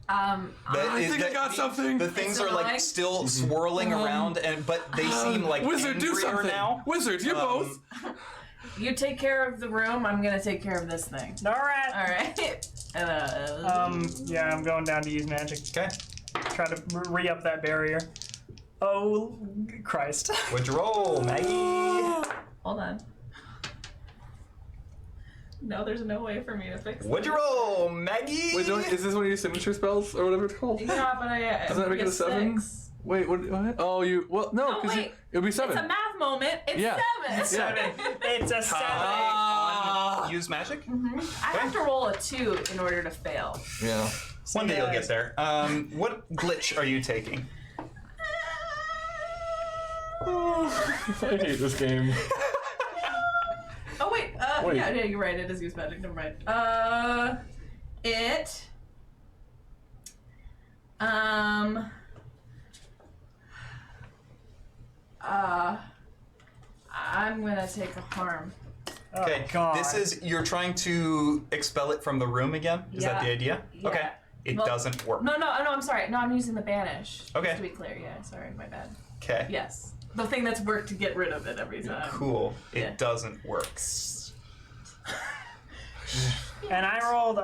I think I got something. The things It's are like annoying. still swirling around, but they seem like Wizard, do angrier something. now. Wizard, you both. You take care of the room. I'm gonna take care of this thing. All right. All right. Yeah, I'm going down to use magic. Okay. Try to re-up that barrier. Oh, Christ. What'd you roll, Maggie? Hold on. No, there's no way for me to fix this. What'd you roll, Maggie? Wait, is this one of your signature spells or whatever it's called? Yeah, but I Doesn't that make it a 7? 6. Wait, what? Oh, you. Well, no, No, because wait. it would be 7. It's a math moment. It's Yeah. 7. It's a 7. Use magic? I have to roll a 2 in order to fail. Yeah. One day you'll get there. What glitch are you taking? I hate this game. Oh wait, Wait. yeah, you're right. It is use magic. Never mind. I'm gonna take a harm. Okay, Oh, God. this is, you're trying to expel it from the room again? Is that Yeah. the idea? Yeah. Okay. It Well, doesn't work. No, I'm sorry. No, I'm using the banish. Okay. Just to be clear, yeah. Sorry, my bad. Okay. Yes, the thing that's worked to get rid of it every time. Cool. It Yeah. doesn't work. And I rolled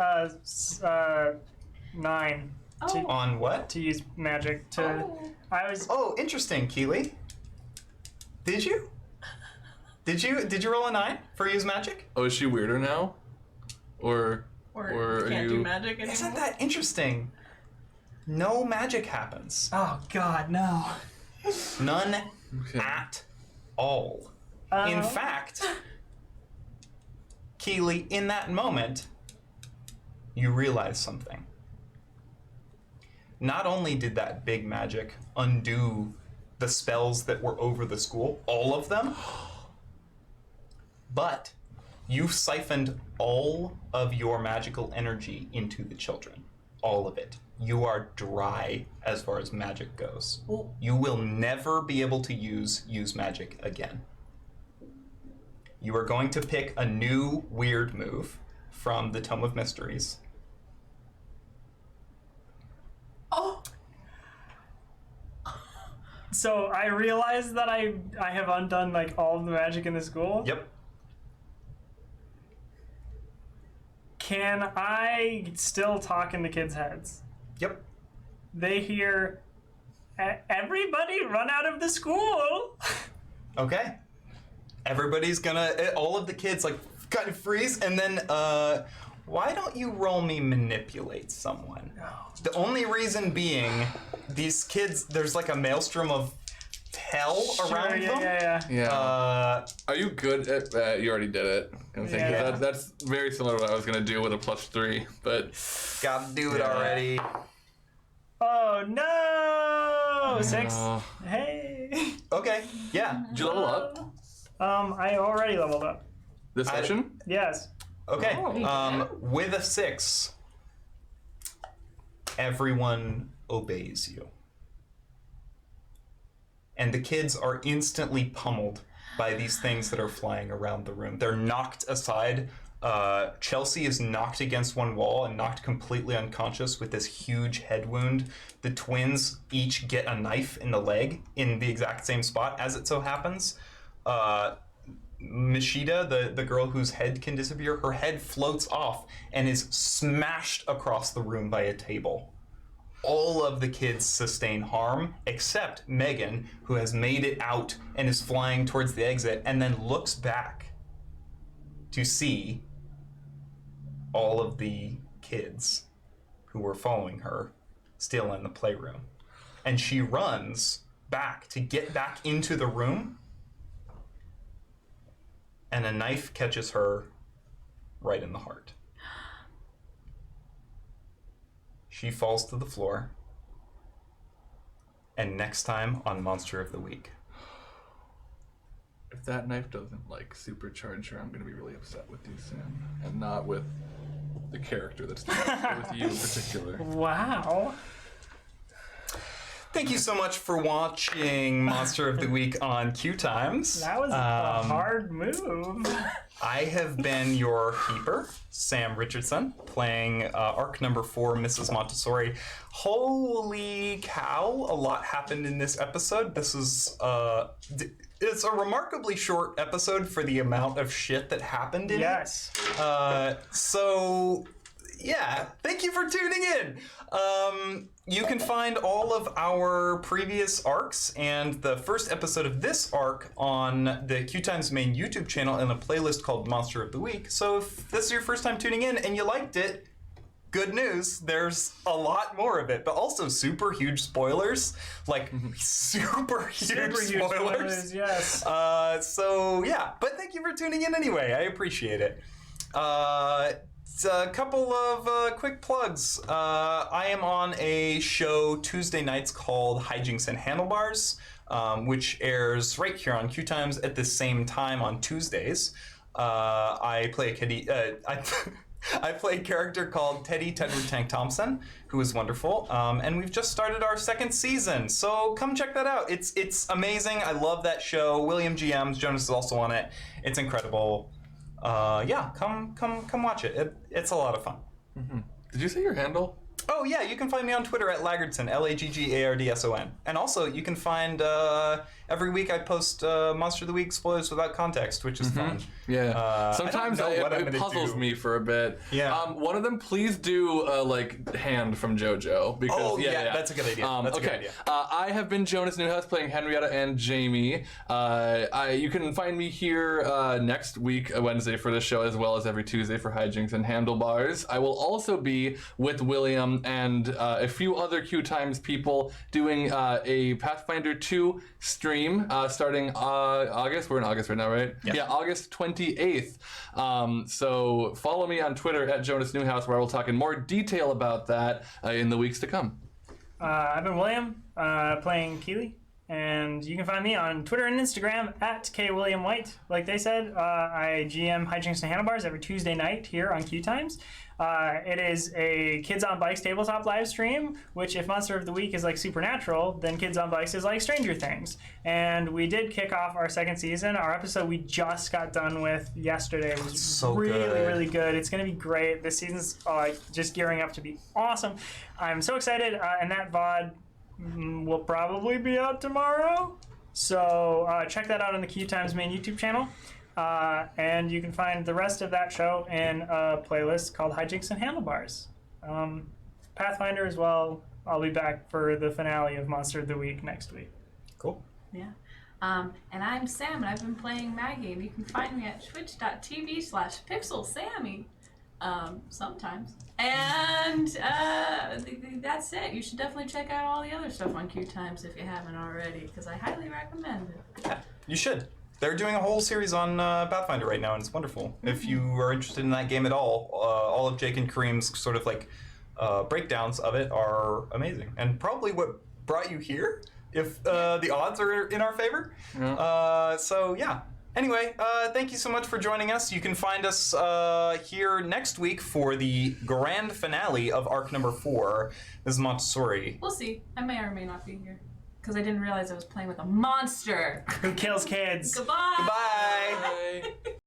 9 Oh. On what? to use magic to. Oh. I was. Oh, interesting, Keely. Did you? Did you roll a 9 for use magic? Oh, is she weirder now? Or Or are can't you? do magic anymore. Isn't that interesting? No magic happens. Oh God, no. None Okay. at all. In fact, Keely, in that moment, you realize something. Not only did that big magic undo the spells that were over the school, all of them, but you siphoned all of your magical energy into the children. all of it. You are dry as far as magic goes. You will never be able to use magic again. You are going to pick a new weird move from the Tome of Mysteries. Oh. So I realized that I have undone like all of the magic in the school. Yep. Can I still talk in the kids' heads? Yep. They hear, everybody run out of the school. Okay. Everybody's gonna, all of the kids like kind of freeze, and then why don't you roll me manipulate someone? The only reason being, these kids, there's like a maelstrom of hell around them. Yeah. Are you good at? You already did it. I'm thinking Yeah. that's very similar to what I was gonna do with a +3, but Gotta do it already. Oh no! 6. Oh. Hey. Okay, yeah. Did you level up I already leveled up. this session? Yes. Okay. Oh. With a 6, everyone obeys you. And the kids are instantly pummeled by these things that are flying around the room. They're knocked aside. Chelsea is knocked against one wall and knocked completely unconscious with this huge head wound. The twins each get a knife in the leg in the exact same spot, as it so happens. Mishida, the girl whose head can disappear, her head floats off and is smashed across the room by a table. All of the kids sustain harm, except Megan, who has made it out and is flying towards the exit, and then looks back to see all of the kids who were following her still in the playroom. And she runs back to get back into the room, and a knife catches her right in the heart. She falls to the floor. And next time on Monster of the Week. If that knife doesn't like supercharge her, I'm gonna be really upset with you, Sam, and not with the character that's doing it, but with you in particular. Wow. Thank you so much for watching Monster of the Week on QueueTimes. That was a hard move. I have been your keeper, Sam Richardson, playing arc number 4, Mrs. Montessori. Holy cow, a lot happened in this episode. This is, it's a remarkably short episode for the amount of shit that happened in Yes. it. So, yeah, thank you for tuning in. You can find all of our previous arcs and the first episode of this arc on the QueueTimes main YouTube channel in a playlist called Monster of the Week. So if this is your first time tuning in and you liked it, good news, there's a lot more of it, but also super huge spoilers, like super huge spoilers. Yes. So yeah, but thank you for tuning in anyway. I appreciate it. A couple of quick plugs. I am on a show Tuesday nights called Hijinks and Handlebars, which airs right here on QueueTimes at the same time on Tuesdays. I play a kitty. I play a character called Teddy Tedward Tank Thompson, who is wonderful, and we've just started our 2nd season. So come check that out. It's amazing. I love that show. William GMs, Jonas is also on it. It's incredible. Yeah, come watch it. It's a lot of fun. Mm-hmm. Did you say your handle? Oh yeah, you can find me on Twitter at Laggardson, Laggardson. And also, you can find every week I post Monster of the Week spoilers without context, which is fun. Yeah. Sometimes it puzzles do. me for a bit. Yeah. One of them, please do like hand from JoJo, because that's a good idea. That's a good idea. I have been Jonas Newhouse playing Henrietta and Jamie. You can find me here next week, Wednesday, for the show, as well as every Tuesday for Hijinks and Handlebars. I will also be with William and a few other QueueTimes people doing a Pathfinder 2 stream starting August. We're in August right now, right? Yes. Yeah, August 28th. So follow me on Twitter at Jonas Newhouse, where I will talk in more detail about that in the weeks to come. I've been William, playing Keely And you can find me on Twitter and Instagram at KWilliamWhite. Like they said, I GM Hijinks and Handlebars every Tuesday night here on QueueTimes. It is a Kids on Bikes tabletop live stream, which if Monster of the Week is like Supernatural, then Kids on Bikes is like Stranger Things. And we did kick off our second season. Our episode we just got done with yesterday was So really, good. really good. It's going to be great. This season's just gearing up to be awesome. I'm so excited, and that VOD will probably be out tomorrow. So check that out on the QueueTimes main YouTube channel. And you can find the rest of that show in a playlist called Hijinks and Handlebars. Pathfinder as well. I'll be back for the finale of Monster of the Week next week. Cool. Yeah. And I'm Sam, and I've been playing Maggie, and you can find me at twitch.tv/pixelsammy. Sometimes. And that's it. You should definitely check out all the other stuff on QueueTimes if you haven't already, because I highly recommend it. Yeah, you should. They're doing a whole series on Pathfinder right now, and it's wonderful. If you are interested in that game at all of Jake and Kareem's sort of like breakdowns of it are amazing, and probably what brought you here, if the odds are in our favor. Yeah. So yeah. Anyway, thank you so much for joining us. You can find us here next week for the grand finale of arc number 4. This is Montessori. We'll see. I may or may not be here, because I didn't realize I was playing with a monster. Who kills kids? Goodbye. Goodbye. Bye.